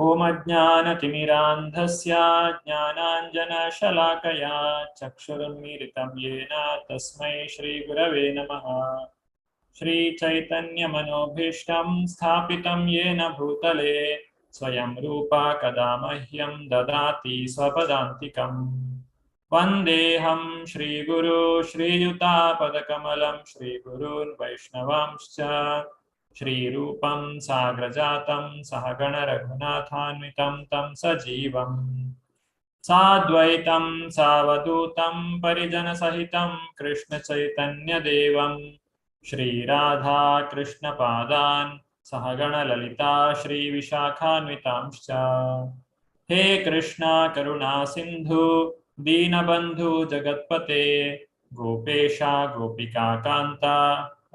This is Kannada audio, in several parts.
ओम अज्ञानतिमिरान्धस्य ज्ञानाञ्जनशलाकया चक्षुरुन्मीलितं येन तस्मै श्रीगुरवे नमः। श्रीचैतन्यमनोभीष्टं स्थापितं येन भूतले स्वयं रूपा कदा मह्यं ददाति स्वपदान्तिकम्। वन्देऽहं श्रीगुरु श्रीयुतापदकमलं श्रीगुरून् वैष्णवांश्च श्रीरूपं साग्रजातं सहगण रघुनाथान्वितं तं सजीवम् साद्वैतं सावधूतं परिजनसहितं कृष्णचैतन्यदेवं श्रीराधा कृष्णपादान् सहगण ललिता श्रीविशाखान्वितांश्च। हे कृष्णा करुणा सिन्धु दीनबन्धु जगत्पते गोपेशा गोपिका कान्ता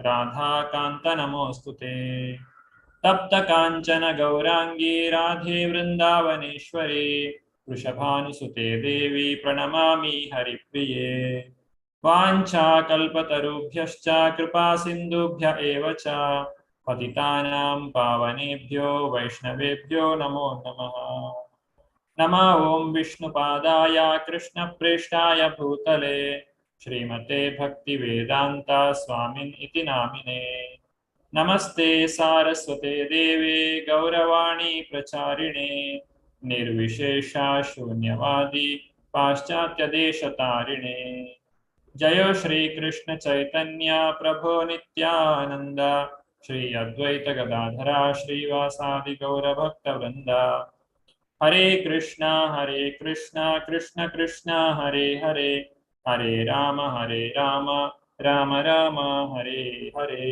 राधा कान्त नमोऽस्तुते। तप्त कांचन गौरांगी राधे वृंदावनेश्वरी वृषभानुसुते देवी प्रणमामि हरिप्रिये। वाञ्छाकल्पतरुभ्यश्च कृपा सिन्धुभ्य एव च पतितानां पावनेभ्यो वैष्णवेभ्यो नमो नमः। नमः ओं विष्णुपादाय कृष्णप्रेष्ठाय भूतले श्रीमते भक्तिवेदान्ता स्वामिन् इति नामिने। नमस्ते सारस्वते देवे गौरवाणी प्रचारिणे निर्विशेषा शून्यवादी पाश्चात्यदेशतारिणे। जय श्री कृष्ण चैतन्य प्रभो नित्यानंद श्री अद्वैत गदाधरा श्रीवासादि गौरभक्तवृंद। हरे कृष्णा कृष्ण कृष्ण हरे हरे हरे राम राम राम हरे हरे।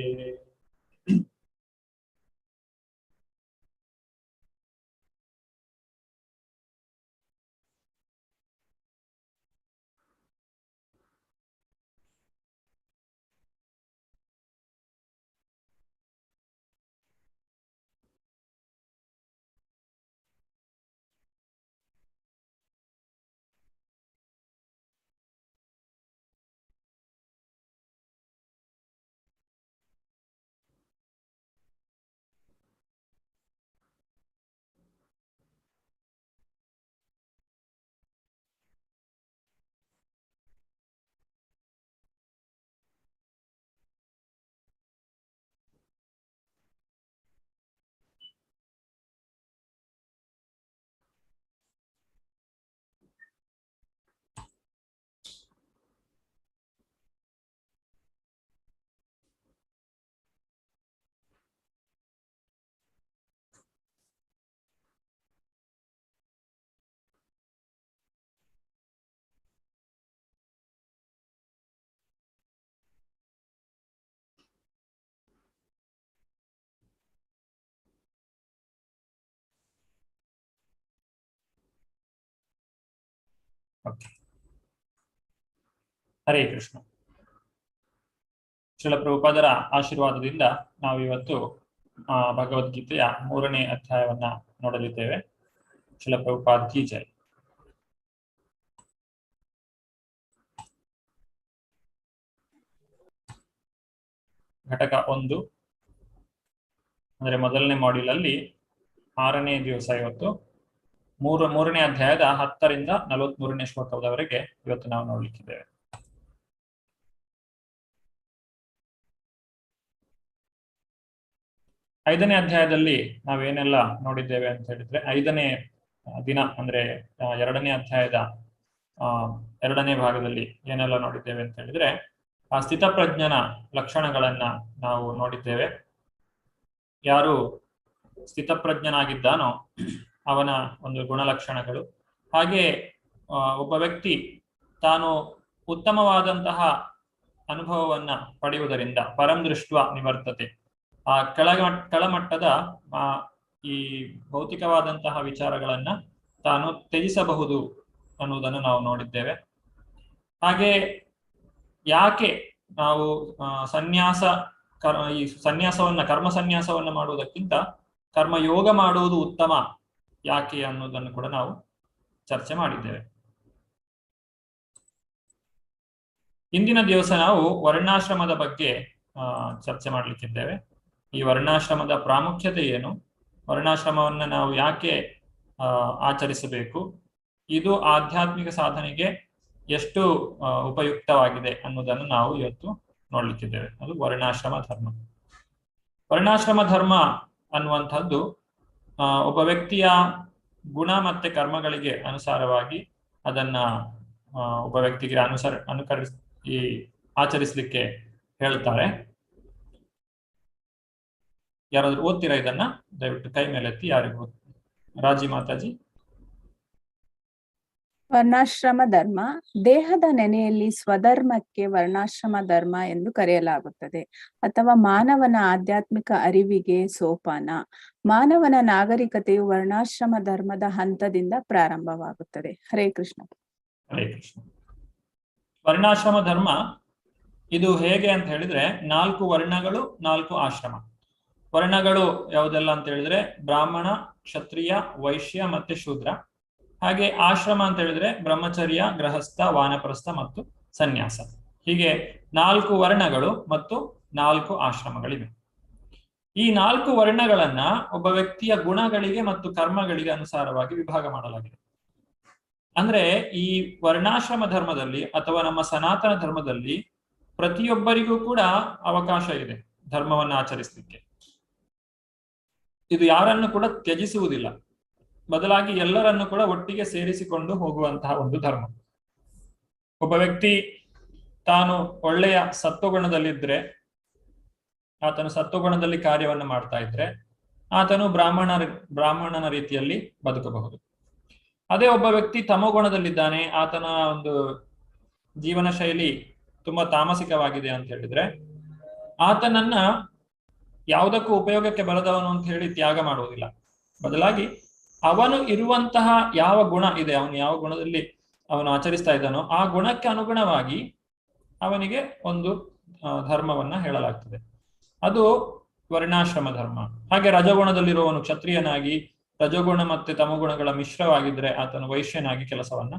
ಹರೇ ಕೃಷ್ಣ. ಶ್ರೀಲ ಪ್ರಭುಪಾದರ ಆಶೀರ್ವಾದದಿಂದ ನಾವಿವತ್ತು ಭಗವದ್ಗೀತೆಯ 3ನೇ ಅಧ್ಯಾಯವನ್ನ ನೋಡಲಿದ್ದೇವೆ. ಶ್ರೀಲ ಪ್ರಭುಪಾದ ಕಿ ಜೈ. ಘಟಕ 1 ಅಂದ್ರೆ ಮೊದಲನೇ ಮಾಡ್ಯೂಲ್ ಅಲ್ಲಿ 6ನೇ ದಿವಸ ಇವತ್ತು. ಮೂರನೇ ಅಧ್ಯಾಯದ 10 ರಿಂದ 43ನೇ ಶ್ಲೋಕದವರೆಗೆ ಇವತ್ತು ನಾವು ನೋಡ್ಲಿಕ್ಕಿದ್ದೇವೆ. ಐದನೇ ಅಧ್ಯಾಯದಲ್ಲಿ ನಾವೇನೆಲ್ಲ ನೋಡಿದ್ದೇವೆ ಅಂತ ಹೇಳಿದ್ರೆ, 5ನೇ ದಿನ ಅಂದ್ರೆ 2ನೇ ಅಧ್ಯಾಯದ 2ನೇ ಭಾಗದಲ್ಲಿ ಏನೆಲ್ಲ ನೋಡಿದ್ದೇವೆ ಅಂತ ಹೇಳಿದ್ರೆ, ಆ ಸ್ಥಿತಪ್ರಜ್ಞನ ಲಕ್ಷಣಗಳನ್ನ ನಾವು ನೋಡಿದ್ದೇವೆ. ಯಾರು ಸ್ಥಿತಪ್ರಜ್ಞನಾಗಿದ್ದಾನೋ ಅವನ ಒಂದು ಗುಣಲಕ್ಷಣಗಳು, ಹಾಗೆ ಒಬ್ಬ ವ್ಯಕ್ತಿ ತಾನು ಉತ್ತಮವಾದಂತಹ ಅನುಭವವನ್ನ ಪಡೆಯುವುದರಿಂದ ಪರಂ ದೃಷ್ಟ್ವಾ ನಿವರ್ತತೆ, ಆ ಕೆಳಮಟ್ಟದ ಈ ಭೌತಿಕವಾದಂತಹ ವಿಚಾರಗಳನ್ನ ತಾನು ತ್ಯಜಿಸಬಹುದು ಅನ್ನುವುದನ್ನು ನಾವು ನೋಡಿದ್ದೇವೆ. ಹಾಗೆ ಯಾಕೆ ನಾವು ಈ ಕರ್ಮ ಸನ್ಯಾಸವನ್ನ ಮಾಡುವುದಕ್ಕಿಂತ ಕರ್ಮಯೋಗ ಮಾಡುವುದು ಉತ್ತಮ ಯಾಕೆ ಅನ್ನೋದನ್ನು ಕೂಡ ನಾವು ಚರ್ಚೆ ಮಾಡಿದ್ದೇವೆ. ಇಂದಿನ ದಿವಸ ನಾವು ವರ್ಣಾಶ್ರಮದ ಬಗ್ಗೆ ಚರ್ಚೆ ಮಾಡಲಿಕ್ಕಿದ್ದೇವೆ. ಈ ವರ್ಣಾಶ್ರಮದ ಪ್ರಾಮುಖ್ಯತೆ ಏನು, ವರ್ಣಾಶ್ರಮವನ್ನು ನಾವು ಯಾಕೆ ಆಚರಿಸಬೇಕು, ಇದು ಆಧ್ಯಾತ್ಮಿಕ ಸಾಧನೆಗೆ ಎಷ್ಟು ಉಪಯುಕ್ತವಾಗಿದೆ ಅನ್ನೋದನ್ನು ನಾವು ಇವತ್ತು ನೋಡ್ಲಿಕ್ಕಿದ್ದೇವೆ. ಅದು ವರ್ಣಾಶ್ರಮ ಧರ್ಮ. ವರ್ಣಾಶ್ರಮ ಧರ್ಮ ಅನ್ನುವಂಥದ್ದು ಒಬ್ಬ ವ್ಯಕ್ತಿಯ ಗುಣ ಮತ್ತೆ ಕರ್ಮಗಳಿಗೆ ಅನುಸಾರವಾಗಿ ಅದನ್ನ ಒಬ್ಬ ವ್ಯಕ್ತಿಗೆ ಆಚರಿಸಲಿಕ್ಕೆ ಹೇಳ್ತಾರೆ. ಯಾರಾದ್ರೂ ಓದ್ತೀರಾ ಇದನ್ನ? ದಯವಿಟ್ಟು ಕೈ ಮೇಲೆ ಎತ್ತಿ. ಯಾರಿಗೂ? ರಾಜಿ ಮಾತಾಜಿ. ವರ್ಣಾಶ್ರಮ ಧರ್ಮ ದೇಹದ ನೆನೆಯಲ್ಲಿ ಸ್ವಧರ್ಮಕ್ಕೆ ವರ್ಣಾಶ್ರಮ ಧರ್ಮ ಎಂದು ಕರೆಯಲಾಗುತ್ತದೆ, ಅಥವಾ ಮಾನವನ ಆಧ್ಯಾತ್ಮಿಕ ಅರಿವಿಗೆ ಸೋಪಾನ. ಮಾನವನ ನಾಗರಿಕತೆಯು ವರ್ಣಾಶ್ರಮ ಧರ್ಮದ ಹಂತದಿಂದ ಪ್ರಾರಂಭವಾಗುತ್ತದೆ. ಹರೇ ಕೃಷ್ಣ. ಹರೇ ಕೃಷ್ಣ. ವರ್ಣಾಶ್ರಮ ಧರ್ಮ ಇದು ಹೇಗೆ ಅಂತ ಹೇಳಿದ್ರೆ 4 ವರ್ಣಗಳು, 4 ಆಶ್ರಮ. ವರ್ಣಗಳು ಯಾವುದೆಲ್ಲ ಅಂತ ಹೇಳಿದ್ರೆ ಬ್ರಾಹ್ಮಣ, ಕ್ಷತ್ರಿಯ, ವೈಶ್ಯ ಮತ್ತೆ ಶೂದ್ರ. ಹಾಗೆ ಆಶ್ರಮ ಅಂತ ಹೇಳಿದ್ರೆ ಬ್ರಹ್ಮಚರ್ಯ, ಗೃಹಸ್ಥ, ವಾನಪ್ರಸ್ಥ ಮತ್ತು ಸನ್ಯಾಸ. ಹೀಗೆ 4 ವರ್ಣಗಳು ಮತ್ತು 4 ಆಶ್ರಮಗಳಿವೆ. ಈ 4 ವರ್ಣಗಳನ್ನ ಒಬ್ಬ ವ್ಯಕ್ತಿಯ ಗುಣಗಳಿಗೆ ಮತ್ತು ಕರ್ಮಗಳಿಗೆ ಅನುಸಾರವಾಗಿ ವಿಭಾಗ ಮಾಡಲಾಗಿದೆ. ಅಂದ್ರೆ ಈ ವರ್ಣಾಶ್ರಮ ಧರ್ಮದಲ್ಲಿ ಅಥವಾ ನಮ್ಮ ಸನಾತನ ಧರ್ಮದಲ್ಲಿ ಪ್ರತಿಯೊಬ್ಬರಿಗೂ ಕೂಡ ಅವಕಾಶ ಇದೆ ಧರ್ಮವನ್ನು ಆಚರಿಸಲಿಕ್ಕೆ. ಇದು ಯಾರನ್ನು ಕೂಡ ತ್ಯಜಿಸುವುದಿಲ್ಲ, ಬದಲಾಗಿ ಎಲ್ಲರನ್ನು ಕೂಡ ಒಟ್ಟಿಗೆ ಸೇರಿಸಿಕೊಂಡು ಹೋಗುವಂತಹ ಒಂದು ಧರ್ಮ. ಒಬ್ಬ ವ್ಯಕ್ತಿ ತಾನು ಒಳ್ಳೆಯ ಸತ್ವಗುಣದಲ್ಲಿದ್ರೆ, ಆತನು ಸತ್ವಗುಣದಲ್ಲಿ ಕಾರ್ಯವನ್ನು ಮಾಡ್ತಾ ಇದ್ರೆ ಆತನು ಬ್ರಾಹ್ಮಣನ ರೀತಿಯಲ್ಲಿ ಬದುಕಬಹುದು. ಅದೇ ಒಬ್ಬ ವ್ಯಕ್ತಿ ತಮೋಗುಣದಲ್ಲಿದ್ದಾನೆ, ಆತನ ಒಂದು ಜೀವನ ಶೈಲಿ ತುಂಬಾ ತಾಮಸಿಕವಾಗಿದೆ ಅಂತ ಹೇಳಿದ್ರೆ ಆತನನ್ನ ಯಾವುದಕ್ಕೂ ಉಪಯೋಗಕ್ಕೆ ಬರದವನು ಅಂತ ಹೇಳಿ ತ್ಯಾಗ ಮಾಡುವುದಿಲ್ಲ. ಬದಲಾಗಿ ಅವನು ಇರುವಂತಹ ಯಾವ ಗುಣ ಇದೆ, ಅವನು ಯಾವ ಗುಣದಲ್ಲಿ ಅವನು ಆಚರಿಸ್ತಾ ಇದ್ದಾನೋ ಆ ಗುಣಕ್ಕೆ ಅನುಗುಣವಾಗಿ ಅವನಿಗೆ ಒಂದು ಧರ್ಮವನ್ನ ಹೇಳಲಾಗ್ತದೆ. ಅದು ವರ್ಣಾಶ್ರಮ ಧರ್ಮ. ಹಾಗೆ ರಜಗುಣದಲ್ಲಿರುವವನು ಕ್ಷತ್ರಿಯನಾಗಿ, ರಜಗುಣ ಮತ್ತೆ ತಮಗುಣಗಳ ಮಿಶ್ರವಾಗಿದ್ರೆ ಆತನು ವೈಶ್ಯನಾಗಿ ಕೆಲಸವನ್ನ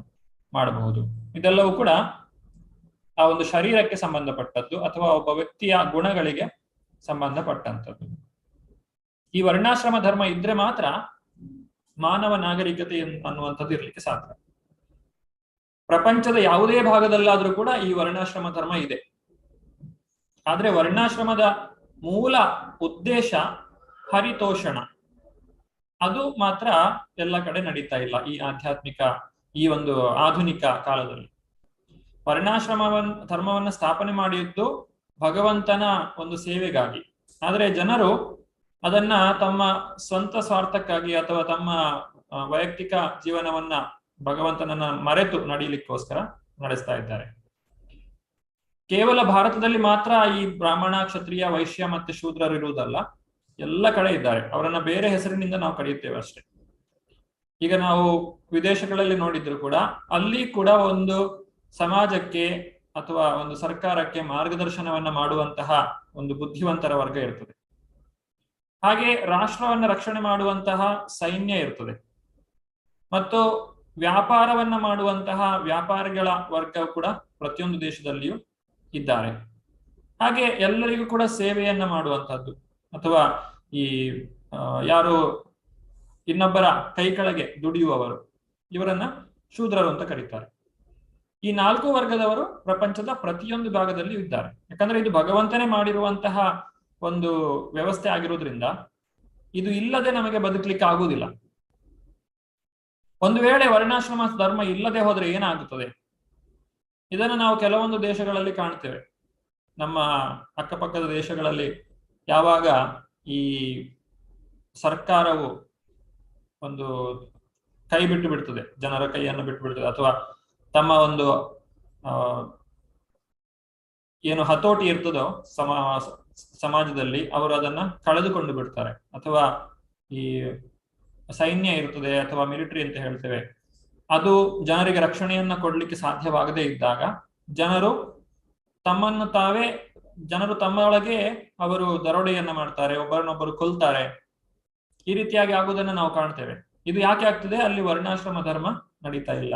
ಮಾಡಬಹುದು. ಇದೆಲ್ಲವೂ ಕೂಡ ಆ ಒಂದು ಶರೀರಕ್ಕೆ ಸಂಬಂಧಪಟ್ಟದ್ದು ಅಥವಾ ಒಬ್ಬ ವ್ಯಕ್ತಿಯ ಗುಣಗಳಿಗೆ ಸಂಬಂಧಪಟ್ಟಂಥದ್ದು. ಈ ವರ್ಣಾಶ್ರಮ ಧರ್ಮ ಇದ್ರೆ ಮಾತ್ರ ಮಾನವ ನಾಗರಿಕತೆ ಅನ್ನುವಂಥದ್ದು ಇರಲಿಕ್ಕೆ ಸಾಧ್ಯ. ಪ್ರಪಂಚದ ಯಾವುದೇ ಭಾಗದಲ್ಲಾದ್ರೂ ಕೂಡ ಈ ವರ್ಣಾಶ್ರಮ ಧರ್ಮ ಇದೆ. ಆದ್ರೆ ವರ್ಣಾಶ್ರಮದ ಮೂಲ ಉದ್ದೇಶ ಹರಿತೋಷಣ, ಅದು ಮಾತ್ರ ಎಲ್ಲ ಕಡೆ ನಡೀತಾ ಇಲ್ಲ ಈ ಆಧ್ಯಾತ್ಮಿಕ ಈ ಒಂದು ಆಧುನಿಕ ಕಾಲದಲ್ಲಿ. ಧರ್ಮವನ್ನ ಸ್ಥಾಪನೆ ಮಾಡಿದ್ದು ಭಗವಂತನ ಒಂದು ಸೇವೆಗಾಗಿ. ಆದ್ರೆ ಜನರು ಅದನ್ನ ತಮ್ಮ ಸ್ವಂತ ಸ್ವಾರ್ಥಕ್ಕಾಗಿ ಅಥವಾ ತಮ್ಮ ವೈಯಕ್ತಿಕ ಜೀವನವನ್ನ ಭಗವಂತನನ್ನ ಮರೆತು ನಡೀಲಿಕ್ಕೋಸ್ಕರ ನಡೆಸ್ತಾ ಇದ್ದಾರೆ. ಕೇವಲ ಭಾರತದಲ್ಲಿ ಮಾತ್ರ ಈ ಬ್ರಾಹ್ಮಣ, ಕ್ಷತ್ರಿಯ, ವೈಶ್ಯ ಮತ್ತೆ ಶೂದ್ರರು ಇರುವುದಲ್ಲ, ಎಲ್ಲ ಕಡೆ ಇದ್ದಾರೆ. ಅವರನ್ನ ಬೇರೆ ಹೆಸರಿನಿಂದ ನಾವು ಕರೆಯುತ್ತೇವೆ ಅಷ್ಟೇ. ಈಗ ನಾವು ವಿದೇಶಗಳಲ್ಲಿ ನೋಡಿದ್ರು ಕೂಡ ಅಲ್ಲಿ ಕೂಡ ಒಂದು ಸಮಾಜಕ್ಕೆ ಅಥವಾ ಒಂದು ಸರ್ಕಾರಕ್ಕೆ ಮಾರ್ಗದರ್ಶನವನ್ನ ಮಾಡುವಂತಹ ಒಂದು ಬುದ್ಧಿವಂತರ ವರ್ಗ ಇರ್ತದೆ. ಹಾಗೆ ರಾಷ್ಟ್ರವನ್ನ ರಕ್ಷಣೆ ಮಾಡುವಂತಹ ಸೈನ್ಯ ಇರ್ತದೆ ಮತ್ತು ವ್ಯಾಪಾರವನ್ನ ಮಾಡುವಂತಹ ವ್ಯಾಪಾರಿಗಳ ವರ್ಗ ಕೂಡ ಪ್ರತಿಯೊಂದು ದೇಶದಲ್ಲಿಯೂ ಇದ್ದಾರೆ. ಹಾಗೆ ಎಲ್ಲರಿಗೂ ಕೂಡ ಸೇವೆಯನ್ನ ಮಾಡುವಂತಹದ್ದು ಅಥವಾ ಈ ಯಾರು ಇನ್ನೊಬ್ಬರ ಕೈ ಕೆಳಗೆ ದುಡಿಯುವವರು, ಇವರನ್ನ ಶೂದ್ರರು ಅಂತ ಕರೀತಾರೆ. ಈ 4 ವರ್ಗದವರು ಪ್ರಪಂಚದ ಪ್ರತಿಯೊಂದು ಭಾಗದಲ್ಲಿ ಇದ್ದಾರೆ. ಯಾಕಂದ್ರೆ ಇದು ಭಗವಂತನೇ ಮಾಡಿರುವಂತಹ ಒಂದು ವ್ಯವಸ್ಥೆ ಆಗಿರೋದ್ರಿಂದ ಇದು ಇಲ್ಲದೆ ನಮಗೆ ಬದುಕಲಿಕ್ಕೆ ಆಗುವುದಿಲ್ಲ. ಒಂದು ವೇಳೆ ವರ್ಣಾಶ್ರಮ ಧರ್ಮ ಇಲ್ಲದೆ ಹೋದ್ರೆ ಏನಾಗುತ್ತದೆ? ಇದನ್ನು ನಾವು ಕೆಲವೊಂದು ದೇಶಗಳಲ್ಲಿ ಕಾಣ್ತೇವೆ. ನಮ್ಮ ಅಕ್ಕಪಕ್ಕದ ದೇಶಗಳಲ್ಲಿ ಯಾವಾಗ ಈ ಸರ್ಕಾರವು ಒಂದು ಕೈ ಬಿಟ್ಟು ಬಿಡ್ತದೆ, ಜನರ ಕೈಯನ್ನು ಬಿಟ್ಟು ಬಿಡ್ತದೆ, ಅಥವಾ ತಮ್ಮ ಒಂದು ಏನು ಹತೋಟಿ ಇರ್ತದೋ ಸಮಾಜದಲ್ಲಿ ಅವರು ಅದನ್ನ ಕಳೆದುಕೊಂಡು ಬಿಡ್ತಾರೆ. ಅಥವಾ ಈ ಸೈನ್ಯ ಇರ್ತದೆ ಅಥವಾ ಮಿಲಿಟರಿ ಅಂತ ಹೇಳ್ತೇವೆ, ಅದು ಜನರಿಗೆ ರಕ್ಷಣೆಯನ್ನ ಕೊಡ್ಲಿಕ್ಕೆ ಸಾಧ್ಯವಾಗದೇ ಇದ್ದಾಗ ಜನರು ತಮ್ಮೊಳಗೆ ಅವರು ದರೋಡೆಯನ್ನ ಮಾಡ್ತಾರೆ, ಒಬ್ಬರನ್ನೊಬ್ಬರು ಕೊಲ್ತಾರೆ. ಈ ರೀತಿಯಾಗಿ ಆಗುವುದನ್ನ ನಾವು ಕಾಣ್ತೇವೆ. ಇದು ಯಾಕೆ ಆಗ್ತದೆ? ಅಲ್ಲಿ ವರ್ಣಾಶ್ರಮ ಧರ್ಮ ನಡೀತಾ ಇಲ್ಲ,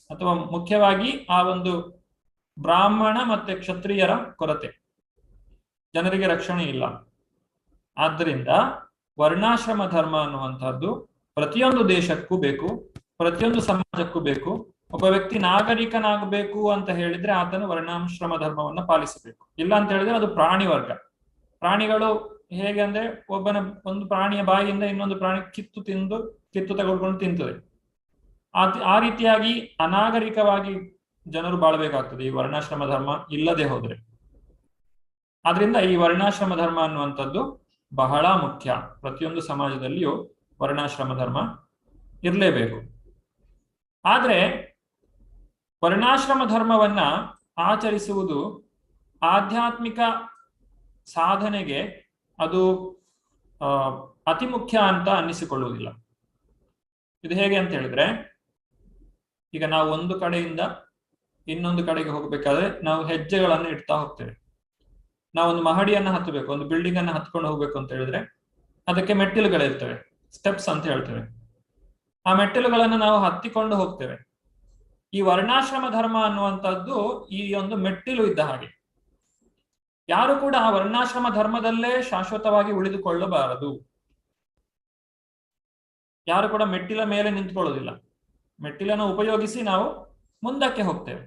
ಅಥವಾ ಮುಖ್ಯವಾಗಿ ಆ ಒಂದು ಬ್ರಾಹ್ಮಣ ಮತ್ತೆ ಕ್ಷತ್ರಿಯರ ಕೊರತೆ, ಜನರಿಗೆ ರಕ್ಷಣೆ ಇಲ್ಲ. ಆದ್ದರಿಂದ ವರ್ಣಾಶ್ರಮ ಧರ್ಮ ಅನ್ನುವಂಥದ್ದು ಪ್ರತಿಯೊಂದು ದೇಶಕ್ಕೂ ಬೇಕು, ಪ್ರತಿಯೊಂದು ಸಮಾಜಕ್ಕೂ ಬೇಕು. ಒಬ್ಬ ವ್ಯಕ್ತಿ ನಾಗರಿಕನಾಗಬೇಕು ಅಂತ ಹೇಳಿದ್ರೆ ಆತನು ವರ್ಣಾಶ್ರಮ ಧರ್ಮವನ್ನ ಪಾಲಿಸಬೇಕು. ಇಲ್ಲ ಅಂತ ಹೇಳಿದ್ರೆ ಅದು ಪ್ರಾಣಿ ವರ್ಗ. ಪ್ರಾಣಿಗಳು ಹೇಗೆ ಅಂದ್ರೆ ಒಂದು ಪ್ರಾಣಿಯ ಬಾಯಿಯಿಂದ ಇನ್ನೊಂದು ಪ್ರಾಣಿ ಕಿತ್ತು ತಗೊಳ್ಕೊಂಡು ತಿಂತದೆ. ಆ ರೀತಿಯಾಗಿ ಅನಾಗರಿಕವಾಗಿ ಜನರು ಬಾಳ್ಬೇಕಾಗ್ತದೆ ಈ ವರ್ಣಾಶ್ರಮ ಧರ್ಮ ಇಲ್ಲದೆ ಹೋದ್ರೆ. ಆದ್ರಿಂದ ಈ ವರ್ಣಾಶ್ರಮ ಧರ್ಮ ಅನ್ನುವಂಥದ್ದು ಬಹಳ ಮುಖ್ಯ. ಪ್ರತಿಯೊಂದು ಸಮಾಜದಲ್ಲಿಯೂ ವರ್ಣಾಶ್ರಮ ಧರ್ಮ ಇರಲೇಬೇಕು. ಆದ್ರೆ ವರ್ಣಾಶ್ರಮ ಧರ್ಮವನ್ನ ಆಚರಿಸುವುದು ಆಧ್ಯಾತ್ಮಿಕ ಸಾಧನೆಗೆ ಅದು ಅತಿ ಮುಖ್ಯ ಅಂತ ಅನ್ನಿಸಿಕೊಳ್ಳುವುದಿಲ್ಲ. ಇದು ಹೇಗೆ ಅಂತ ಹೇಳಿದ್ರೆ, ಈಗ ನಾವು ಒಂದು ಕಡೆಯಿಂದ ಇನ್ನೊಂದು ಕಡೆಗೆ ಹೋಗ್ಬೇಕಾದ್ರೆ ನಾವು ಹೆಜ್ಜೆಗಳನ್ನು ಇಡ್ತಾ ಹೋಗ್ತೇವೆ. ನಾವು ಒಂದು ಮಹಡಿಯನ್ನ ಹತ್ತಬೇಕು, ಒಂದು ಬಿಲ್ಡಿಂಗ್ ಅನ್ನ ಹತ್ಕೊಂಡು ಹೋಗ್ಬೇಕು ಅಂತ ಹೇಳಿದ್ರೆ ಅದಕ್ಕೆ ಮೆಟ್ಟಿಲುಗಳಿರ್ತವೆ, ಸ್ಟೆಪ್ಸ್ ಅಂತ ಹೇಳ್ತೇವೆ. ಆ ಮೆಟ್ಟಿಲುಗಳನ್ನು ನಾವು ಹತ್ತಿಕೊಂಡು ಹೋಗ್ತೇವೆ. ಈ ವರ್ಣಾಶ್ರಮ ಧರ್ಮ ಅನ್ನುವಂಥದ್ದು ಈ ಒಂದು ಮೆಟ್ಟಿಲು ಇದ್ದ ಹಾಗೆ. ಯಾರು ಕೂಡ ಆ ವರ್ಣಾಶ್ರಮ ಧರ್ಮದಲ್ಲೇ ಶಾಶ್ವತವಾಗಿ ಉಳಿದುಕೊಳ್ಳಬಾರದು. ಯಾರು ಕೂಡ ಮೆಟ್ಟಿಲ ಮೇಲೆ ನಿಂತ್ಕೊಳ್ಳೋದಿಲ್ಲ. ಮೆಟ್ಟಿಲನ್ನು ಉಪಯೋಗಿಸಿ ನಾವು ಮುಂದಕ್ಕೆ ಹೋಗ್ತೇವೆ.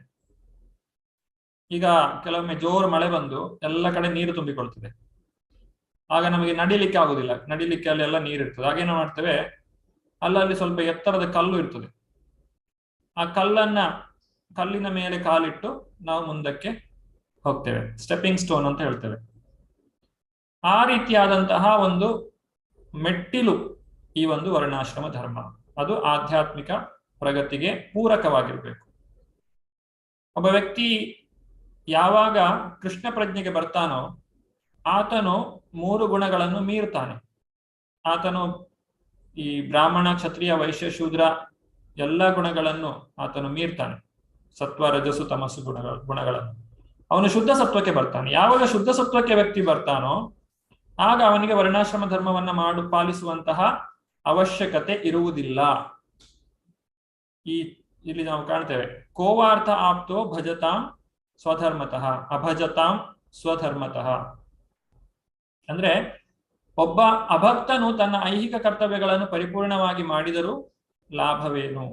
ಈಗ ಕೆಲವೊಮ್ಮೆ ಜೋರು ಮಳೆ ಬಂದು ಎಲ್ಲ ಕಡೆ ನೀರು ತುಂಬಿಕೊಳ್ತದೆ. ಆಗ ನಮಗೆ ನಡಿಲಿಕ್ಕೆ ಆಗುದಿಲ್ಲ. ನಡಿಲಿಕ್ಕೆ ಅಲ್ಲೆಲ್ಲ ನೀರು ಇರ್ತದೆ. ಹಾಗೇನೋ ಮಾಡ್ತೇವೆ, ಅಲ್ಲಲ್ಲಿ ಸ್ವಲ್ಪ ಎತ್ತರದ ಕಲ್ಲು ಇರ್ತದೆ. ಆ ಕಲ್ಲಿನ ಮೇಲೆ ಕಾಲಿಟ್ಟು ನಾವು ಮುಂದಕ್ಕೆ ಹೋಗ್ತೇವೆ. ಸ್ಟೆಪ್ಪಿಂಗ್ ಸ್ಟೋನ್ ಅಂತ ಹೇಳ್ತೇವೆ. ಆ ರೀತಿಯಾದಂತಹ ಒಂದು ಮೆಟ್ಟಿಲು ಈ ಒಂದು ವರ್ಣಾಶ್ರಮ ಧರ್ಮ. ಅದು ಆಧ್ಯಾತ್ಮಿಕ ಪ್ರಗತಿಗೆ ಪೂರಕವಾಗಿರ್ಬೇಕು. ಒಬ್ಬ ವ್ಯಕ್ತಿ ಯಾವಾಗ ಕೃಷ್ಣ ಪ್ರಜ್ಞೆಗೆ ಬರ್ತಾನೋ ಆತನು 3 ಗುಣಗಳನ್ನು ಮೀರ್ತಾನೆ. ಆತನು ಈ ಬ್ರಾಹ್ಮಣ, ಕ್ಷತ್ರಿಯ, ವೈಶ್ಯ, ಶೂದ್ರ ಎಲ್ಲ ಗುಣಗಳನ್ನು ಆತನು ಮೀರ್ತಾನೆ. ಸತ್ವ, ರಜಸ್ಸು, ತಮಸ್ಸು ಗುಣಗಳನ್ನು ಅವನು ಶುದ್ಧ ಸತ್ವಕ್ಕೆ ಬರ್ತಾನೆ. ಯಾವಾಗ ಶುದ್ಧ ಸತ್ವಕ್ಕೆ ವ್ಯಕ್ತಿ ಬರ್ತಾನೋ ಆಗ ಅವನಿಗೆ ವರ್ಣಾಶ್ರಮ ಧರ್ಮವನ್ನ ಪಾಲಿಸುವಂತಹ ಅವಶ್ಯಕತೆ ಇರುವುದಿಲ್ಲ. ಇಲ್ಲಿ ನಾವು ಕಾಣ್ತೇವೆ, ಕೋವಾರ್ಥ ಆಪ್ತೋ ಭಜತಾಂ ಸ್ವಧರ್ಮತಃ ಅಭಜತಾಂ ಸ್ವಧರ್ಮತಃ. ಅಂದ್ರೆ ಒಬ್ಬ ಅಭಕ್ತನು ತನ್ನ ಐಹಿಕ ಕರ್ತವ್ಯಗಳನ್ನು ಪರಿಪೂರ್ಣವಾಗಿ ಮಾಡಿದರೂ ಲಾಭವೇನು?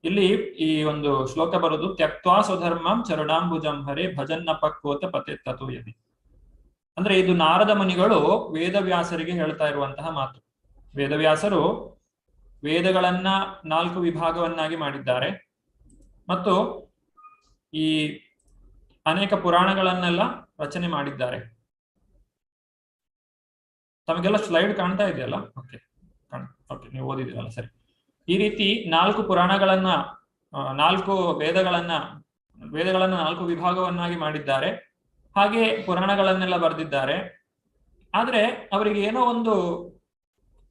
ಇಲ್ಲಿ ಈ ಒಂದು ಶ್ಲೋಕ ಬರೋದು, ತ್ಯಕ್ತ್ವಾ ಸ್ವಧರ್ಮಂ ಚರಣಾಂಬುಜಂ ಹರೇ ಭಜನ್ನಪಕ್ಕೋತ ಪತೆ ತತು ಯದಿ. ಅಂದ್ರೆ ಇದು ನಾರದ ಮುನಿಗಳು ವೇದವ್ಯಾಸರಿಗೆ ಹೇಳ್ತಾ ಇರುವಂತಹ ಮಾತು. ವೇದವ್ಯಾಸರು ವೇದಗಳನ್ನ 4 ವಿಭಾಗವನ್ನಾಗಿ ಮಾಡಿದ್ದಾರೆ ಮತ್ತು ಈ ಅನೇಕ ಪುರಾಣಗಳನ್ನೆಲ್ಲ ರಚನೆ ಮಾಡಿದ್ದಾರೆ. ತಮಗೆಲ್ಲ ಸ್ಲೈಡ್ ಕಾಣ್ತಾ ಇದೆಯಲ್ಲ? ಓಕೆ, ನೀವು ಓದಿದ್ದೀರಲ್ಲ, ಸರಿ. ಈ ರೀತಿ 4 ಪುರಾಣಗಳನ್ನ 4 ವೇದಗಳನ್ನ 4 ವಿಭಾಗವನ್ನಾಗಿ ಮಾಡಿದ್ದಾರೆ. ಹಾಗೆ ಪುರಾಣಗಳನ್ನೆಲ್ಲ ಬರೆದಿದ್ದಾರೆ. ಆದ್ರೆ ಅವರಿಗೆ ಏನೋ ಒಂದು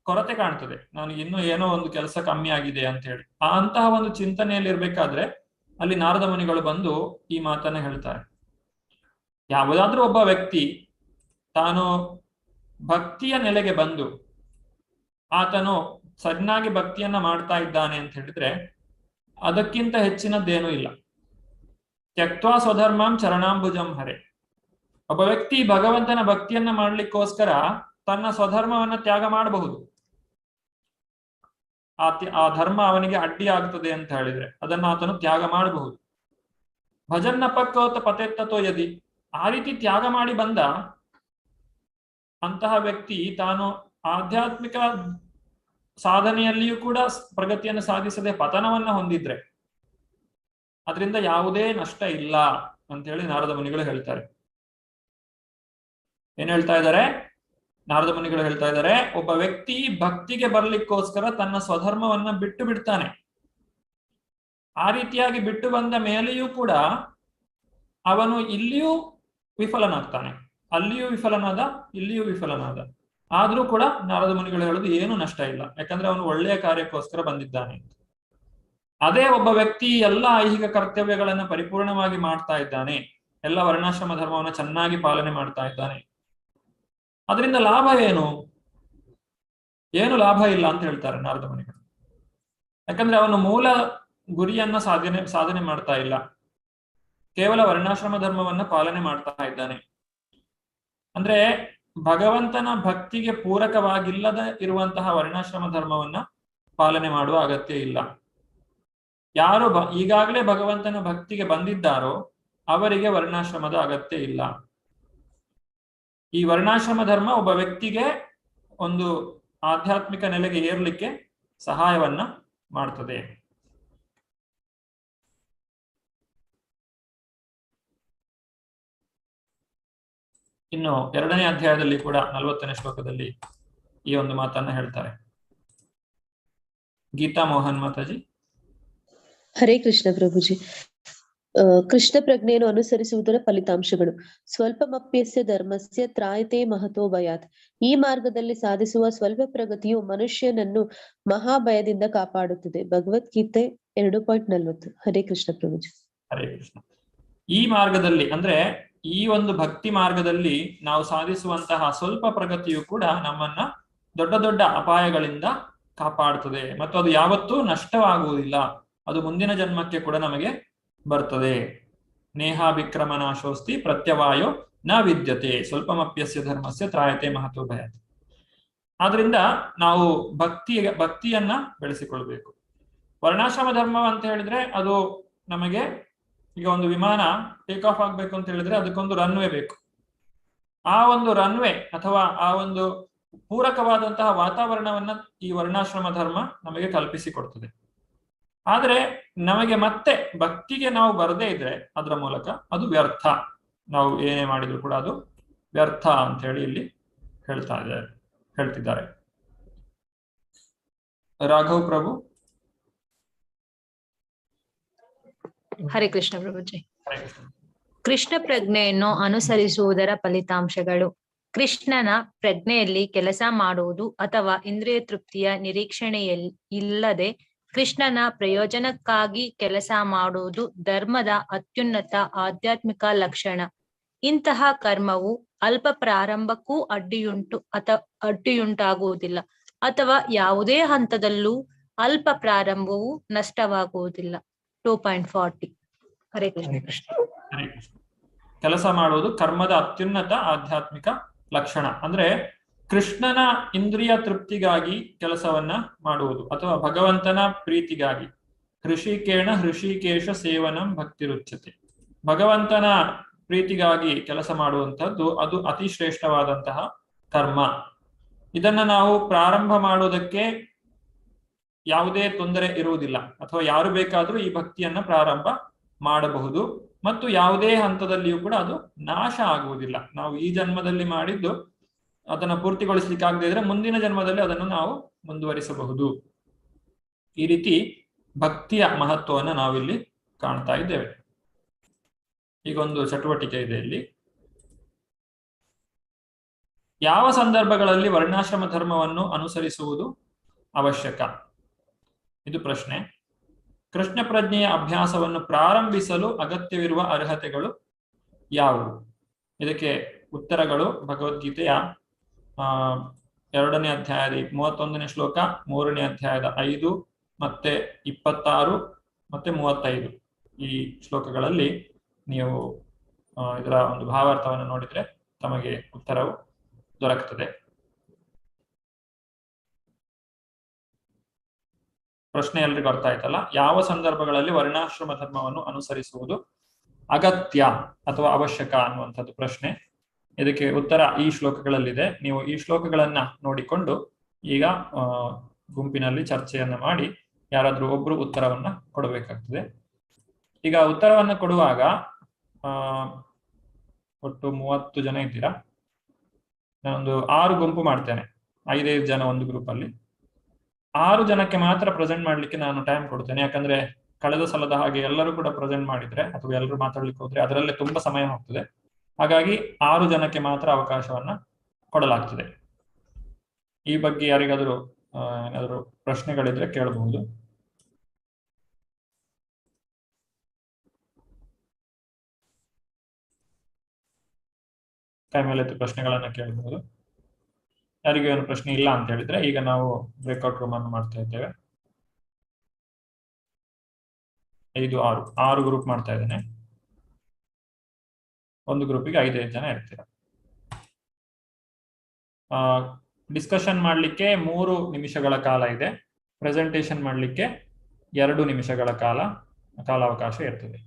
ಕೊರತೆ ಕಾಣ್ತದೆ. ನನಗೆ ಇನ್ನೂ ಏನೋ ಒಂದು ಕೆಲಸ ಕಮ್ಮಿ ಆಗಿದೆ ಅಂತ ಹೇಳಿ ಅಂತಹ ಒಂದು ಚಿಂತನೆಯಲ್ಲಿ ಇರ್ಬೇಕಾದ್ರೆ ಅಲ್ಲಿ ನಾರದ ಮುನಿಗಳು ಬಂದು ಈ ಮಾತನ್ನ ಹೇಳ್ತಾರೆ. ಯಾವುದಾದ್ರೂ ಒಬ್ಬ ವ್ಯಕ್ತಿ ತಾನು ಭಕ್ತಿಯ ನೆಲೆಗೆ ಬಂದು ಆತನು ಚೆನ್ನಾಗಿ ಭಕ್ತಿಯನ್ನ ಮಾಡ್ತಾ ಇದ್ದಾನೆ ಅಂತ ಹೇಳಿದ್ರೆ ಅದಕ್ಕಿಂತ ಹೆಚ್ಚಿನದ್ದೇನೂ ಇಲ್ಲ. ತ್ಯಕ್ತ್ವಾ ಸ್ವಧರ್ಮಂ ಚರಣಾಂಬುಜಂ ಹರೆ. ಒಬ್ಬ ವ್ಯಕ್ತಿ ಭಗವಂತನ ಭಕ್ತಿಯನ್ನ ಮಾಡ್ಲಿಕ್ಕೋಸ್ಕರ ತನ್ನ ಸ್ವಧರ್ಮವನ್ನ ತ್ಯಾಗ ಮಾಡಬಹುದು. ಆ ಧರ್ಮ ಅವನಿಗೆ ಅಡ್ಡಿ ಆಗ್ತದೆ ಅಂತ ಹೇಳಿದ್ರೆ ಅದನ್ನ ಆತನು ತ್ಯಾಗ ಮಾಡಬಹುದು. ಭಜನ್ನ ಪಕ್ಕೋತ ಪತೆತ್ತತೋ ಯದಿ. ಆ ರೀತಿ ತ್ಯಾಗ ಮಾಡಿ ಬಂದ ಅಂತಹ ವ್ಯಕ್ತಿ ತಾನು ಆಧ್ಯಾತ್ಮಿಕ ಸಾಧನೆಯಲ್ಲಿಯೂ ಕೂಡ ಪ್ರಗತಿಯನ್ನು ಸಾಧಿಸದೆ ಪತನವನ್ನ ಹೊಂದಿದ್ರೆ ಅದರಿಂದ ಯಾವುದೇ ನಷ್ಟ ಇಲ್ಲ ಅಂತ ಹೇಳಿ ನಾರದ ಮುನಿಗಳು ಹೇಳ್ತಾರೆ. ಏನ್ ಹೇಳ್ತಾ ಇದ್ದಾರೆ? ನಾರದ ಮುನಿಗಳು ಹೇಳ್ತಾ ಇದ್ದಾರೆ, ಒಬ್ಬ ವ್ಯಕ್ತಿ ಭಕ್ತಿಗೆ ಬರ್ಲಿಕ್ಕೋಸ್ಕರ ತನ್ನ ಸ್ವಧರ್ಮವನ್ನ ಬಿಟ್ಟು ಬಿಡ್ತಾನೆ. ಆ ರೀತಿಯಾಗಿ ಬಿಟ್ಟು ಬಂದ ಮೇಲೆಯೂ ಕೂಡ ಅವನು ಇಲ್ಲಿಯೂ ವಿಫಲನಾಗ್ತಾನೆ, ಅಲ್ಲಿಯೂ ವಿಫಲನಾದ, ಇಲ್ಲಿಯೂ ವಿಫಲನಾದ. ಆದ್ರೂ ಕೂಡ ನಾರದ ಮುನಿಗಳು ಹೇಳೋದು ಏನು ನಷ್ಟ ಇಲ್ಲ, ಯಾಕಂದ್ರೆ ಅವನು ಒಳ್ಳೆಯ ಕಾರ್ಯಕ್ಕೋಸ್ಕರ ಬಂದಿದ್ದಾನೆ. ಅದೇ ಒಬ್ಬ ವ್ಯಕ್ತಿ ಎಲ್ಲ ಐಹಿಕ ಕರ್ತವ್ಯಗಳನ್ನ ಪರಿಪೂರ್ಣವಾಗಿ ಮಾಡ್ತಾ ಇದ್ದಾನೆ, ಎಲ್ಲ ವರ್ಣಾಶ್ರಮ ಧರ್ಮವನ್ನು ಚೆನ್ನಾಗಿ ಪಾಲನೆ ಮಾಡ್ತಾ ಇದ್ದಾನೆ, ಅದರಿಂದ ಲಾಭ ಏನು? ಏನು ಲಾಭ ಇಲ್ಲ ಅಂತ ಹೇಳ್ತಾರೆ ನಾರದ ಮುನಿಗಳು. ಯಾಕಂದ್ರೆ ಅವನು ಮೂಲ ಗುರಿಯನ್ನ ಸಾಧನೆ ಮಾಡ್ತಾ ಇಲ್ಲ, ಕೇವಲ ವರ್ಣಾಶ್ರಮ ಧರ್ಮವನ್ನ ಪಾಲನೆ ಮಾಡ್ತಾ ಇದ್ದಾನೆ. ಅಂದ್ರೆ ಭಗವಂತನ ಭಕ್ತಿಗೆ ಪೂರಕವಾಗಿಲ್ಲದ ಇರುವಂತಹ ವರ್ಣಾಶ್ರಮ ಧರ್ಮವನ್ನ ಪಾಲನೆ ಮಾಡುವ ಅಗತ್ಯ ಇಲ್ಲ. ಯಾರು ಈಗಾಗಲೇ ಭಗವಂತನ ಭಕ್ತಿಗೆ ಬಂದಿದ್ದಾರೋ ಅವರಿಗೆ ವರ್ಣಾಶ್ರಮದ ಅಗತ್ಯ ಇಲ್ಲ. ಈ ವರ್ಣಾಶ್ರಮ ಧರ್ಮ ಒಬ್ಬ ವ್ಯಕ್ತಿಗೆ ಒಂದು ಆಧ್ಯಾತ್ಮಿಕ ನೆಲೆಗೆ ಏರ್ಲಿಕ್ಕೆ ಸಹಾಯವನ್ನ ಮಾಡ್ತದೆ. ಇನ್ನು 2ನೇ ಅಧ್ಯಾಯದಲ್ಲಿ ಕೂಡ 40ನೇ ಶ್ಲೋಕದಲ್ಲಿ ಈ ಒಂದು ಮಾತನ್ನ ಹೇಳ್ತಾರೆ. ಗೀತಾ ಮೋಹನ್ ಮಾತಾಜಿ. ಹರೇ ಕೃಷ್ಣ ಪ್ರಭುಜಿ. ಕೃಷ್ಣ ಪ್ರಜ್ಞೆಯನ್ನು ಅನುಸರಿಸುವುದರ ಫಲಿತಾಂಶಗಳು. ಸ್ವಲ್ಪಮಪ್ಯಸ್ಯ ಧರ್ಮಸ್ಯ ತ್ರಾಯತೆ ಮಹತೋ ಭಯಾತ್. ಈ ಮಾರ್ಗದಲ್ಲಿ ಸಾಧಿಸುವ ಸ್ವಲ್ಪ ಪ್ರಗತಿಯು ಮನುಷ್ಯನನ್ನು ಮಹಾಭಯದಿಂದ ಕಾಪಾಡುತ್ತದೆ. ಭಗವದ್ಗೀತೆ 2.40. ಹರೇ ಕೃಷ್ಣ ಪ್ರಭುಜಿ. ಹರೇ ಕೃಷ್ಣ. ಈ ಮಾರ್ಗದಲ್ಲಿ ಅಂದ್ರೆ ಈ ಒಂದು ಭಕ್ತಿ ಮಾರ್ಗದಲ್ಲಿ ನಾವು ಸಾಧಿಸುವಂತಹ ಸ್ವಲ್ಪ ಪ್ರಗತಿಯು ಕೂಡ ನಮ್ಮನ್ನ ದೊಡ್ಡ ದೊಡ್ಡ ಅಪಾಯಗಳಿಂದ ಕಾಪಾಡುತ್ತದೆ ಮತ್ತು ಅದು ಯಾವತ್ತೂ ನಷ್ಟವಾಗುವುದಿಲ್ಲ. ಅದು ಮುಂದಿನ ಜನ್ಮಕ್ಕೆ ಕೂಡ ನಮಗೆ ಬರ್ತದೆ. ನೇಹಾಭಿಕ್ರಮನಾಶೋಸ್ತಿ ಪ್ರತ್ಯವಾಯೋ ನ ವಿದ್ಯತೆ ಸ್ವಲ್ಪಮಪ್ಯಸ್ಯ ಧರ್ಮಸ್ಯ ತ್ರಾಯತೆ ಮಹತೋ ಭಯಾತ್. ಆದ್ರಿಂದ ನಾವು ಭಕ್ತಿಯನ್ನ ಬೆಳೆಸಿಕೊಳ್ಬೇಕು. ವರ್ಣಾಶ್ರಮ ಧರ್ಮ ಅಂತ ಹೇಳಿದ್ರೆ ಅದು ನಮಗೆ ಈಗ ಒಂದು ವಿಮಾನ ಟೇಕ್ ಆಫ್ ಆಗ್ಬೇಕು ಅಂತ ಹೇಳಿದ್ರೆ ಅದಕ್ಕೊಂದು ರನ್ವೇ ಬೇಕು. ಆ ಒಂದು ರನ್ವೇ ಅಥವಾ ಆ ಒಂದು ಪೂರಕವಾದಂತಹ ವಾತಾವರಣವನ್ನ ಈ ವರ್ಣಾಶ್ರಮ ಧರ್ಮ ನಮಗೆ ಕಲ್ಪಿಸಿಕೊಡ್ತದೆ. ಆದ್ರೆ ನಮಗೆ ಮತ್ತೆ ಭಕ್ತಿಗೆ ನಾವು ಬರದೇ ಇದ್ರೆ ಅದರ ಮೂಲಕ ಅದು ವ್ಯರ್ಥ. ನಾವು ಏನೇ ಮಾಡಿದ್ರು ಕೂಡ ಅದು ವ್ಯರ್ಥ ಅಂತ ಹೇಳಿ ಇಲ್ಲಿ ಹೇಳ್ತಿದ್ದಾರೆ. ರಾಘವ್ ಪ್ರಭು. ಹರೇ ಕೃಷ್ಣ ಪ್ರಭುಜಿ. ಕೃಷ್ಣ ಪ್ರಜ್ಞೆಯನ್ನು ಅನುಸರಿಸುವುದರ ಫಲಿತಾಂಶಗಳು. ಕೃಷ್ಣನ ಪ್ರಜ್ಞೆಯಲ್ಲಿ ಕೆಲಸ ಮಾಡುವುದು ಅಥವಾ ಇಂದ್ರಿಯ ತೃಪ್ತಿಯ ನಿರೀಕ್ಷಣೆಯಲ್ಲಿ ಇಲ್ಲದೆ ಕೃಷ್ಣನ ಪ್ರಯೋಜನಕ್ಕಾಗಿ ಕೆಲಸ ಮಾಡುವುದು ಧರ್ಮದ ಅತ್ಯುನ್ನತ ಆಧ್ಯಾತ್ಮಿಕ ಲಕ್ಷಣ. ಇಂತಹ ಕರ್ಮವು ಅಲ್ಪ ಪ್ರಾರಂಭಕ್ಕೂ ಅಡ್ಡಿಯುಂಟಾಗುವುದಿಲ್ಲ ಅಥವಾ ಯಾವುದೇ ಹಂತದಲ್ಲೂ ಅಲ್ಪ ಪ್ರಾರಂಭವು ನಷ್ಟವಾಗುವುದಿಲ್ಲ. 2.40. ಹರೇ ಕೃಷ್ಣ. ಕೆಲಸ ಮಾಡುವುದು ಕರ್ಮದ ಅತ್ಯುನ್ನತ ಆಧ್ಯಾತ್ಮಿಕ ಲಕ್ಷಣ. ಅಂದ್ರೆ ಕೃಷ್ಣನ ಇಂದ್ರಿಯ ತೃಪ್ತಿಗಾಗಿ ಕೆಲಸವನ್ನ ಮಾಡುವುದು ಅಥವಾ ಭಗವಂತನ ಪ್ರೀತಿಗಾಗಿ. ಹೃಷಿಕೇಶ ಸೇವನಂ ಭಕ್ತಿರುಚ್ಯತೆ. ಭಗವಂತನ ಪ್ರೀತಿಗಾಗಿ ಕೆಲಸ ಮಾಡುವಂತಹದ್ದು ಅದು ಅತಿ ಶ್ರೇಷ್ಠವಾದಂತಹ ಕರ್ಮ. ಇದನ್ನ ನಾವು ಪ್ರಾರಂಭ ಮಾಡುವುದಕ್ಕೆ ಯಾವುದೇ ತೊಂದರೆ ಇರುವುದಿಲ್ಲ ಅಥವಾ ಯಾರು ಬೇಕಾದ್ರೂ ಈ ಭಕ್ತಿಯನ್ನ ಪ್ರಾರಂಭ ಮಾಡಬಹುದು ಮತ್ತು ಯಾವುದೇ ಹಂತದಲ್ಲಿಯೂ ಕೂಡ ಅದು ನಾಶ ಆಗುವುದಿಲ್ಲ. ನಾವು ಈ ಜನ್ಮದಲ್ಲಿ ಮಾಡಿದ್ದು ಅದನ್ನ ಪೂರ್ತಿಗೊಳಿಸ್ಲಿಕ್ಕೆ ಆಗದೆ ಇದ್ರೆ ಮುಂದಿನ ಜನ್ಮದಲ್ಲಿ ಅದನ್ನು ನಾವು ಮುಂದುವರಿಸಬಹುದು. ಈ ರೀತಿ ಭಕ್ತಿಯ ಮಹತ್ವವನ್ನು ನಾವಿಲ್ಲಿ ಕಾಣ್ತಾ ಇದ್ದೇವೆ. ಈಗ ಒಂದು ಚಟುವಟಿಕೆ ಇದೆ ಇಲ್ಲಿ. ಯಾವ ಸಂದರ್ಭಗಳಲ್ಲಿ ವರ್ಣಾಶ್ರಮ ಧರ್ಮವನ್ನು ಅನುಸರಿಸುವುದು ಅವಶ್ಯಕ? ಇದು ಪ್ರಶ್ನೆ. ಕೃಷ್ಣ ಪ್ರಜ್ಞೆಯ ಅಭ್ಯಾಸವನ್ನು ಪ್ರಾರಂಭಿಸಲು ಅಗತ್ಯವಿರುವ ಅರ್ಹತೆಗಳು ಯಾವುವು? ಇದಕ್ಕೆ ಉತ್ತರಗಳು ಭಗವದ್ಗೀತೆಯ 2ನೇ ಅಧ್ಯಾಯದ 31ನೇ ಶ್ಲೋಕ, 3ನೇ ಅಧ್ಯಾಯದ 5 ಮತ್ತೆ 26 ಮತ್ತೆ 35 ಈ ಶ್ಲೋಕಗಳಲ್ಲಿ ನೀವು ಇದರ ಒಂದು ಭಾವಾರ್ಥವನ್ನು ನೋಡಿದ್ರೆ ತಮಗೆ ಉತ್ತರವು ದೊರಕುತ್ತದೆ. ಪ್ರಶ್ನೆ ಎಲ್ರಿಗೂ ಅರ್ಥ ಆಯ್ತಲ್ಲ? ಯಾವ ಸಂದರ್ಭಗಳಲ್ಲಿ ವರ್ಣಾಶ್ರಮ ಧರ್ಮವನ್ನು ಅನುಸರಿಸುವುದು ಅಗತ್ಯ ಅಥವಾ ಅವಶ್ಯಕ ಅನ್ನುವಂಥದ್ದು ಪ್ರಶ್ನೆ. ಇದಕ್ಕೆ ಉತ್ತರ ಈ ಶ್ಲೋಕಗಳಲ್ಲಿದೆ. ನೀವು ಈ ಶ್ಲೋಕಗಳನ್ನ ನೋಡಿಕೊಂಡು ಈಗ ಗುಂಪಿನಲ್ಲಿ ಚರ್ಚೆಯನ್ನ ಮಾಡಿ ಯಾರಾದ್ರೂ ಒಬ್ರು ಉತ್ತರವನ್ನ ಕೊಡಬೇಕಾಗ್ತದೆ. ಈಗ ಉತ್ತರವನ್ನ ಕೊಡುವಾಗ ಒಟ್ಟು 30 ಜನ ಇದ್ದೀರಾ. ನಾನೊಂದು 6 ಗುಂಪು ಮಾಡ್ತೇನೆ. 5 ಜನ ಒಂದು ಗ್ರೂಪ್ ಅಲ್ಲಿ. 6 ಜನಕ್ಕೆ ಮಾತ್ರ ಪ್ರೆಸೆಂಟ್ ಮಾಡ್ಲಿಕ್ಕೆ ನಾನು ಟೈಮ್ ಕೊಡ್ತೇನೆ. ಯಾಕಂದ್ರೆ ಕಳೆದ ಸಲದ ಹಾಗೆ ಎಲ್ಲರೂ ಕೂಡ ಪ್ರೆಸೆಂಟ್ ಮಾಡಿದ್ರೆ ಅಥವಾ ಎಲ್ಲರೂ ಮಾತಾಡ್ಲಿಕ್ಕೆ ಹೋದ್ರೆ ಅದರಲ್ಲೇ ತುಂಬಾ ಸಮಯ ಹೋಗ್ತದೆ. ಹಾಗಾಗಿ 6 ಜನಕ್ಕೆ ಮಾತ್ರ ಅವಕಾಶವನ್ನ ಕೊಡಲಾಗ್ತದೆ. ಈ ಬಗ್ಗೆ ಯಾರಿಗಾದ್ರೂ ಏನಾದ್ರು ಪ್ರಶ್ನೆಗಳಿದ್ರೆ ಕೇಳಬಹುದು. ಕೈ ಮೇಲೆ ಪ್ರಶ್ನೆಗಳನ್ನ ಕೇಳಬಹುದು. ಯಾರಿಗೂ ಏನು ಪ್ರಶ್ನೆ ಇಲ್ಲ ಅಂತ ಹೇಳಿದ್ರೆ ಈಗ ನಾವು ಬ್ರೇಕ್ಔಟ್ ರೂಮ್ ಅನ್ನು ಮಾಡ್ತಾ ಇದ್ದೇವೆ. 5, 6 ಗ್ರೂಪ್ ಮಾಡ್ತಾ ಇದ್ದೇನೆ. ಒಂದು ಗ್ರೂಪಿಗೆ 5 ಜನ ಇರ್ತೀರ. ಡಿಸ್ಕಷನ್ ಮಾಡ್ಲಿಕ್ಕೆ 3 ನಿಮಿಷಗಳ ಕಾಲ ಇದೆ. ಪ್ರೆಸೆಂಟೇಷನ್ ಮಾಡಲಿಕ್ಕೆ 2 ನಿಮಿಷಗಳ ಕಾಲಾವಕಾಶ ಇರ್ತದೆ.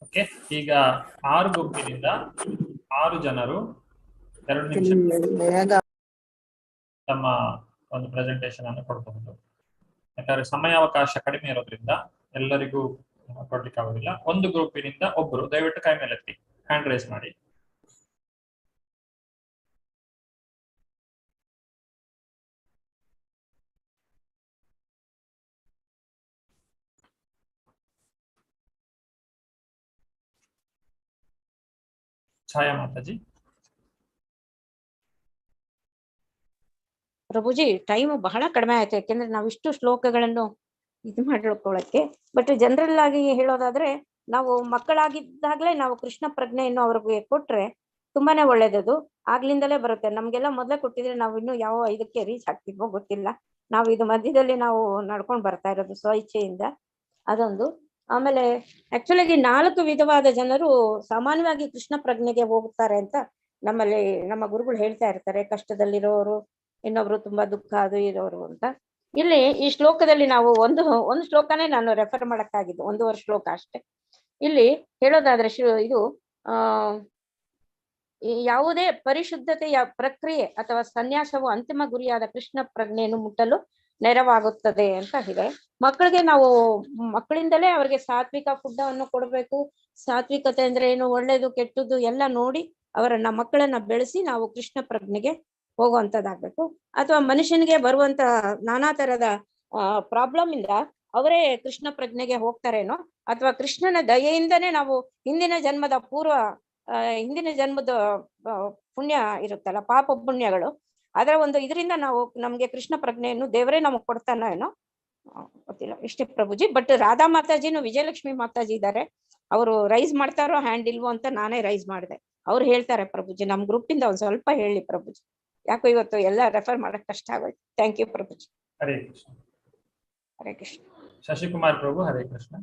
ಓಕೆ, ಈಗ 6 ಗುಂಪಿನಿಂದ 6 ಜನರು 2 ನಿಮಿಷ ತಮ್ಮ ಒಂದು ಪ್ರೆಸೆಂಟೇಶನ್ ಅನ್ನು ಕೊಡಬಹುದು. ಯಾಕಂದ್ರೆ ಸಮಯಾವಕಾಶ ಕಡಿಮೆ ಇರೋದ್ರಿಂದ ಎಲ್ಲರಿಗೂ ಕೊಡ್ಲಿಕ್ಕೆ ಆಗೋದಿಲ್ಲ. ಒಂದು ಗ್ರೂಪಿನಿಂದ ಒಬ್ರು ದಯವಿಟ್ಟು ಕೈ ಮೇಲೆತ್ತಿ, ಹ್ಯಾಂಡ್ ರೈಸ್ ಮಾಡಿ. ಛಾಯಾ ಮಾತಾಜಿ. ಪ್ರಭುಜಿ, ಟೈಮ್ ಬಹಳ ಕಡಿಮೆ ಆಯ್ತು, ಯಾಕೆಂದ್ರೆ ನಾವಿಷ್ಟು ಶ್ಲೋಕಗಳನ್ನು ಇದು ಮಾಡ್ಕೊಳ್ಳಕ್ಕೆ. ಬಟ್ ಜನರಲ್ ಆಗಿ ಹೇಳೋದಾದ್ರೆ, ನಾವು ಮಕ್ಕಳಾಗಿದ್ದಾಗ್ಲೇ ನಾವು ಕೃಷ್ಣ ಪ್ರಜ್ಞೆಯನ್ನು ಅವ್ರಿಗೆ ಕೊಟ್ರೆ ತುಂಬಾನೇ ಒಳ್ಳೇದದು. ಆಗ್ಲಿಂದಲೇ ಬರುತ್ತೆ. ನಮ್ಗೆಲ್ಲ ಮೊದಲೇ ಕೊಟ್ಟಿದ್ರೆ ನಾವು ಇನ್ನೂ ಯಾವ ಇದಕ್ಕೆ ರೀಚ್ ಆಗ್ತಿದ್ವೋ ಗೊತ್ತಿಲ್ಲ. ನಾವು ಇದು ಮಧ್ಯದಲ್ಲಿ ನಾವು ನಡ್ಕೊಂಡು ಬರ್ತಾ ಇರೋದು ಸ್ವ ಇಚ್ಛೆಯಿಂದ, ಅದೊಂದು. ಆಮೇಲೆ ಆಕ್ಚುಲಿ 4 ವಿಧವಾದ ಜನರು ಸಾಮಾನ್ಯವಾಗಿ ಕೃಷ್ಣ ಪ್ರಜ್ಞೆಗೆ ಹೋಗ್ತಾರೆ ಅಂತ ನಮ್ಮಲ್ಲಿ ನಮ್ಮ ಗುರುಗಳು ಹೇಳ್ತಾ ಇರ್ತಾರೆ. ಕಷ್ಟದಲ್ಲಿರೋರು, ಇನ್ನೊಬ್ರು ತುಂಬಾ ದುಃಖ ಅದು ಇರೋರು ಅಂತ. ಇಲ್ಲಿ ಈ ಶ್ಲೋಕದಲ್ಲಿ ನಾವು ಒಂದು ಶ್ಲೋಕನೇ ನಾನು ರೆಫರ್ ಮಾಡಕ್ಕಾಗಿದ್ದು, 1 ಶ್ಲೋಕ ಅಷ್ಟೇ. ಇಲ್ಲಿ ಹೇಳೋದಾದ್ರೆ ಇದು ಯಾವುದೇ ಪರಿಶುದ್ಧತೆಯ ಪ್ರಕ್ರಿಯೆ ಅಥವಾ ಸನ್ಯಾಸವು ಅಂತಿಮ ಗುರಿಯಾದ ಕೃಷ್ಣ ಪ್ರಜ್ಞೆಯನ್ನು ಮುಟ್ಟಲು ನೆರವಾಗುತ್ತದೆ ಅಂತ ಇದೆ. ಮಕ್ಕಳಿಗೆ ನಾವು ಮಕ್ಕಳಿಂದಲೇ ಅವ್ರಿಗೆ ಸಾತ್ವಿಕ ಫುಡ್ ಅನ್ನು ಕೊಡ್ಬೇಕು. ಸಾತ್ವಿಕತೆ ಅಂದ್ರೆ ಏನು, ಒಳ್ಳೇದು ಕೆಟ್ಟದ್ದು ಎಲ್ಲ ನೋಡಿ ಅವರನ್ನ ಮಕ್ಕಳನ್ನ ಬೆಳೆಸಿ ನಾವು ಕೃಷ್ಣ ಪ್ರಜ್ಞೆಗೆ ಹೋಗುವಂತದ್ದಾಗ್ಬೇಕು. ಅಥವಾ ಮನುಷ್ಯನಿಗೆ ಬರುವಂತ ನಾನಾ ತರದ ಪ್ರಾಬ್ಲಮ್ ಇಂದ ಅವರೇ ಕೃಷ್ಣ ಪ್ರಜ್ಞೆಗೆ ಹೋಗ್ತಾರೇನೋ, ಅಥವಾ ಕೃಷ್ಣನ ದಯೆಯಿಂದನೇ ನಾವು ಹಿಂದಿನ ಜನ್ಮದ ಪುಣ್ಯ ಇರುತ್ತಲ್ಲ, ಪಾಪ ಪುಣ್ಯಗಳು, ಅದರ ಒಂದು ಇದರಿಂದ ನಾವು ನಮ್ಗೆ ಕೃಷ್ಣ ಪ್ರಜ್ಞೆಯನ್ನು ದೇವರೇ ನಮಗ್ ಕೊಡ್ತಾನೋ ಏನೋ ಗೊತ್ತಿಲ್ಲ. ಇಷ್ಟೇ ಪ್ರಭುಜಿ. ಬಟ್ ರಾಧಾ ಮಾತಾಜಿನು ವಿಜಯಲಕ್ಷ್ಮಿ ಮಾತಾಜಿ ಇದ್ದಾರೆ, ಅವರು ರೈಸ್ ಮಾಡ್ತಾರೋ ಹ್ಯಾಂಡ್ ಇಲ್ವೋ ಅಂತ ನಾನೇ ರೈಸ್ ಮಾಡಿದೆ. ಅವ್ರು ಹೇಳ್ತಾರೆ ಪ್ರಭುಜಿ. ನಮ್ ಗ್ರೂಪ್ ಇಂದ ಒಂದ್ ಸ್ವಲ್ಪ ಹೇಳಿ ಪ್ರಭುಜಿ, ಯಾಕೋ ಇವತ್ತು ಎಲ್ಲ ರೆಫರ್ ಮಾಡಕ್ ಕಷ್ಟ ಆಗೋಯ್ತು. Thank you Prabhuji. ಹರೇ ಕೃಷ್ಣ. ಹರೇ ಕೃಷ್ಣ. ಶಶಿಕುಮಾರ್ ಪ್ರಭು. ಹರೇ ಕೃಷ್ಣ.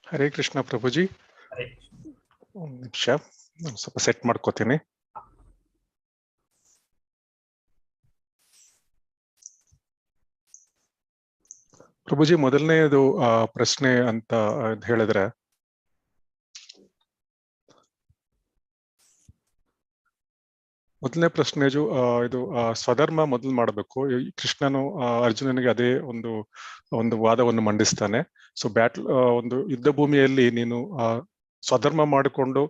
ಹರೇ ಕೃಷ್ಣ ಪ್ರಭುಜಿ. ಹರೇ ಕೃಷ್ಣ. ಒಂದ್ ನಿಮಿಷ ಸ್ವಲ್ಪ ಸೆಟ್ ಮಾಡ್ಕೋತೀನಿ. ಪ್ರಭುಜಿ, ಮೊದಲನೇದು ಪ್ರಶ್ನೆ ಅಂತ ಹೇಳಿದ್ರೆ, ಮೊದಲನೇ ಪ್ರಶ್ನೆಜು ಇದು ಸ್ವಧರ್ಮ ಮೊದಲು ಮಾಡಬೇಕು. ಕೃಷ್ಣನು ಅರ್ಜುನನಿಗೆ ಅದೇ ಒಂದು ವಾದವನ್ನು ಮಂಡಿಸ್ತಾನೆ. ಸೊ ಒಂದು ಯುದ್ಧ ಭೂಮಿಯಲ್ಲಿ ನೀನು ಸ್ವಧರ್ಮ ಮಾಡಿಕೊಂಡು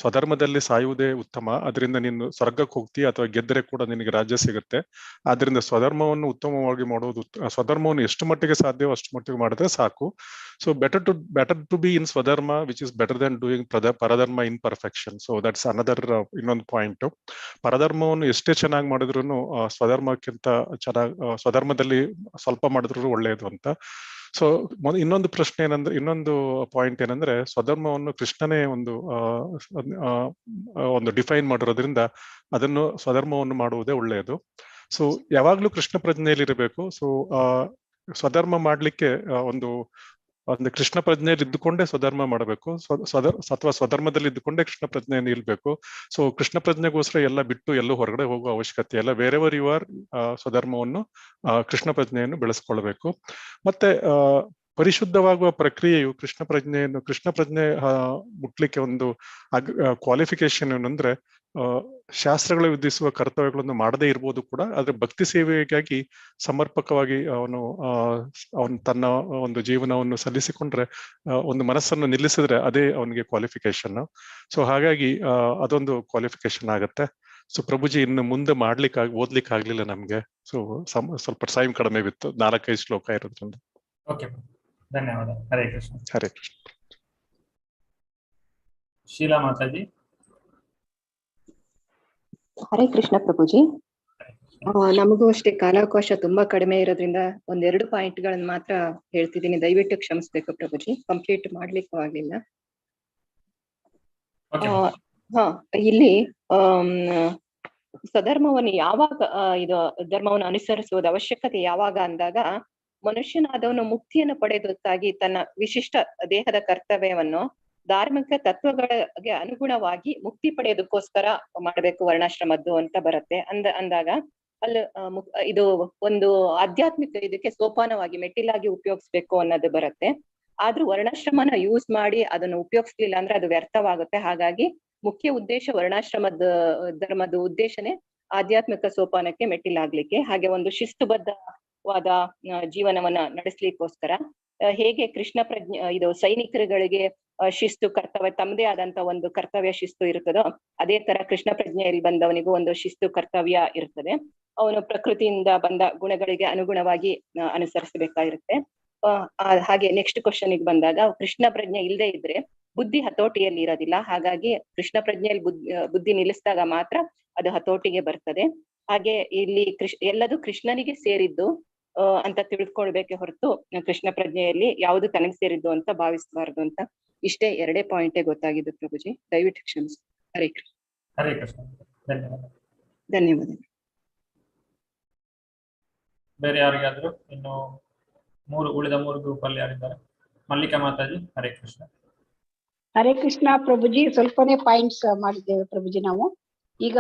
ಸ್ವಧರ್ಮದಲ್ಲಿ ಸಾಯುವುದೇ ಉತ್ತಮ. ಅದರಿಂದ ನೀನು ಸ್ವರ್ಗಕ್ಕೆ ಹೋಗ್ತೀಯ, ಅಥವಾ ಗೆದ್ದರೆ ಕೂಡ ನಿನಗೆ ರಾಜ್ಯ ಸಿಗುತ್ತೆ. ಆದ್ರಿಂದ ಸ್ವಧರ್ಮವನ್ನು ಉತ್ತಮವಾಗಿ ಮಾಡೋದು, ಸ್ವಧರ್ಮವನ್ನು ಎಷ್ಟು ಮಟ್ಟಿಗೆ ಸಾಧ್ಯವೋ ಅಷ್ಟು ಮಟ್ಟಿಗೆ ಮಾಡಿದ್ರೆ ಸಾಕು. So better to be in ಸ್ವಧರ್ಮ which is better than doing ಪರಧರ್ಮ in perfection. So that's another ಇನ್ನೊಂದು ಪಾಯಿಂಟ್. ಪರಧರ್ಮವನ್ನು ಎಷ್ಟೇ ಚೆನ್ನಾಗಿ ಮಾಡಿದ್ರು ಸ್ವಧರ್ಮಕ್ಕಿಂತ ಚೆನ್ನಾಗಿ ಸ್ವಧರ್ಮದಲ್ಲಿ ಸ್ವಲ್ಪ ಮಾಡಿದ್ರು ಒಳ್ಳೆಯದು ಅಂತ. ಸೊ ಇನ್ನೊಂದು ಪ್ರಶ್ನೆ ಏನಂದ್ರೆ, ಇನ್ನೊಂದು ಪಾಯಿಂಟ್ ಏನಂದ್ರೆ, ಸ್ವಧರ್ಮವನ್ನು ಕೃಷ್ಣನೇ ಒಂದು ಡಿಫೈನ್ ಮಾಡಿರೋದ್ರಿಂದ ಅದನ್ನು ಸ್ವಧರ್ಮವನ್ನು ಮಾಡುವುದೇ ಒಳ್ಳೆಯದು. ಸೊ ಯಾವಾಗ್ಲೂ ಕೃಷ್ಣ ಪ್ರಜ್ಞೆಯಲ್ಲಿ ಇರಬೇಕು. ಸೊ ಸ್ವಧರ್ಮ ಮಾಡ್ಲಿಕ್ಕೆ ಒಂದು ಕೃಷ್ಣ ಪ್ರಜ್ಞೆಯಲ್ಲಿ ಇದ್ದುಕೊಂಡೇ ಸ್ವಧರ್ಮ ಮಾಡಬೇಕು, ಅಥವಾ ಸ್ವಧರ್ಮದಲ್ಲಿ ಇದ್ದುಕೊಂಡೇ ಕೃಷ್ಣ ಪ್ರಜ್ಞೆಯನ್ನು ಇಲ್ಬೇಕು. ಸೊ ಕೃಷ್ಣ ಪ್ರಜ್ಞೆಗೋಸ್ಕರ ಎಲ್ಲ ಬಿಟ್ಟು ಎಲ್ಲೂ ಹೊರಗಡೆ ಹೋಗುವ ಅವಶ್ಯಕತೆ ಇಲ್ಲ. ವೇರೆವರ್ ಯು ಆರ್ ಸ್ವಧರ್ಮವನ್ನು ಕೃಷ್ಣ ಪ್ರಜ್ಞೆಯನ್ನು ಬೆಳೆಸ್ಕೊಳ್ಬೇಕು. ಮತ್ತೆ ಪರಿಶುದ್ಧವಾಗುವ ಪ್ರಕ್ರಿಯೆಯು ಕೃಷ್ಣ ಪ್ರಜ್ಞೆ ಮುಟ್ಲಿಕ್ಕೆ ಒಂದು ಕ್ವಾಲಿಫಿಕೇಶನ್ ಏನಂದ್ರೆ, ಶಾಸ್ತ್ರಗಳ ವಿಧಿಸುವ ಕರ್ತವ್ಯಗಳನ್ನು ಮಾಡದೇ ಇರ್ಬೋದು ಕೂಡ, ಆದ್ರೆ ಭಕ್ತಿ ಸೇವೆಗಾಗಿ ಸಮರ್ಪಕವಾಗಿ ಅವನು ತನ್ನ ಒಂದು ಜೀವನವನ್ನು ಸಲ್ಲಿಸಿಕೊಂಡ್ರೆ, ಒಂದು ಮನಸ್ಸನ್ನು ನಿಲ್ಲಿಸಿದ್ರೆ ಅದೇ ಅವನಿಗೆ ಕ್ವಾಲಿಫಿಕೇಶನ್. ಸೊ ಹಾಗಾಗಿ ಅದೊಂದು ಕ್ವಾಲಿಫಿಕೇಶನ್ ಆಗತ್ತೆ. ಸೊ ಪ್ರಭುಜಿ, ಇನ್ನು ಮುಂದೆ ಓದ್ಲಿಕ್ಕೆ ಆಗ್ಲಿಲ್ಲ ನಮ್ಗೆ. ಸೊ ಸ್ವಲ್ಪ ಟೈಮ್ ಕಡಿಮೆ ಬಿತ್ತು, 4-5 ಶ್ಲೋಕ ಇರೋದ್ರಿಂದ. ಓಕೆ, ಧನ್ಯವಾದ. ಹರೇ ಕೃಷ್ಣ. ಹರೇ ಕೃಷ್ಣ. ಶೀಲಾ ಮಾತಾಜಿ. ಹರೇ ಕೃಷ್ಣ ಪ್ರಭುಜಿ. ನಮಗೂ ಅಷ್ಟೇ ಕಾಲಾವಕಾಶ ತುಂಬಾ ಕಡಿಮೆ ಇರೋದ್ರಿಂದ 1-2 ಪಾಯಿಂಟ್ಗಳನ್ನ ಮಾತ್ರ ಹೇಳ್ತಿದ್ದೀನಿ, ದಯವಿಟ್ಟು ಕ್ಷಮಿಸ್ಬೇಕು ಪ್ರಭುಜಿ. ಕಂಪ್ಲೀಟ್ ಮಾಡ್ಲಿಕ್ಕೂ ಆಗ್ಲಿಲ್ಲ. ಇಲ್ಲಿ ಸ್ವಧರ್ಮವನ್ನು ಯಾವಾಗ ಇದು ಧರ್ಮವನ್ನು ಅನುಸರಿಸುವುದು ಅವಶ್ಯಕತೆ ಯಾವಾಗ ಅಂದಾಗ, ಮನುಷ್ಯನಾದವನು ಮುಕ್ತಿಯನ್ನು ಪಡೆಯುವುದಕ್ಕಾಗಿ ತನ್ನ ವಿಶಿಷ್ಟ ದೇಹದ ಕರ್ತವ್ಯವನ್ನು ಧಾರ್ಮಿಕ ತತ್ವಗಳಿಗೆ ಅನುಗುಣವಾಗಿ ಮುಕ್ತಿ ಪಡೆಯೋದಕ್ಕೋಸ್ಕರ ಮಾಡಬೇಕು, ವರ್ಣಾಶ್ರಮದ್ದು ಅಂತ ಬರುತ್ತೆ. ಅಂದಾಗ ಅಲ್ಲಿ ಇದು ಒಂದು ಆಧ್ಯಾತ್ಮಿಕ ಇದಕ್ಕೆ ಸೋಪಾನವಾಗಿ ಮೆಟ್ಟಿಲಾಗಿ ಉಪಯೋಗಿಸ್ಬೇಕು ಅನ್ನೋದು ಬರುತ್ತೆ. ಆದ್ರೂ ವರ್ಣಾಶ್ರಮನ ಯೂಸ್ ಮಾಡಿ ಅದನ್ನು ಉಪಯೋಗಿಸ್ಲಿಲ್ಲ ಅಂದ್ರೆ ಅದು ವ್ಯರ್ಥವಾಗುತ್ತೆ. ಹಾಗಾಗಿ ಮುಖ್ಯ ಉದ್ದೇಶ ವರ್ಣಾಶ್ರಮದ ಧರ್ಮದ ಉದ್ದೇಶನೇ ಆಧ್ಯಾತ್ಮಿಕ ಸೋಪಾನಕ್ಕೆ ಮೆಟ್ಟಿಲಾಗ್ಲಿಕ್ಕೆ, ಹಾಗೆ ಒಂದು ಶಿಸ್ತುಬದ್ಧವಾದ ಜೀವನವನ್ನ ನಡೆಸ್ಲಿಕ್ಕೋಸ್ಕರ ಹೇಗೆ ಕೃಷ್ಣ ಪ್ರಜ್ಞೆ ಇದು ಸೈನಿಕರುಗಳಿಗೆ ಶಿಸ್ತು ಕರ್ತವ್ಯ ತಮ್ಮದೇ ಆದಂತ ಒಂದು ಕರ್ತವ್ಯ ಶಿಸ್ತು ಇರ್ತದೋ, ಅದೇ ತರ ಕೃಷ್ಣ ಪ್ರಜ್ಞೆಯಲ್ಲಿ ಬಂದವನಿಗೂ ಒಂದು ಶಿಸ್ತು ಕರ್ತವ್ಯ ಇರ್ತದೆ. ಅವನು ಪ್ರಕೃತಿಯಿಂದ ಬಂದ ಗುಣಗಳಿಗೆ ಅನುಗುಣವಾಗಿ ಅನುಸರಿಸಬೇಕಾಗಿರುತ್ತೆ. ಹಾಗೆ ನೆಕ್ಸ್ಟ್ ಕ್ವಶನ್ಗೆ ಬಂದಾಗ, ಕೃಷ್ಣ ಪ್ರಜ್ಞೆ ಇಲ್ಲದೆ ಇದ್ರೆ ಬುದ್ಧಿ ಹತೋಟಿಯಲ್ಲಿ ಇರೋದಿಲ್ಲ. ಹಾಗಾಗಿ ಕೃಷ್ಣ ಪ್ರಜ್ಞೆಯಲ್ಲಿ ಬುದ್ಧಿ ನಿಲ್ಲಿಸಿದಾಗ ಮಾತ್ರ ಅದು ಹತೋಟಿಗೆ ಬರ್ತದೆ. ಹಾಗೆ ಇಲ್ಲಿ ಎಲ್ಲದೂ ಕೃಷ್ಣನಿಗೆ ಸೇರಿದ್ದು ಅಂತ ತಿಳ್ಕೊಳ್ಬೇಕೆ ಹೊರತು ಕೃಷ್ಣ ಪ್ರಜ್ಞೆಯಲ್ಲಿ ಯಾವುದು ತನಗೆ ಸೇರಿದ್ದು ಅಂತ ಭಾವಿಸಬಾರದು ಅಂತ. ಇಷ್ಟೇ 2 ಪಾಯಿಂಟೇ ಗೊತ್ತಾಗಿದ್ದು ಪ್ರಭುಜಿ, ದಯವಿಟ್ಟು ಕ್ಷಮಿಸಿ. ಹರೇ ಕೃಷ್ಣ. ಹರೇ ಕೃಷ್ಣ. ಧನ್ಯವಾದ. ಧನ್ಯವಾದ. ಬೇರೆ ಯಾರಿಗಾದ್ರು ಇನ್ನು ಉಳಿದ 3 ಗ್ರೂಪ್ ಅಲ್ಲಿ ಯಾರಿದ್ದಾರೆ? ಮಲ್ಲಿಕಾ ಮಾತಾಜಿ. ಹರೇ ಕೃಷ್ಣ. ಹರೇ ಕೃಷ್ಣ ಪ್ರಭುಜಿ. ಸ್ವಲ್ಪನೇ ಪಾಯಿಂಟ್ಸ್ ಮಾಡಿದ್ದೇವೆ ಪ್ರಭುಜಿ ನಾವು. ಈಗ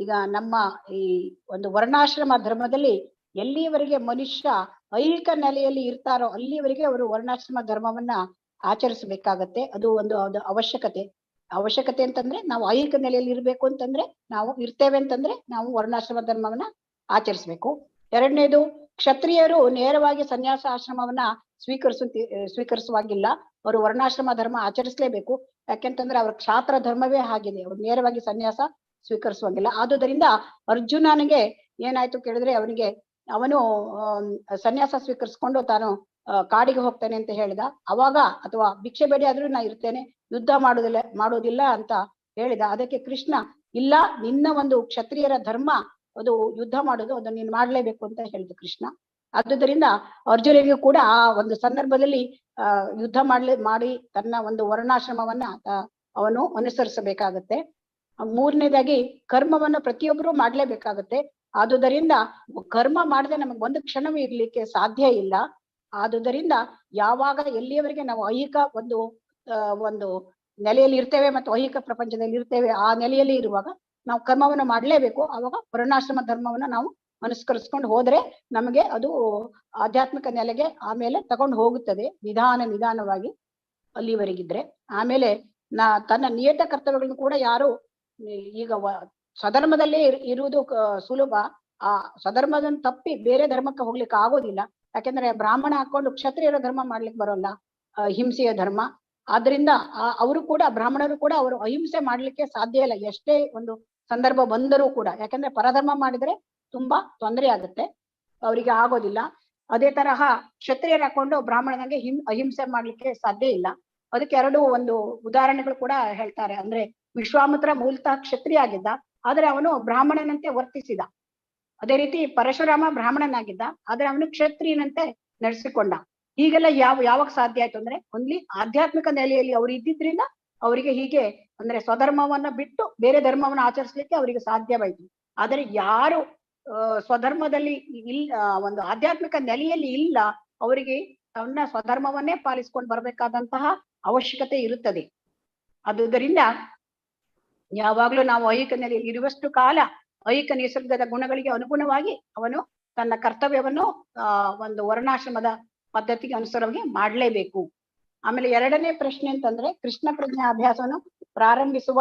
ಈಗ ನಮ್ಮ ಈ ಒಂದು ವರ್ಣಾಶ್ರಮ ಧರ್ಮದಲ್ಲಿ ಎಲ್ಲಿಯವರೆಗೆ ಮನುಷ್ಯ ಐಹಿಕ ನೆಲೆಯಲ್ಲಿ ಇರ್ತಾರೋ ಅಲ್ಲಿಯವರೆಗೆ ಅವರು ವರ್ಣಾಶ್ರಮ ಧರ್ಮವನ್ನ ಆಚರಿಸಬೇಕಾಗತ್ತೆ. ಅದು ಒಂದು ಅವಶ್ಯಕತೆ ಅಂತಂದ್ರೆ ನಾವು ಐಹಿಕ ನೆಲೆಯಲ್ಲಿ ಇರ್ಬೇಕು ಅಂತಂದ್ರೆ, ನಾವು ಇರ್ತೇವೆ ಅಂತಂದ್ರೆ ನಾವು ವರ್ಣಾಶ್ರಮ ಧರ್ಮವನ್ನ ಆಚರಿಸ್ಬೇಕು. ಎರಡನೇದು, ಕ್ಷತ್ರಿಯರು ನೇರವಾಗಿ ಸನ್ಯಾಸ ಆಶ್ರಮವನ್ನ ಸ್ವೀಕರಿಸುವಾಗಿಲ್ಲ. ಅವರು ವರ್ಣಾಶ್ರಮ ಧರ್ಮ ಆಚರಿಸಲೇಬೇಕು. ಯಾಕೆಂತಂದ್ರೆ ಅವ್ರ ಕ್ಷಾತ್ರ ಧರ್ಮವೇ ಆಗಿದೆ, ಅವ್ರು ನೇರವಾಗಿ ಸನ್ಯಾಸ ಸ್ವೀಕರಿಸುವಾಗಿಲ್ಲ. ಆದುದರಿಂದ ಅರ್ಜುನನಿಗೆ ಏನಾಯ್ತು ಕೇಳಿದ್ರೆ, ಅವನು ಸನ್ಯಾಸ ಸ್ವೀಕರಿಸ್ಕೊಂಡು ತಾನು ಕಾಡಿಗೆ ಹೋಗ್ತೇನೆ ಅಂತ ಹೇಳಿದ. ಅವಾಗ ಅಥವಾ ಭಿಕ್ಷೆ ಬೇಡಿ ಆದ್ರೂ ನಾ ಇರ್ತೇನೆ, ಯುದ್ಧ ಮಾಡೋದಿಲ್ಲ ಅಂತ ಹೇಳಿದ. ಅದಕ್ಕೆ ಕೃಷ್ಣ, ಇಲ್ಲ, ನಿನ್ನ ಒಂದು ಕ್ಷತ್ರಿಯರ ಧರ್ಮ ಅದು ಯುದ್ಧ ಮಾಡೋದು, ಅದನ್ನ ನೀನ್ ಮಾಡ್ಲೇಬೇಕು ಅಂತ ಹೇಳಿದ ಕೃಷ್ಣ. ಆದುದರಿಂದ ಅರ್ಜುನಿಗೂ ಕೂಡ ಆ ಒಂದು ಸಂದರ್ಭದಲ್ಲಿ ಯುದ್ಧ ಮಾಡಿ ತನ್ನ ಒಂದು ವರ್ಣಾಶ್ರಮವನ್ನ ಅವನು ಅನುಸರಿಸಬೇಕಾಗತ್ತೆ. ಮೂರನೇದಾಗಿ, ಕರ್ಮವನ್ನ ಪ್ರತಿಯೊಬ್ಬರು ಮಾಡ್ಲೇಬೇಕಾಗತ್ತೆ. ಆದುದರಿಂದ ಕರ್ಮ ಮಾಡದೆ ನಮಗ್ ಒಂದು ಕ್ಷಣವೂ ಇರ್ಲಿಕ್ಕೆ ಸಾಧ್ಯ ಇಲ್ಲ. ಆದುದರಿಂದ ಯಾವಾಗ ಎಲ್ಲಿಯವರೆಗೆ ನಾವು ಐಹಿಕ ಒಂದು ನೆಲೆಯಲ್ಲಿ ಇರ್ತೇವೆ ಮತ್ತು ಐಹಿಕ ಪ್ರಪಂಚದಲ್ಲಿ ಇರ್ತೇವೆ, ಆ ನೆಲೆಯಲ್ಲಿ ಇರುವಾಗ ನಾವು ಕರ್ಮವನ್ನು ಮಾಡ್ಲೇಬೇಕು. ಅವಾಗ ವರ್ಣಾಶ್ರಮ ಧರ್ಮವನ್ನ ನಾವು ಅನುಸರಿಸ್ಕೊಂಡು ಹೋದ್ರೆ ನಮಗೆ ಅದು ಆಧ್ಯಾತ್ಮಿಕ ನೆಲೆಗೆ ಆಮೇಲೆ ತಗೊಂಡು ಹೋಗುತ್ತದೆ, ನಿಧಾನವಾಗಿ ಅಲ್ಲಿವರೆಗಿದ್ರೆ. ಆಮೇಲೆ ತನ್ನ ನಿಯತ ಕರ್ತವ್ಯಗಳನ್ನು ಕೂಡ ಯಾರು ಈಗ ಸ್ವಧರ್ಮದಲ್ಲೇ ಇರುವುದು ಸುಲಭ. ಆ ಸ್ವಧರ್ಮದನ್ನು ತಪ್ಪಿ ಬೇರೆ ಧರ್ಮಕ್ಕೆ ಹೋಗ್ಲಿಕ್ಕೆ ಆಗೋದಿಲ್ಲ. ಯಾಕೆಂದ್ರೆ ಬ್ರಾಹ್ಮಣ ಹಾಕೊಂಡು ಕ್ಷತ್ರಿಯರ ಧರ್ಮ ಮಾಡ್ಲಿಕ್ಕೆ ಬರೋಲ್ಲ, ಹಿಂಸೆಯ ಧರ್ಮ. ಆದ್ರಿಂದ ಬ್ರಾಹ್ಮಣರು ಕೂಡ ಅವರು ಅಹಿಂಸೆ ಮಾಡ್ಲಿಕ್ಕೆ ಸಾಧ್ಯ ಇಲ್ಲ, ಎಷ್ಟೇ ಒಂದು ಸಂದರ್ಭ ಬಂದರೂ ಕೂಡ. ಯಾಕಂದ್ರೆ ಪರಧರ್ಮ ಮಾಡಿದ್ರೆ ತುಂಬಾ ತೊಂದರೆ ಆಗುತ್ತೆ, ಅವರಿಗೆ ಆಗೋದಿಲ್ಲ. ಅದೇ ತರಹ ಕ್ಷತ್ರಿಯರು ಹಾಕೊಂಡು ಬ್ರಾಹ್ಮಣನಿಗೆ ಅಹಿಂಸೆ ಮಾಡ್ಲಿಕ್ಕೆ ಸಾಧ್ಯ ಇಲ್ಲ. ಅದಕ್ಕೆ ಒಂದು ಉದಾಹರಣೆಗಳು ಕೂಡ ಹೇಳ್ತಾರೆ. ಅಂದ್ರೆ ವಿಶ್ವಾಮಿತ್ರ ಮೂಲತಃ ಕ್ಷತ್ರಿಯ ಆಗಿದ್ದ, ಆದ್ರೆ ಅವನು ಬ್ರಾಹ್ಮಣನಂತೆ ವರ್ತಿಸಿದ. ಅದೇ ರೀತಿ ಪರಶುರಾಮ ಬ್ರಾಹ್ಮಣನಾಗಿದ್ದ, ಆದ್ರೆ ಅವನು ಕ್ಷತ್ರಿಯನಂತೆ ನಡೆಸಿಕೊಂಡ. ಹೀಗೆಲ್ಲ ಯಾವಾಗ ಸಾಧ್ಯ ಆಯ್ತು ಅಂದ್ರೆ, ಒಂದ್ಲಿ ಆಧ್ಯಾತ್ಮಿಕ ನೆಲೆಯಲ್ಲಿ ಅವ್ರು ಇದ್ದಿದ್ರಿಂದ ಅವರಿಗೆ ಹೀಗೆ ಅಂದ್ರೆ ಸ್ವಧರ್ಮವನ್ನ ಬಿಟ್ಟು ಬೇರೆ ಧರ್ಮವನ್ನ ಆಚರಿಸ್ಲಿಕ್ಕೆ ಅವರಿಗೆ ಸಾಧ್ಯವಾಯ್ತು. ಆದರೆ ಯಾರು ಸ್ವಧರ್ಮದಲ್ಲಿ ಒಂದು ಆಧ್ಯಾತ್ಮಿಕ ನೆಲೆಯಲ್ಲಿ ಇಲ್ಲ, ಅವರಿಗೆ ತನ್ನ ಸ್ವಧರ್ಮವನ್ನೇ ಪಾಲಿಸ್ಕೊಂಡು ಬರ್ಬೇಕಾದಂತಹ ಅವಶ್ಯಕತೆ ಇರುತ್ತದೆ. ಆದುದರಿಂದ ಯಾವಾಗ್ಲೂ ನಾವು ಐಹಿಕ ನೆಲೆಯಲ್ಲಿ ಇರುವಷ್ಟು ಕಾಲ ಐಹಿಕ ನಿಸರ್ಗದ ಗುಣಗಳಿಗೆ ಅನುಗುಣವಾಗಿ ಅವನು ತನ್ನ ಕರ್ತವ್ಯವನ್ನು ಒಂದು ವರ್ಣಾಶ್ರಮದ ಪದ್ಧತಿಗೆ ಅನುಸಾರವಾಗಿ ಮಾಡ್ಲೇಬೇಕು. ಆಮೇಲೆ ಎರಡನೇ ಪ್ರಶ್ನೆ ಅಂತಂದ್ರೆ, ಕೃಷ್ಣ ಪ್ರಜ್ಞಾ ಅಭ್ಯಾಸವನ್ನು ಪ್ರಾರಂಭಿಸುವ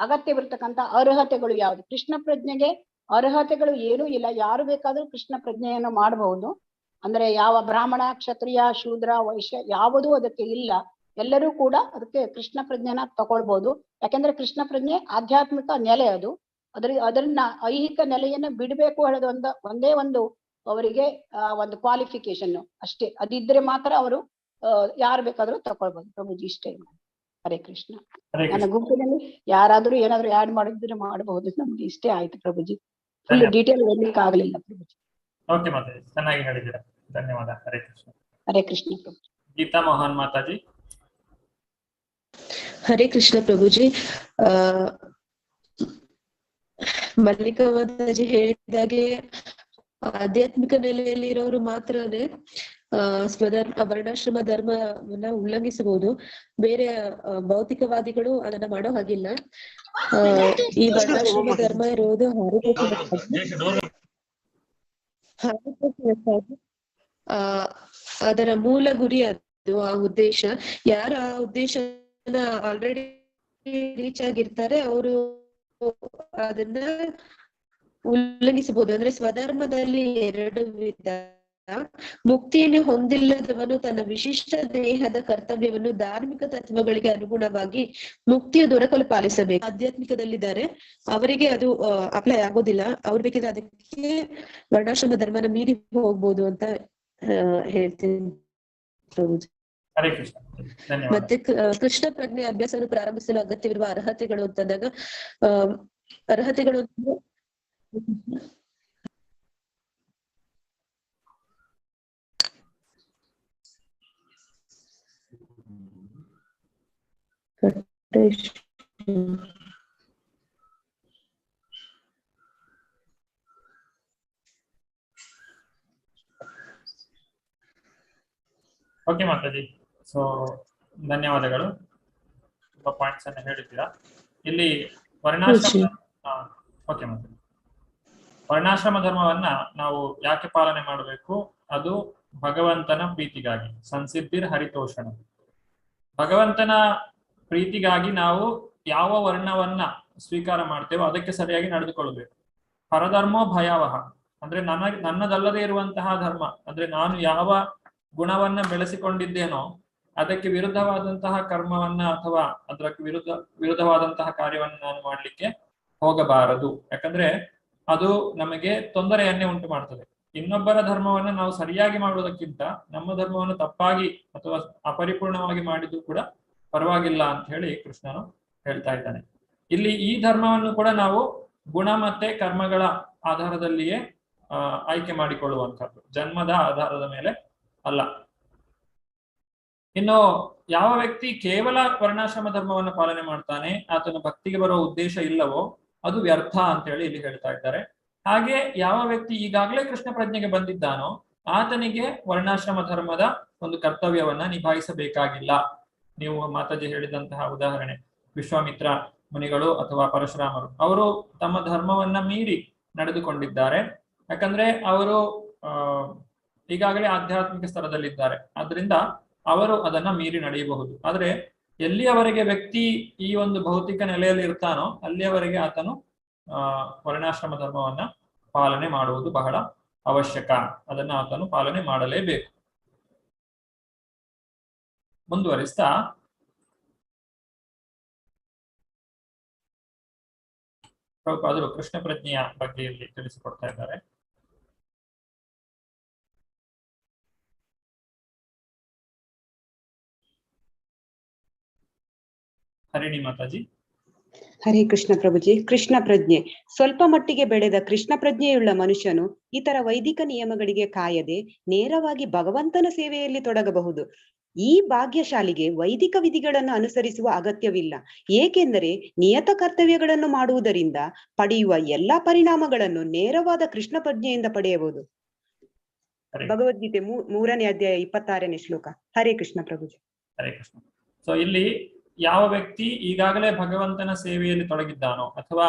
ಅಗತ್ಯವಿರ್ತಕ್ಕಂಥ ಅರ್ಹತೆಗಳು ಯಾವುದು? ಕೃಷ್ಣ ಪ್ರಜ್ಞೆಗೆ ಅರ್ಹತೆಗಳು ಏನೂ ಇಲ್ಲ, ಯಾರು ಬೇಕಾದ್ರೂ ಕೃಷ್ಣ ಪ್ರಜ್ಞೆಯನ್ನು ಮಾಡಬಹುದು. ಅಂದ್ರೆ ಯಾವ ಬ್ರಾಹ್ಮಣ, ಕ್ಷತ್ರಿಯ, ಶೂದ್ರ, ವೈಶ್ಯ ಯಾವುದೂ ಅದಕ್ಕೆ ಇಲ್ಲ. ಎಲ್ಲರೂ ಕೂಡ ಅದಕ್ಕೆ ಕೃಷ್ಣ ಪ್ರಜ್ಞೆನ ತಗೊಳ್ಬಹುದು. ಯಾಕೆಂದ್ರೆ ಕೃಷ್ಣ ಪ್ರಜ್ಞೆ ಆಧ್ಯಾತ್ಮಿಕ ನೆಲೆ. ಅದನ್ನ ಐಹಿಕ ನೆಲೆಯನ್ನ ಬಿಡಬೇಕು ಹೇಳೋದು ಒಂದೇ ಒಂದು ಅವರಿಗೆ ಒಂದು ಕ್ವಾಲಿಫಿಕೇಶನ್ ಅಷ್ಟೇ. ಅದಿದ್ರೆ ಮಾತ್ರ ಅವರು ಯಾರು ಬೇಕಾದ್ರೂ ತಕೊಳ್ಬಹುದು. ಪ್ರಭುಜಿ ಇಷ್ಟೇ. ಹರೇ ಕೃಷ್ಣ. ನನ್ನ ಗುಂಪಿನಲ್ಲಿ ಯಾರಾದ್ರೂ ಏನಾದ್ರು ಆಡ್ ಮಾಡಿದ್ರೆ ಮಾಡಬಹುದು. ನಮ್ಗೆ ಇಷ್ಟೇ ಆಯ್ತು ಪ್ರಭುಜಿ. ಫುಲ್ ಡೀಟೇಲ್ ಓದ್ಲಿಕ್ಕೆ ಆಗ್ಲಿಲ್ಲ ಪ್ರಭುಜಿ. ಓಕೆ ಮಾತಾಜಿ, ಚೆನ್ನಾಗಿ ಹೇಳಿದ್ದೀರಾ, ಧನ್ಯವಾದ. ಹರೇ ಕೃಷ್ಣ. ಹರೇ ಕೃಷ್ಣ ಪ್ರಭುಜಿ. ಗೀತಾ ಮೋಹನ್ ಮಾತಾಜಿ. ಹರೇ ಕೃಷ್ಣ ಪ್ರಭುಜಿ. ಮಲ್ಲಿಕಾ ಮಾತಾಜಿ ಹೇಳಿದಾಗೆ ಆಧ್ಯಾತ್ಮಿಕ ನೆಲೆಯಲ್ಲಿ ಇರೋರು ಮಾತ್ರನೇ ವರ್ಣಾಶ್ರಮ ಧರ್ಮವನ್ನ ಉಲ್ಲಂಘಿಸಬಹುದು. ಬೇರೆ ಭೌತಿಕವಾದಿಗಳು ಅದನ್ನ ಮಾಡೋ ಹಾಗಿಲ್ಲ. ಈ ವರ್ಣಾಶ್ರಮ ಧರ್ಮ ಇರೋದು ಅದರ ಮೂಲ ಗುರಿ ಅದು, ಆ ಉದ್ದೇಶ. ಯಾರು ಆ ಉದ್ದೇಶನ ಆಲ್ರೆಡಿ ರೀಚ್ ಆಗಿರ್ತಾರೆ ಅವರು ಅದನ್ನ ಉಲ್ಲಂಘಿಸಬಹುದು. ಅಂದ್ರೆ ಸ್ವಧರ್ಮದಲ್ಲಿ 2 ವಿಧ. ಮುಕ್ತಿಯನ್ನು ಹೊಂದಿಲ್ಲದವನು ತನ್ನ ವಿಶಿಷ್ಟ ದೇಹದ ಕರ್ತವ್ಯವನ್ನು ಧಾರ್ಮಿಕ ತತ್ವಗಳಿಗೆ ಅನುಗುಣವಾಗಿ ಮುಕ್ತಿಯ ದೊರಕಲು ಪಾಲಿಸಬೇಕು. ಆಧ್ಯಾತ್ಮಿಕದಲ್ಲಿದ್ದಾರೆ ಅವರಿಗೆ ಅದು ಅಪ್ಲೈ ಆಗೋದಿಲ್ಲ. ಅವ್ರು ಬೇಕಿದ್ರೆ ಅದಕ್ಕೆ ವರ್ಣಾಶ್ರಮ ಧರ್ಮನ ಮೀರಿ ಹೋಗ್ಬೋದು ಅಂತ ಹೇಳ್ತೀನಿ ಪ್ರಭುಜಿ. ಹರೇ ಕೃಷ್ಣ. ಧನ್ಯವಾದ. ಮತ್ತೆ ಕೃಷ್ಣ ಪ್ರಜ್ಞೆ ಅಭ್ಯಾಸವನ್ನು ಪ್ರಾರಂಭಿಸಲು ಅಗತ್ಯವಿರುವ ಅರ್ಹತೆಗಳು ಅಂತಂದಾಗ ಅರ್ಹತೆಗಳು ಓಕೆ ಮಾತಾಜಿ. ಸೊ ಧನ್ಯವಾದಗಳು, ತುಂಬಾ ಪಾಯಿಂಟ್ಸ್ ಅನ್ನ ಹೇಳಿದ್ದೀರಾ. ಇಲ್ಲಿ ವರ್ಣಾಶ್ರಮ ಓಕೆ ಮಾತಾಜಿ, ವರ್ಣಾಶ್ರಮ ಧರ್ಮವನ್ನ ನಾವು ಯಾಕೆ ಪಾಲನೆ ಮಾಡಬೇಕು? ಅದು ಭಗವಂತನ ಪ್ರೀತಿಗಾಗಿ. ಸಂಸಿದ್ಧಿರ್ ಹರಿತೋಷಣ. ಭಗವಂತನ ಪ್ರೀತಿಗಾಗಿ ನಾವು ಯಾವ ವರ್ಣವನ್ನ ಸ್ವೀಕಾರ ಮಾಡ್ತೇವೋ ಅದಕ್ಕೆ ಸರಿಯಾಗಿ ನಡೆದುಕೊಳ್ಳಬೇಕು. ಪರಧರ್ಮೋ ಭಯಾವಹ ಅಂದ್ರೆ ನನ್ನದಲ್ಲದೆ ಇರುವಂತಹ ಧರ್ಮ, ಅಂದ್ರೆ ನಾನು ಯಾವ ಗುಣವನ್ನ ಬೆಳೆಸಿಕೊಂಡಿದ್ದೇನೋ ಅದಕ್ಕೆ ವಿರುದ್ಧವಾದಂತಹ ಕರ್ಮವನ್ನ ಅಥವಾ ಅದಕ್ಕೆ ವಿರುದ್ಧವಾದಂತಹ ಕಾರ್ಯವನ್ನ ನಾನು ಮಾಡ್ಲಿಕ್ಕೆ ಹೋಗಬಾರದು. ಯಾಕಂದ್ರೆ ಅದು ನಮಗೆ ತೊಂದರೆಯನ್ನೇ ಉಂಟು ಮಾಡ್ತದೆ. ಇನ್ನೊಬ್ಬರ ಧರ್ಮವನ್ನ ನಾವು ಸರಿಯಾಗಿ ಮಾಡುವುದಕ್ಕಿಂತ ನಮ್ಮ ಧರ್ಮವನ್ನು ತಪ್ಪಾಗಿ ಅಥವಾ ಅಪರಿಪೂರ್ಣವಾಗಿ ಮಾಡಿದ್ದು ಕೂಡ ಪರವಾಗಿಲ್ಲ ಅಂತ ಹೇಳಿ ಕೃಷ್ಣನು ಹೇಳ್ತಾ ಇದ್ದಾನೆ. ಇಲ್ಲಿ ಈ ಧರ್ಮವನ್ನು ಕೂಡ ನಾವು ಗುಣ ಮತ್ತೆ ಕರ್ಮಗಳ ಆಧಾರದಲ್ಲಿಯೇ ಆಯ್ಕೆ ಮಾಡಿಕೊಳ್ಳುವಂಥದ್ದು, ಜನ್ಮದ ಆಧಾರದ ಮೇಲೆ ಅಲ್ಲ. ಇನ್ನು ಯಾವ ವ್ಯಕ್ತಿ ಕೇವಲ ವರ್ಣಾಶ್ರಮ ಧರ್ಮವನ್ನು ಪಾಲನೆ ಮಾಡ್ತಾನೆ, ಆತನ ಭಕ್ತಿಗೆ ಬರುವ ಉದ್ದೇಶ ಇಲ್ಲವೋ ಅದು ವ್ಯರ್ಥ ಅಂತ ಹೇಳಿ ಇಲ್ಲಿ ಹೇಳ್ತಾ ಇದ್ದಾರೆ. ಹಾಗೆ ಯಾವ ವ್ಯಕ್ತಿ ಈಗಾಗಲೇ ಕೃಷ್ಣ ಪ್ರಜ್ಞೆಗೆ ಬಂದಿದ್ದಾನೋ ಆತನಿಗೆ ವರ್ಣಾಶ್ರಮ ಧರ್ಮದ ಒಂದು ಕರ್ತವ್ಯವನ್ನ ನಿಭಾಯಿಸಬೇಕಾಗಿಲ್ಲ. ನೀವು ಮಾತಾಜಿ ಹೇಳಿದಂತಹ ಉದಾಹರಣೆ ವಿಶ್ವಾಮಿತ್ರ ಮುನಿಗಳು ಅಥವಾ ಪರಶುರಾಮರು, ಅವರು ತಮ್ಮ ಧರ್ಮವನ್ನ ಮೀರಿ ನಡೆದುಕೊಂಡಿದ್ದಾರೆ. ಯಾಕಂದ್ರೆ ಅವರು ಈಗಾಗಲೇ ಆಧ್ಯಾತ್ಮಿಕ ಸ್ತರದಲ್ಲಿದ್ದಾರೆ, ಆದ್ರಿಂದ ಅವರು ಅದನ್ನ ಮೀರಿ ನಡೆಯಬಹುದು. ಆದ್ರೆ ಎಲ್ಲಿಯವರೆಗೆ ವ್ಯಕ್ತಿ ಈ ಒಂದು ಭೌತಿಕ ನೆಲೆಯಲ್ಲಿ ಇರ್ತಾನೋ ಅಲ್ಲಿಯವರೆಗೆ ಆತನು ವರ್ಣಾಶ್ರಮ ಧರ್ಮವನ್ನ ಪಾಲನೆ ಮಾಡುವುದು ಬಹಳ ಅವಶ್ಯಕ. ಅದನ್ನ ಆತನು ಪಾಲನೆ ಮಾಡಲೇಬೇಕು. ಮುಂದುವರಿಸ್ತಾ ಪ್ರಭುಪಾದರು ಕೃಷ್ಣ ಪ್ರಜ್ಞೆಯ ಬಗ್ಗೆ ಇಲ್ಲಿ ತಿಳಿಸಿಕೊಡ್ತಾ ಇದ್ದಾರೆ. ಹರಿಣಿ ಮಾತಾಜಿ. ಹರೇ ಕೃಷ್ಣ ಪ್ರಭುಜಿ. ಕೃಷ್ಣ ಪ್ರಜ್ಞೆ ಸ್ವಲ್ಪ ಮಟ್ಟಿಗೆ ಬೆಳೆದ ಕೃಷ್ಣ ಪ್ರಜ್ಞೆಯುಳ್ಳ ಮನುಷ್ಯನು ಇತರ ವೈದಿಕ ನಿಯಮಗಳಿಗೆ ಕಾಯದೆ ನೇರವಾಗಿ ಭಗವಂತನ ಸೇವೆಯಲ್ಲಿ ತೊಡಗಬಹುದು. ಈ ಭಾಗ್ಯಶಾಲಿಗೆ ವೈದಿಕ ವಿಧಿಗಳನ್ನು ಅನುಸರಿಸುವ ಅಗತ್ಯವಿಲ್ಲ, ಏಕೆಂದರೆ ನಿಯತ ಕರ್ತವ್ಯಗಳನ್ನು ಮಾಡುವುದರಿಂದ ಪಡೆಯುವ ಎಲ್ಲಾ ಪರಿಣಾಮಗಳನ್ನು ನೇರವಾದ ಕೃಷ್ಣ ಪ್ರಜ್ಞೆಯಿಂದ ಪಡೆಯಬಹುದು. ಭಗವದ್ಗೀತೆ 3ನೇ ಅಧ್ಯಾಯ 26ನೇ ಶ್ಲೋಕ. ಹರೇ ಕೃಷ್ಣ ಪ್ರಭುಜಿ. ಹರೇ ಕೃಷ್ಣ. ಸೊ ಇಲ್ಲಿ ಯಾವ ವ್ಯಕ್ತಿ ಈಗಾಗಲೇ ಭಗವಂತನ ಸೇವೆಯಲ್ಲಿ ತೊಡಗಿದ್ದಾನೋ ಅಥವಾ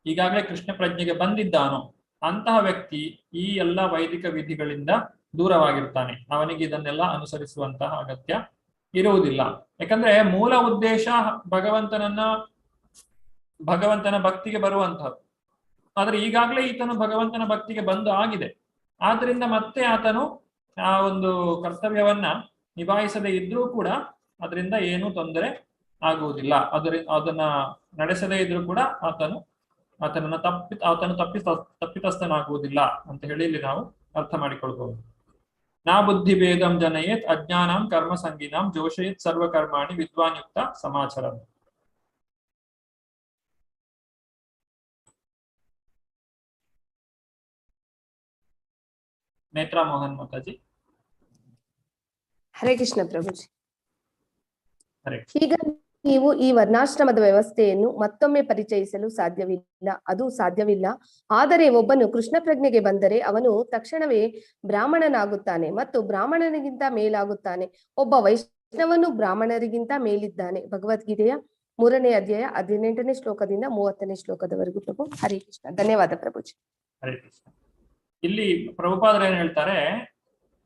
ಈಗಾಗಲೇ ಕೃಷ್ಣ ಪ್ರಜ್ಞೆಗೆ ಬಂದಿದ್ದಾನೋ ಅಂತಹ ವ್ಯಕ್ತಿ ಈ ಎಲ್ಲ ವೈದಿಕ ವಿಧಿಗಳಿಂದ ದೂರವಾಗಿರ್ತಾನೆ. ಅವನಿಗೆ ಇದನ್ನೆಲ್ಲ ಅನುಸರಿಸುವಂತಹ ಅಗತ್ಯ ಇರುವುದಿಲ್ಲ. ಯಾಕಂದ್ರೆ ಮೂಲ ಉದ್ದೇಶ ಭಗವಂತನ ಭಕ್ತಿಗೆ ಬರುವಂತಹದ್ದು. ಆದ್ರೆ ಈಗಾಗಲೇ ಈತನು ಭಗವಂತನ ಭಕ್ತಿಗೆ ಬಂದು ಆಗಿದೆ, ಆದ್ರಿಂದ ಮತ್ತೆ ಆತನು ಆ ಒಂದು ಕರ್ತವ್ಯವನ್ನ ನಿಭಾಯಿಸದೇ ಇದ್ರೂ ಕೂಡ ಅದರಿಂದ ಏನೂ ತೊಂದರೆ ಆಗುವುದಿಲ್ಲ. ಅದನ್ನ ನಡೆಸದೇ ಇದ್ರೂ ಕೂಡ ಆತನು ತಪ್ಪಿತಸ್ಥನಾಗುವುದಿಲ್ಲ ಅಂತ ಹೇಳಿ ಇಲ್ಲಿ ನಾವು ಅರ್ಥ ಮಾಡಿಕೊಳ್ಬಹುದು. ನಾ ಬುದ್ಧಿ ಭೇದಂ ಜನಯೇತ್ ಅಜ್ಞಾನಂ ಕರ್ಮ ಸಂಗೀನಾಂ ಜೋಷಯೇತ್ ಸರ್ವಕರ್ಮಾಣಿ ವಿದ್ವಾನ್ಯುಕ್ತ ಸಮಾಚರಂ. ನೇತ್ರಾ ಮೋಹನ್ ಮಾತಾಜಿ. ಹರೇ ಕೃಷ್ಣ ಪ್ರಭುಜಿ. ಹರೇ. ಈಗ ನೀವು ಈ ವರ್ಣಾಶ್ರಮದ ವ್ಯವಸ್ಥೆಯನ್ನು ಮತ್ತೊಮ್ಮೆ ಪರಿಚಯಿಸಲು ಸಾಧ್ಯವಿಲ್ಲ. ಆದರೆ ಒಬ್ಬನು ಕೃಷ್ಣ ಪ್ರಜ್ಞೆಗೆ ಬಂದರೆ ಅವನು ತಕ್ಷಣವೇ ಬ್ರಾಹ್ಮಣನಾಗುತ್ತಾನೆ ಮತ್ತು ಬ್ರಾಹ್ಮಣನಿಗಿಂತ ಮೇಲಾಗುತ್ತಾನೆ. ಒಬ್ಬ ವೈಷ್ಣವನು ಬ್ರಾಹ್ಮಣರಿಗಿಂತ ಮೇಲಿದ್ದಾನೆ. ಭಗವದ್ಗೀತೆಯ 3ನೇ ಅಧ್ಯಾಯ 18ನೇ ಶ್ಲೋಕದಿಂದ 30ನೇ ಶ್ಲೋಕದವರೆಗೂ. ಪ್ರಭು ಹರೇ ಕೃಷ್ಣ. ಧನ್ಯವಾದ ಪ್ರಭುಜಿ. ಹರೇ ಕೃಷ್ಣ. ಇಲ್ಲಿ ಪ್ರಭುಪಾದರು ಏನ್ ಹೇಳ್ತಾರೆ,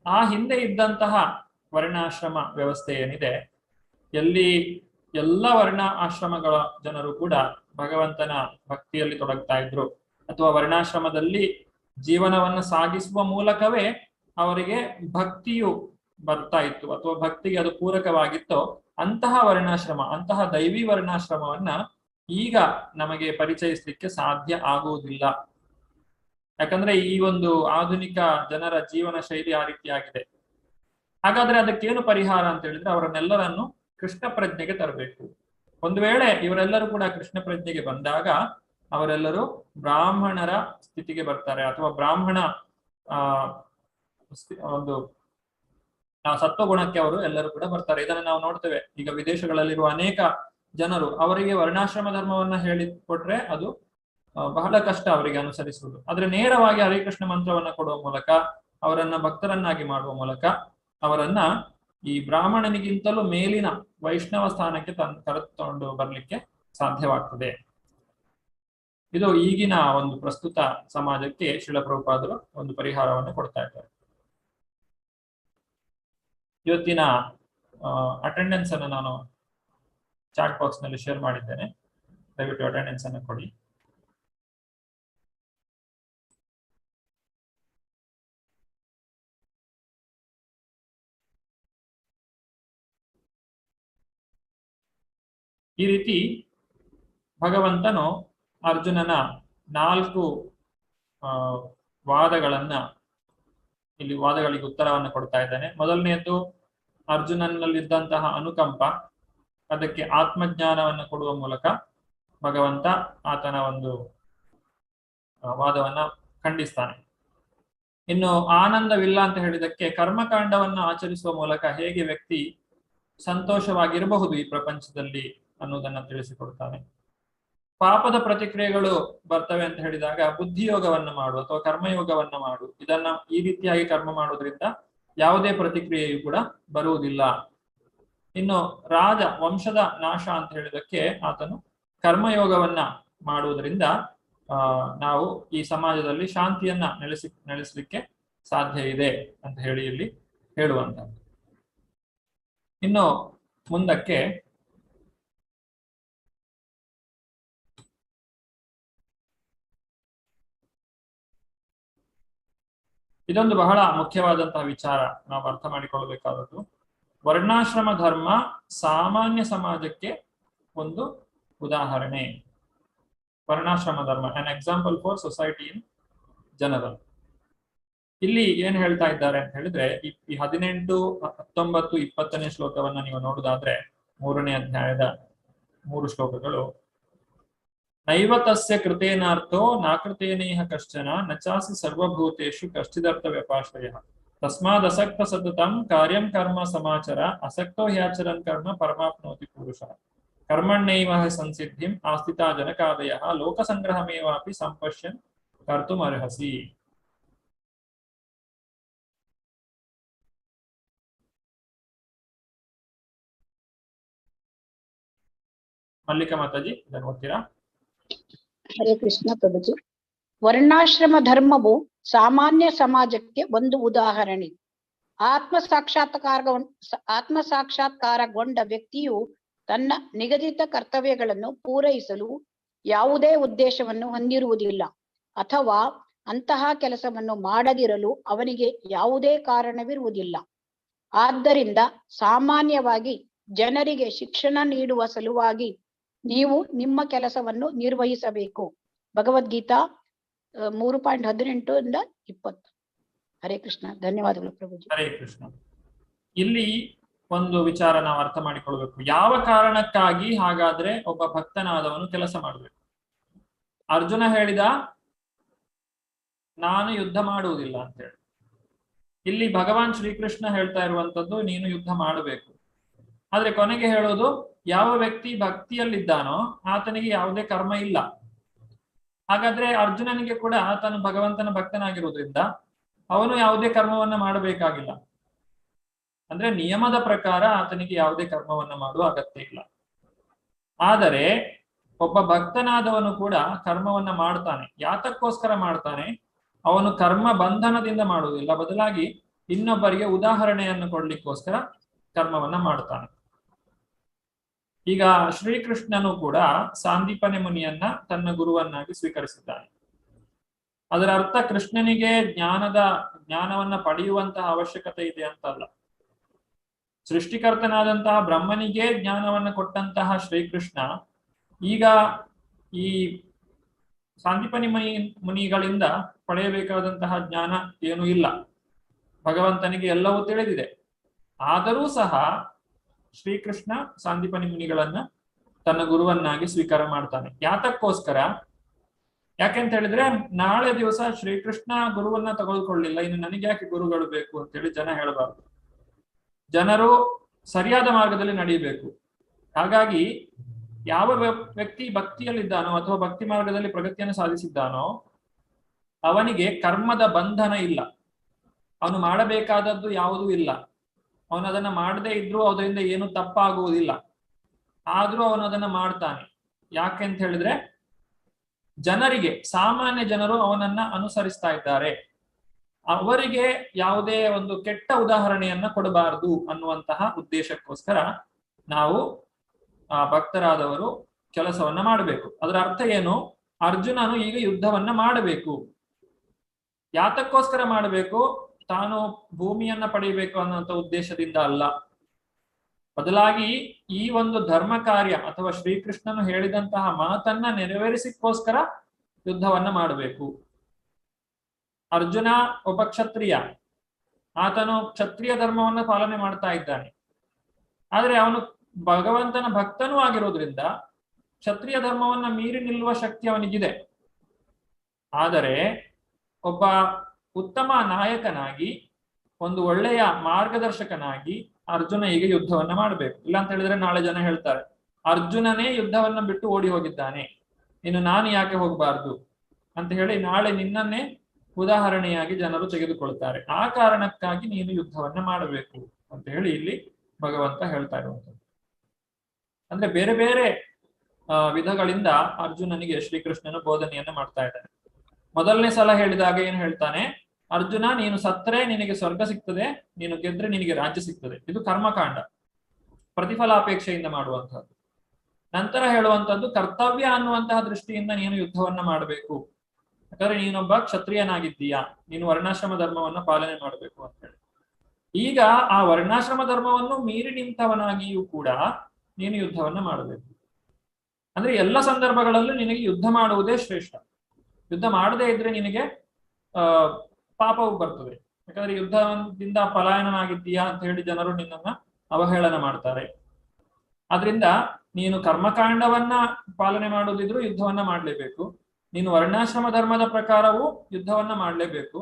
ಆ ಹಿಂದೆ ಇದ್ದಂತಹ ವರ್ಣಾಶ್ರಮ ವ್ಯವಸ್ಥೆ ಏನಿದೆ, ಎಲ್ಲಿ ಎಲ್ಲ ವರ್ಣ ಆಶ್ರಮಗಳ ಜನರು ಕೂಡ ಭಗವಂತನ ಭಕ್ತಿಯಲ್ಲಿ ತೊಡಗ್ತಾ ಇದ್ರು, ಅಥವಾ ವರ್ಣಾಶ್ರಮದಲ್ಲಿ ಜೀವನವನ್ನು ಸಾಗಿಸುವ ಮೂಲಕವೇ ಅವರಿಗೆ ಭಕ್ತಿಯು ಬರ್ತಾ ಇತ್ತು ಅಥವಾ ಭಕ್ತಿಗೆ ಅದು ಪೂರಕವಾಗಿತ್ತೋ ಅಂತಹ ವರ್ಣಾಶ್ರಮ, ಅಂತಹ ದೈವಿ ವರ್ಣಾಶ್ರಮವನ್ನ ಈಗ ನಮಗೆ ಪರಿಚಯಿಸಲಿಕ್ಕೆ ಸಾಧ್ಯ ಆಗುವುದಿಲ್ಲ. ಯಾಕಂದ್ರೆ ಈ ಒಂದು ಆಧುನಿಕ ಜನರ ಜೀವನ ಶೈಲಿ ಆ ರೀತಿಯಾಗಿದೆ. ಹಾಗಾದ್ರೆ ಅದಕ್ಕೇನು ಪರಿಹಾರ ಅಂತ ಹೇಳಿದ್ರೆ ಅವರನ್ನೆಲ್ಲರನ್ನು ಕೃಷ್ಣ ಪ್ರಜ್ಞೆಗೆ ತರಬೇಕು. ಒಂದು ವೇಳೆ ಇವರೆಲ್ಲರೂ ಕೂಡ ಕೃಷ್ಣ ಪ್ರಜ್ಞೆಗೆ ಬಂದಾಗ ಅವರೆಲ್ಲರೂ ಬ್ರಾಹ್ಮಣರ ಸ್ಥಿತಿಗೆ ಬರ್ತಾರೆ, ಅಥವಾ ಬ್ರಾಹ್ಮಣ ಒಂದು ಸತ್ವಗುಣಕ್ಕೆ ಅವರು ಎಲ್ಲರೂ ಕೂಡ ಬರ್ತಾರೆ. ಇದನ್ನು ನಾವು ನೋಡ್ತೇವೆ. ಈಗ ವಿದೇಶಗಳಲ್ಲಿರುವ ಅನೇಕ ಜನರು ಅವರಿಗೆ ವರ್ಣಾಶ್ರಮ ಧರ್ಮವನ್ನ ಹೇಳಿಕೊಟ್ರೆ ಅದು ಬಹಳ ಕಷ್ಟ ಅವರಿಗೆ ಅನುಸರಿಸುವುದು. ಆದ್ರೆ ನೇರವಾಗಿ ಹರೇ ಕೃಷ್ಣ ಮಂತ್ರವನ್ನ ಕೊಡುವ ಮೂಲಕ, ಅವರನ್ನ ಭಕ್ತರನ್ನಾಗಿ ಮಾಡುವ ಮೂಲಕ ಅವರನ್ನ ಈ ಬ್ರಾಹ್ಮಣನಿಗಿಂತಲೂ ಮೇಲಿನ ವೈಷ್ಣವ ಸ್ಥಾನಕ್ಕೆ ಕರೆದುಕೊಂಡು ಬರ್ಲಿಕ್ಕೆ ಸಾಧ್ಯವಾಗ್ತದೆ. ಇದು ಈಗಿನ ಒಂದು ಪ್ರಸ್ತುತ ಸಮಾಜಕ್ಕೆ ಶ್ರೀಲ ಪ್ರಭುಪಾದರು ಒಂದು ಪರಿಹಾರವನ್ನು ಕೊಡ್ತಾ ಇದ್ದಾರೆ. ಇವತ್ತಿನ ಅಟೆಂಡೆನ್ಸ್ ಅನ್ನು ನಾನು ಚಾಟ್ ಬಾಕ್ಸ್ ನಲ್ಲಿ ಶೇರ್ ಮಾಡಿದ್ದೇನೆ. ದಯವಿಟ್ಟು ಅಟೆಂಡೆನ್ಸ್ ಅನ್ನು ಕೊಡಿ. ಈ ರೀತಿ ಭಗವಂತನು ಅರ್ಜುನನ 4 ವಾದಗಳನ್ನ ಇಲ್ಲಿ ವಾದಗಳಿಗೆ ಉತ್ತರವನ್ನು ಕೊಡ್ತಾ ಇದ್ದಾನೆ. ಮೊದಲನೆಯದ್ದು ಅರ್ಜುನನಲ್ಲಿದ್ದಂತಹ ಅನುಕಂಪ, ಅದಕ್ಕೆ ಆತ್ಮಜ್ಞಾನವನ್ನು ಕೊಡುವ ಮೂಲಕ ಭಗವಂತ ಆತನ ಒಂದು ವಾದವನ್ನ ಖಂಡಿಸ್ತಾನೆ. ಇನ್ನು ಆನಂದವಿಲ್ಲ ಅಂತ ಹೇಳಿದಕ್ಕೆ ಕರ್ಮಕಾಂಡವನ್ನ ಆಚರಿಸುವ ಮೂಲಕ ಹೇಗೆ ವ್ಯಕ್ತಿ ಸಂತೋಷವಾಗಿರಬಹುದು ಈ ಪ್ರಪಂಚದಲ್ಲಿ ಅನ್ನೋದನ್ನ ತಿಳಿಸಿಕೊಡ್ತಾನೆ. ಪಾಪದ ಪ್ರತಿಕ್ರಿಯೆಗಳು ಬರ್ತವೆ ಅಂತ ಹೇಳಿದಾಗ ಬುದ್ಧಿಯೋಗವನ್ನ ಮಾಡು ಅಥವಾ ಕರ್ಮಯೋಗವನ್ನ ಮಾಡು. ಇದನ್ನ ಈ ರೀತಿಯಾಗಿ ಕರ್ಮ ಮಾಡೋದ್ರಿಂದ ಯಾವುದೇ ಪ್ರತಿಕ್ರಿಯೆಯು ಕೂಡ ಬರುವುದಿಲ್ಲ. ಇನ್ನು ರಾಜ ವಂಶದ ನಾಶ ಅಂತ ಹೇಳಿದಕ್ಕೆ ಆತನು ಕರ್ಮಯೋಗವನ್ನ ಮಾಡುವುದರಿಂದ ನಾವು ಈ ಸಮಾಜದಲ್ಲಿ ಶಾಂತಿಯನ್ನ ನೆಲೆಸಲಿಕ್ಕೆ ಸಾಧ್ಯ ಇದೆ ಅಂತ ಹೇಳಿ ಇಲ್ಲಿ ಹೇಳುವಂಥದ್ದು. ಇನ್ನು ಮುಂದಕ್ಕೆ ಇದೊಂದು ಬಹಳ ಮುಖ್ಯವಾದಂತಹ ವಿಚಾರ ನಾವು ಅರ್ಥ ಮಾಡಿಕೊಳ್ಳಬೇಕಾದದ್ದು. ವರ್ಣಾಶ್ರಮ ಧರ್ಮ ಸಾಮಾನ್ಯ ಸಮಾಜಕ್ಕೆ ಒಂದು ಉದಾಹರಣೆ. ವರ್ಣಾಶ್ರಮ ಧರ್ಮ an example for society in general. ಇಲ್ಲಿ ಏನ್ ಹೇಳ್ತಾ ಇದ್ದಾರೆ ಅಂತ ಹೇಳಿದ್ರೆ ಈ 18, 19, 20ನೇ ಶ್ಲೋಕವನ್ನ ನೀವು ನೋಡುದಾದ್ರೆ 3ನೇ ಅಧ್ಯಾಯದ 3 ಶ್ಲೋಕಗಳು. ನೈವ ತಸ್ಯ ಕೃತೇನಾರ್ಥೋ ನಾಕೃತೇನೇಹ ಕಶ್ಚನ ನಚಾಸಿ ಸರ್ವಭೂತೇಷು ಕಶ್ಚಿದರ್ಥ ವ್ಯಪಾಶ್ರಯಃ ತಸ್ಮಾದಸಕ್ತ ಸತತಂ ಕಾರ್ಯಂ ಕರ್ಮ ಸಮಾಚರ ಅಸಕ್ತೋ ಹ್ಯಾಚರನ್ ಕರ್ಮ ಪರಮಾಪ್ನೋತಿ ಪುರುಷಃ ಕರ್ಮಣ್ಣೈವ ಸಂಸಿದ್ಧಿಂ ಆಸ್ಥಿತಾ ಜನಕಾದಯಃ ಲೋಕಸಂಗ್ರಹಮೇವಾಪಿ ಸಂಪಶ್ಯನ್ ಕರ್ತುಮರ್ಹಸಿ. ಮಲ್ಲಿಕಾ ಮಾತಾಜಿ ಇದನ್ನು ಓದ್ತೀರಾ? ಹರೇ ಕೃಷ್ಣ ಪ್ರಭುಜಿ. ವರ್ಣಾಶ್ರಮ ಧರ್ಮವು ಸಾಮಾನ್ಯ ಸಮಾಜಕ್ಕೆ ಒಂದು ಉದಾಹರಣೆ. ಆತ್ಮಸಾಕ್ಷಾತ್ಕಾರಗೊಂಡ ವ್ಯಕ್ತಿಯು ತನ್ನ ನಿಗದಿತ ಕರ್ತವ್ಯಗಳನ್ನು ಪೂರೈಸಲು ಯಾವುದೇ ಉದ್ದೇಶವನ್ನು ಹೊಂದಿರುವುದಿಲ್ಲ, ಅಥವಾ ಅಂತಹ ಕೆಲಸವನ್ನು ಮಾಡದಿರಲು ಅವನಿಗೆ ಯಾವುದೇ ಕಾರಣವಿರುವುದಿಲ್ಲ. ಆದ್ದರಿಂದ ಸಾಮಾನ್ಯವಾಗಿ ಜನರಿಗೆ ಶಿಕ್ಷಣ ನೀಡುವ ಸಲುವಾಗಿ ನೀವು ನಿಮ್ಮ ಕೆಲಸವನ್ನು ನಿರ್ವಹಿಸಬೇಕು. ಭಗವದ್ಗೀತಾ 3.18-20. ಹರೇ ಕೃಷ್ಣ. ಧನ್ಯವಾದಗಳು ಪ್ರಭುಜಿ. ಹರೇ ಕೃಷ್ಣ. ಇಲ್ಲಿ ಒಂದು ವಿಚಾರ ನಾವು ಅರ್ಥ ಮಾಡಿಕೊಳ್ಬೇಕು. ಯಾವ ಕಾರಣಕ್ಕಾಗಿ ಹಾಗಾದ್ರೆ ಒಬ್ಬ ಭಕ್ತನಾದವನು ಕೆಲಸ ಮಾಡಬೇಕು? ಅರ್ಜುನ ಹೇಳಿದ ನಾನು ಯುದ್ಧ ಮಾಡುವುದಿಲ್ಲ ಅಂತ ಹೇಳಿ. ಇಲ್ಲಿ ಭಗವಾನ್ ಶ್ರೀಕೃಷ್ಣ ಹೇಳ್ತಾ ಇರುವಂತದ್ದು ನೀನು ಯುದ್ಧ ಮಾಡಬೇಕು. ಆದ್ರೆ ಕೊನೆಗೆ ಹೇಳೋದು ಯಾವ ವ್ಯಕ್ತಿ ಭಕ್ತಿಯಲ್ಲಿದ್ದಾನೋ ಆತನಿಗೆ ಯಾವುದೇ ಕರ್ಮ ಇಲ್ಲ. ಹಾಗಾದ್ರೆ ಅರ್ಜುನನಿಗೆ ಕೂಡ ಆತನು ಭಗವಂತನ ಭಕ್ತನಾಗಿರುವುದರಿಂದ ಅವನು ಯಾವುದೇ ಕರ್ಮವನ್ನ ಮಾಡಬೇಕಾಗಿಲ್ಲ. ಅಂದ್ರೆ ನಿಯಮದ ಪ್ರಕಾರ ಆತನಿಗೆ ಯಾವುದೇ ಕರ್ಮವನ್ನ ಮಾಡುವ ಅಗತ್ಯ ಇಲ್ಲ. ಆದರೆ ಒಬ್ಬ ಭಕ್ತನಾದವನು ಕೂಡ ಕರ್ಮವನ್ನ ಮಾಡ್ತಾನೆ. ಯಾತಕ್ಕೋಸ್ಕರ ಮಾಡ್ತಾನೆ? ಅವನು ಕರ್ಮ ಬಂಧನದಿಂದ ಮಾಡುವುದಿಲ್ಲ, ಬದಲಾಗಿ ಇನ್ನೊಬ್ಬರಿಗೆ ಉದಾಹರಣೆಯನ್ನು ಕೊಡ್ಲಿಕ್ಕೋಸ್ಕರ ಕರ್ಮವನ್ನ ಮಾಡ್ತಾನೆ. ಈಗ ಶ್ರೀಕೃಷ್ಣನು ಕೂಡ ಸಾಂದೀಪನಿ ಮುನಿಯನ್ನ ತನ್ನ ಗುರುವನ್ನಾಗಿ ಸ್ವೀಕರಿಸಿದ್ದಾನೆ. ಅದರ ಅರ್ಥ ಕೃಷ್ಣನಿಗೆ ಜ್ಞಾನವನ್ನ ಪಡೆಯುವಂತಹ ಅವಶ್ಯಕತೆ ಇದೆ ಅಂತಲ್ಲ. ಸೃಷ್ಟಿಕರ್ತನಾದಂತಹ ಬ್ರಹ್ಮನಿಗೆ ಜ್ಞಾನವನ್ನ ಕೊಟ್ಟಂತಹ ಶ್ರೀಕೃಷ್ಣ ಈಗ ಈ ಸಾಂದೀಪನಿ ಮುನಿಗಳಿಂದ ಪಡೆಯಬೇಕಾದಂತಹ ಜ್ಞಾನ ಏನೂ ಇಲ್ಲ, ಭಗವಂತನಿಗೆ ಎಲ್ಲವೂ ತಿಳಿದಿದೆ. ಆದರೂ ಸಹ ಶ್ರೀಕೃಷ್ಣ ಸಾಂದೀಪನಿ ಮುನಿಗಳನ್ನ ತನ್ನ ಗುರುವನ್ನಾಗಿ ಸ್ವೀಕಾರ ಮಾಡ್ತಾನೆ. ಯಾತಕ್ಕೋಸ್ಕರ? ಯಾಕೆಂತ ಹೇಳಿದ್ರೆ ನಾಳೆ ದಿವಸ ಶ್ರೀಕೃಷ್ಣ ಗುರುವನ್ನ ತೆಗೆದುಕೊಳ್ಳಿಲ್ಲ, ಇನ್ನು ನನಗೆ ಯಾಕೆ ಗುರುಗಳು ಬೇಕು ಅಂತೇಳಿ ಜನ ಹೇಳಬಾರ್ದು. ಜನರು ಸರಿಯಾದ ಮಾರ್ಗದಲ್ಲಿ ನಡೆಯಬೇಕು. ಹಾಗಾಗಿ ಯಾವ ವ್ಯಕ್ತಿ ಭಕ್ತಿಯಲ್ಲಿದ್ದಾನೋ ಅಥವಾ ಭಕ್ತಿ ಮಾರ್ಗದಲ್ಲಿ ಪ್ರಗತಿಯನ್ನು ಸಾಧಿಸಿದ್ದಾನೋ ಅವನಿಗೆ ಕರ್ಮದ ಬಂಧನ ಇಲ್ಲ, ಅವನು ಮಾಡಬೇಕಾದದ್ದು ಯಾವುದೂ ಇಲ್ಲ. ಅವನು ಅದನ್ನ ಮಾಡದೇ ಇದ್ರೂ ಅದರಿಂದ ಏನು ತಪ್ಪಾಗುವುದಿಲ್ಲ, ಆದ್ರೂ ಅವನು ಅದನ್ನ ಮಾಡ್ತಾನೆ. ಯಾಕೆಂತ ಹೇಳಿದ್ರೆ ಜನರಿಗೆ, ಸಾಮಾನ್ಯ ಜನರು ಅವನನ್ನ ಅನುಸರಿಸ್ತಾ ಇದ್ದಾರೆ, ಅವರಿಗೆ ಯಾವುದೇ ಒಂದು ಕೆಟ್ಟ ಉದಾಹರಣೆಯನ್ನ ಕೊಡಬಾರದು ಅನ್ನುವಂತಹ ಉದ್ದೇಶಕ್ಕೋಸ್ಕರ ನಾವು ಭಕ್ತರಾದವರು ಕೆಲಸವನ್ನ ಮಾಡಬೇಕು. ಅದರ ಅರ್ಥ ಏನು? ಅರ್ಜುನನು ಈಗ ಯುದ್ಧವನ್ನ ಮಾಡಬೇಕು. ಯಾತಕ್ಕೋಸ್ಕರ ಮಾಡಬೇಕು? ತಾನು ಭೂಮಿಯನ್ನ ಪಡೆಯಬೇಕು ಅನ್ನುವಂಥ ಉದ್ದೇಶದಿಂದ ಅಲ್ಲ, ಬದಲಾಗಿ ಈ ಒಂದು ಧರ್ಮ ಕಾರ್ಯ ಅಥವಾ ಶ್ರೀಕೃಷ್ಣನು ಹೇಳಿದಂತಹ ಮಾತನ್ನ ನೆರವೇರಿಸಿಕೋಸ್ಕರ ಯುದ್ಧವನ್ನ ಮಾಡಬೇಕು. ಅರ್ಜುನ ಒಬ್ಬ ಕ್ಷತ್ರಿಯ, ಆತನು ಕ್ಷತ್ರಿಯ ಧರ್ಮವನ್ನ ಪಾಲನೆ ಮಾಡ್ತಾ ಇದ್ದಾನೆ. ಆದ್ರೆ ಅವನು ಭಗವಂತನ ಭಕ್ತನೂ ಆಗಿರೋದ್ರಿಂದ ಕ್ಷತ್ರಿಯ ಧರ್ಮವನ್ನ ಮೀರಿ ನಿಲ್ಲುವ ಶಕ್ತಿ ಅವನಿಗಿದೆ. ಆದರೆ ಒಬ್ಬ ಉತ್ತಮ ನಾಯಕನಾಗಿ, ಒಂದು ಒಳ್ಳೆಯ ಮಾರ್ಗದರ್ಶಕನಾಗಿ ಅರ್ಜುನ ಈಗ ಯುದ್ಧವನ್ನ ಮಾಡಬೇಕು. ಇಲ್ಲ ಅಂತ ಹೇಳಿದ್ರೆ ನಾಳೆ ಜನ ಹೇಳ್ತಾರೆ ಅರ್ಜುನನೇ ಯುದ್ಧವನ್ನ ಬಿಟ್ಟು ಓಡಿ ಹೋಗಿದ್ದಾನೆ, ಇನ್ನು ನಾನು ಯಾಕೆ ಹೋಗಬಾರ್ದು ಅಂತ ಹೇಳಿ ನಾಳೆ ನಿನ್ನನ್ನೇ ಉದಾಹರಣೆಯಾಗಿ ಜನರು ತೆಗೆದುಕೊಳ್ತಾರೆ. ಆ ಕಾರಣಕ್ಕಾಗಿ ನೀನು ಯುದ್ಧವನ್ನ ಮಾಡಬೇಕು ಅಂತ ಹೇಳಿ ಇಲ್ಲಿ ಭಗವಂತ ಹೇಳ್ತಾ ಇರುವಂಥದ್ದು. ಅಂದ್ರೆ ಬೇರೆ ಬೇರೆ ವಿಧಗಳಿಂದ ಅರ್ಜುನನಿಗೆ ಶ್ರೀಕೃಷ್ಣನ ಬೋಧನೆಯನ್ನ ಮಾಡ್ತಾ ಇದ್ದಾನೆ. ಮೊದಲನೇ ಸಲ ಹೇಳಿದಾಗ ಏನ್ ಹೇಳ್ತಾನೆ? ಅರ್ಜುನ, ನೀನು ಸತ್ತರೆ ನಿನಗೆ ಸ್ವರ್ಗ ಸಿಗ್ತದೆ, ನೀನು ಗೆದ್ರೆ ನಿನಗೆ ರಾಜ್ಯ ಸಿಗ್ತದೆ. ಇದು ಕರ್ಮಕಾಂಡ, ಪ್ರತಿಫಲಾಪೇಕ್ಷೆಯಿಂದ ಮಾಡುವಂತಹದ್ದು. ನಂತರ ಹೇಳುವಂತದ್ದು ಕರ್ತವ್ಯ ಅನ್ನುವಂತಹ ದೃಷ್ಟಿಯಿಂದ ನೀನು ಯುದ್ಧವನ್ನ ಮಾಡಬೇಕು. ಯಾಕಂದ್ರೆ ನೀನೊಬ್ಬ ಕ್ಷತ್ರಿಯನಾಗಿದ್ದೀಯಾ, ನೀನು ವರ್ಣಾಶ್ರಮ ಧರ್ಮವನ್ನ ಪಾಲನೆ ಮಾಡಬೇಕು ಅಂತ ಹೇಳಿ. ಈಗ ಆ ವರ್ಣಾಶ್ರಮ ಧರ್ಮವನ್ನು ಮೀರಿ ನಿಂತವನಾಗಿಯೂ ಕೂಡ ನೀನು ಯುದ್ಧವನ್ನ ಮಾಡಬೇಕು. ಅಂದ್ರೆ ಎಲ್ಲ ಸಂದರ್ಭಗಳಲ್ಲೂ ನಿನಗೆ ಯುದ್ಧ ಮಾಡುವುದೇ ಶ್ರೇಷ್ಠ. ಯುದ್ಧ ಮಾಡದೇ ಇದ್ರೆ ನಿನಗೆ ಪಾಪವು ಬರ್ತದೆ. ಯಾಕಂದ್ರೆ ಯುದ್ಧದಿಂದ ಪಲಾಯನನಾಗಿದ್ದೀಯಾ ಅಂತ ಹೇಳಿ ಜನರು ನಿನ್ನನ್ನ ಅವಹೇಳನ ಮಾಡ್ತಾರೆ. ಆದ್ರಿಂದ ನೀನು ಕರ್ಮಕಾಂಡವನ್ನ ಪಾಲನೆ ಮಾಡುವುದಿದ್ರು ಯುದ್ಧವನ್ನ ಮಾಡ್ಲೇಬೇಕು. ನೀನು ವರ್ಣಾಶ್ರಮ ಧರ್ಮದ ಪ್ರಕಾರವೂ ಯುದ್ಧವನ್ನ ಮಾಡ್ಲೇಬೇಕು.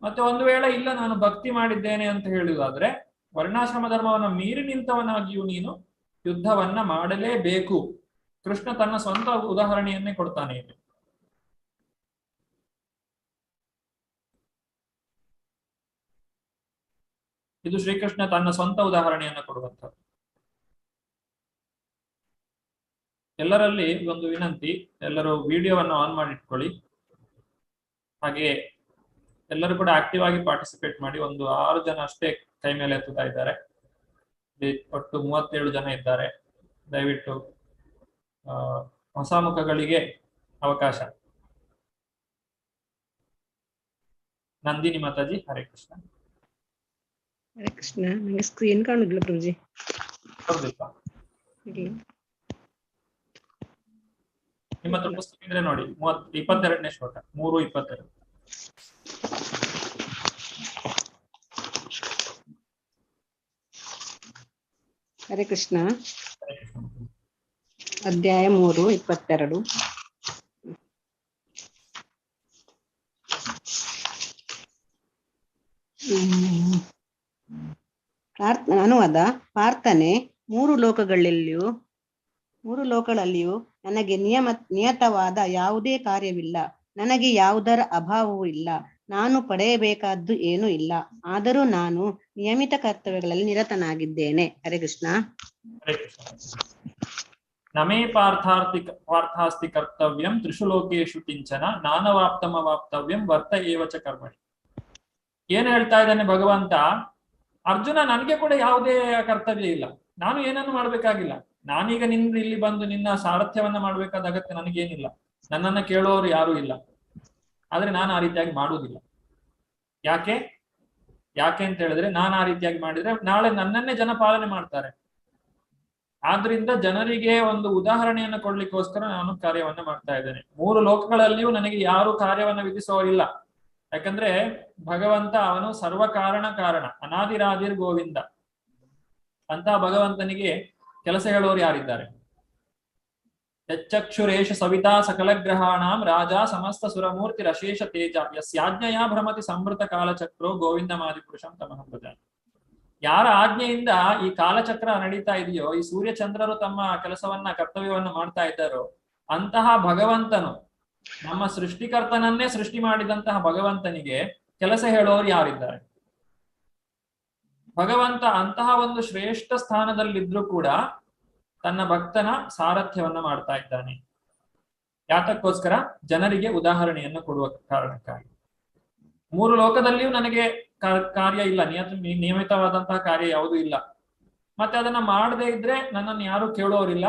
ಮತ್ತೆ ಒಂದು ವೇಳೆ ಇಲ್ಲ ನಾನು ಭಕ್ತಿ ಮಾಡಿದ್ದೇನೆ ಅಂತ ಹೇಳುವುದಾದ್ರೆ ವರ್ಣಾಶ್ರಮ ಧರ್ಮವನ್ನ ಮೀರಿ ನಿಂತವನಾಗಿಯೂ ನೀನು ಯುದ್ಧವನ್ನ ಮಾಡಲೇಬೇಕು. ಕೃಷ್ಣ ತನ್ನ ಸ್ವಂತ ಉದಾಹರಣೆಯನ್ನೇ ಕೊಡ್ತಾನೆ ಇಲ್ಲಿ. ಇದು ಶ್ರೀಕೃಷ್ಣ ತನ್ನ ಸ್ವಂತ ಉದಾಹರಣೆಯನ್ನ ಕೊಡುವಂಥದ್ದು. ಎಲ್ಲರಲ್ಲಿ ಒಂದು ವಿನಂತಿ, ಎಲ್ಲರೂ ವಿಡಿಯೋವನ್ನು ಆನ್ ಮಾಡಿ ಇಟ್ಕೊಳ್ಳಿ. ಹಾಗೆ ಎಲ್ಲರೂ ಕೂಡ ಆಕ್ಟಿವ್ ಆಗಿ ಪಾರ್ಟಿಸಿಪೇಟ್ ಮಾಡಿ. ಒಂದು 6 ಜನ ಅಷ್ಟೇ ಕೈ ಮೇಲೆ ಎತ್ತುತ್ತಾ ಇದ್ದಾರೆ. ಒಟ್ಟು 37 ಜನ ಇದ್ದಾರೆ. ದಯವಿಟ್ಟು ಹೊಸ ಮುಖಗಳಿಗೆ ಅವಕಾಶ. ನಂದಿನಿ ಮಾತಾಜಿ, ಹರೇ ಕೃಷ್ಣ. ಹರೇ ಕೃಷ್ಣ. ನಂಗೆ ಸ್ಕ್ರೀನ್ ಕಾಣುದಿಲ್ಲ ಪ್ರಭುಜಿ. ಹೌದಾ? ನಿಮ್ಮ ಹತ್ರ ಪುಸ್ತಕ ಇದ್ರೆ ನೋಡಿ, 22ನೇ ಶ್ಲೋಕ, 3:22. ಹರೇ ಕೃಷ್ಣ. ಅಧ್ಯಾಯ 3:22. ಅನುವಾದ. ಪಾರ್ಥನೆ, ಮೂರು ಲೋಕಗಳಲ್ಲಿಯೂ ನನಗೆ ನಿಯತವಾದ ಯಾವುದೇ ಕಾರ್ಯವಿಲ್ಲ, ನನಗೆ ಯಾವುದರ ಅಭಾವವೂ ಇಲ್ಲ, ನಾನು ಪಡೆಯಬೇಕಾದ್ದು ಏನೂ ಇಲ್ಲ, ಆದರೂ ನಾನು ನಿಯಮಿತ ಕರ್ತವ್ಯಗಳಲ್ಲಿ ನಿರತನಾಗಿದ್ದೇನೆ. ಹರೇ ಕೃಷ್ಣ. ನಮೇ ಪಾರ್ಥಾಸ್ತಿ ಕರ್ತವ್ಯಂ ತ್ರಿಷು ಲೋಕೇಶು ಕಿಂಚನ ನಾನವಾಪ್ತಮವಾಪ್ತವ್ಯಂ ವರ್ತ ಏವಚ ಕರ್ಮಣಿ. ಏನ್ ಹೇಳ್ತಾ ಇದ್ದಾನೆ ಭಗವಂತ, ಅರ್ಜುನ ನನಗೆ ಕೂಡ ಯಾವುದೇ ಕರ್ತವ್ಯ ಇಲ್ಲ, ನಾನು ಏನನ್ನು ಮಾಡ್ಬೇಕಾಗಿಲ್ಲ, ನಾನೀಗ ನಿನ್ನ ಇಲ್ಲಿ ಬಂದು ನಿನ್ನ ಸಾರಥ್ಯವನ್ನ ಮಾಡ್ಬೇಕಾದ ಅಗತ್ಯ ನನಗೇನಿಲ್ಲ, ನನ್ನನ್ನ ಕೇಳೋರು ಯಾರು ಇಲ್ಲ. ಆದ್ರೆ ನಾನು ಆ ರೀತಿಯಾಗಿ ಮಾಡುವುದಿಲ್ಲ. ಯಾಕೆ ಅಂತ ಹೇಳಿದ್ರೆ, ನಾನು ಆ ರೀತಿಯಾಗಿ ಮಾಡಿದ್ರೆ ನಾಳೆ ನನ್ನನ್ನೇ ಜನ ಪಾಲನೆ ಮಾಡ್ತಾರೆ. ಆದ್ರಿಂದ ಜನರಿಗೆ ಒಂದು ಉದಾಹರಣೆಯನ್ನು ಕೊಡ್ಲಿಕ್ಕೋಸ್ಕರ ನಾನು ಕಾರ್ಯವನ್ನ ಮಾಡ್ತಾ ಇದ್ದೇನೆ. 3 ಲೋಕಗಳಲ್ಲಿಯೂ ನನಗೆ ಯಾರು ಕಾರ್ಯವನ್ನ ವಿಧಿಸೋರಿಲ್ಲ. ಯಾಕಂದ್ರೆ ಭಗವಂತ ಅವನು ಸರ್ವ ಕಾರಣ, ಅನಾದಿರಾದಿರ್ ಗೋವಿಂದ ಅಂತ ಭಗವಂತನಿಗೆ ಕೆಲಸ ಹೇಳೋರು ಯಾರಿದ್ದಾರೆ? ಯಚ್ಚಕ್ಷುರೇಶ ಸವಿತಾ ಸಕಲ ಗ್ರಹಾಣಾಂ ರಾಜ ಸಮಸ್ತ ಸುರಮೂರ್ತಿ ರಶೇಷ ತೇಜ ಯಸ್ಯಾಜ್ಞೆಯ ಭ್ರಮತಿ ಸಂವೃತ ಕಾಲಚಕ್ರೋ ಗೋವಿಂದ ಮಾದಿಪುರುಷಂ ತಮಹಂ ಭಜಾಮಿ. ಯಾರ ಆಜ್ಞೆಯಿಂದ ಈ ಕಾಲಚಕ್ರ ನಡೀತಾ ಇದೆಯೋ, ಈ ಸೂರ್ಯ ಚಂದ್ರರು ತಮ್ಮ ಕೆಲಸವನ್ನ ಕರ್ತವ್ಯವನ್ನ ಮಾಡ್ತಾ ಇದ್ದಾರೋ, ಅಂತಹ ಭಗವಂತನು, ನಮ್ಮ ಸೃಷ್ಟಿಕರ್ತನನ್ನೇ ಸೃಷ್ಟಿ ಮಾಡಿದಂತಹ ಭಗವಂತನಿಗೆ ಕೆಲಸ ಹೇಳೋರು ಯಾರಿದ್ದಾರೆ? ಭಗವಂತ ಅಂತಹ ಒಂದು ಶ್ರೇಷ್ಠ ಸ್ಥಾನದಲ್ಲಿದ್ರೂ ಕೂಡ ತನ್ನ ಭಕ್ತನ ಸಾರಥ್ಯವನ್ನ ಮಾಡ್ತಾ ಇದ್ದಾನೆ. ಯಾತಕ್ಕೋಸ್ಕರ? ಜನರಿಗೆ ಉದಾಹರಣೆಯನ್ನು ಕೊಡುವ ಕಾರಣಕ್ಕಾಗಿ. 3 ಲೋಕದಲ್ಲಿಯೂ ನನಗೆ ಕಾರ್ಯ ಇಲ್ಲ, ನಿಯಮಿತವಾದಂತಹ ಕಾರ್ಯ ಯಾವುದೂ ಇಲ್ಲ. ಮತ್ತೆ ಅದನ್ನ ಮಾಡದೇ ಇದ್ರೆ ನನ್ನನ್ನು ಯಾರು ಕೇಳೋರಿಲ್ಲ,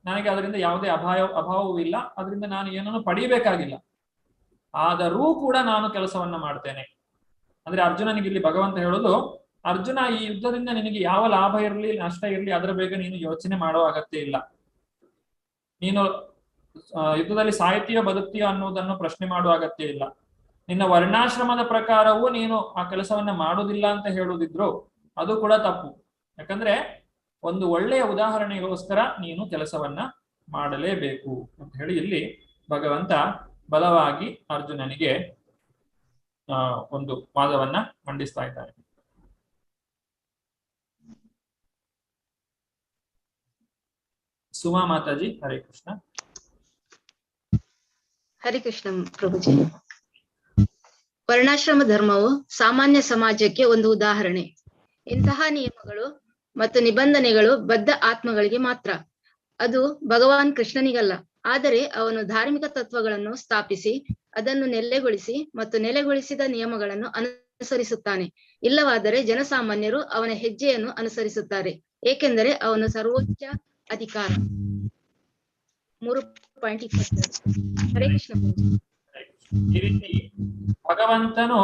ನನಗೆ ಅದರಿಂದ ಯಾವುದೇ ಅಭಾವವೂ ಇಲ್ಲ, ಅದರಿಂದ ನಾನು ಏನನ್ನು ಪಡೆಯಬೇಕಾಗಿಲ್ಲ. ಆದರೂ ಕೂಡ ನಾನು ಕೆಲಸವನ್ನ ಮಾಡ್ತೇನೆ. ಅಂದ್ರೆ ಅರ್ಜುನನಿಗೆ ಇಲ್ಲಿ ಭಗವಂತ ಹೇಳೋದು, ಅರ್ಜುನ, ಈ ಯುದ್ಧದಿಂದ ನಿನಗೆ ಯಾವ ಲಾಭ ಇರಲಿ ನಷ್ಟ ಇರಲಿ ಅದರ ಬಗ್ಗೆ ನೀನು ಯೋಚನೆ ಮಾಡೋ ಅಗತ್ಯ ಇಲ್ಲ. ನೀನು ಯುದ್ಧದಲ್ಲಿ ಸಾಹಿತ್ಯ ಬದುಕ್ತೀಯೋ ಅನ್ನೋದನ್ನು ಪ್ರಶ್ನೆ ಮಾಡುವ ಅಗತ್ಯ ಇಲ್ಲ. ನಿನ್ನ ವರ್ಣಾಶ್ರಮದ ಪ್ರಕಾರವೂ ನೀನು ಆ ಕೆಲಸವನ್ನ ಮಾಡುವುದಿಲ್ಲ ಅಂತ ಹೇಳುವುದಿದ್ರು ಅದು ಕೂಡ ತಪ್ಪು. ಯಾಕಂದ್ರೆ ಒಂದು ಒಳ್ಳೆಯ ಉದಾಹರಣೆಗೋಸ್ಕರ ನೀನು ಕೆಲಸವನ್ನ ಮಾಡಲೇಬೇಕು ಅಂತ ಹೇಳಿ ಇಲ್ಲಿ ಭಗವಂತ ಬಲವಾಗಿ ಅರ್ಜುನನಿಗೆ ಒಂದು ವಾದವನ್ನ ಮಂಡಿಸ್ತಾ ಇದ್ದಾರೆ. ಸುಮಾ ಮಾತಾಜಿ, ಹರೇ ಕೃಷ್ಣ. ಹರೇ ಕೃಷ್ಣ ಪ್ರಭುಜಿ. ವರ್ಣಾಶ್ರಮ ಧರ್ಮವು ಸಾಮಾನ್ಯ ಸಮಾಜಕ್ಕೆ ಒಂದು ಉದಾಹರಣೆ. ಇಂತಹ ನಿಯಮಗಳು ಮತ್ತು ನಿಬಂಧನೆಗಳು ಬದ್ಧ ಆತ್ಮಗಳಿಗೆ ಮಾತ್ರ. ಅದು ಭಗವಾನ್ ಕೃಷ್ಣನಿಗಲ್ಲ. ಆದರೆ ಅವನು ಧಾರ್ಮಿಕ ತತ್ವಗಳನ್ನು ಸ್ಥಾಪಿಸಿ ಅದನ್ನು ನೆಲೆಗೊಳಿಸಿ ಮತ್ತು ನೆಲೆಗೊಳಿಸಿದ ನಿಯಮಗಳನ್ನು ಅನುಸರಿಸುತ್ತಾನೆ. ಇಲ್ಲವಾದರೆ ಜನಸಾಮಾನ್ಯರು ಅವನ ಹೆಜ್ಜೆಯನ್ನು ಅನುಸರಿಸುತ್ತಾರೆ, ಏಕೆಂದರೆ ಅವನು ಸರ್ವೋಚ್ಚ ಅಧಿಕಾರ. 3.22. ಹರೇ ಕೃಷ್ಣ. ಈ ರೀತಿ ಭಗವಂತನು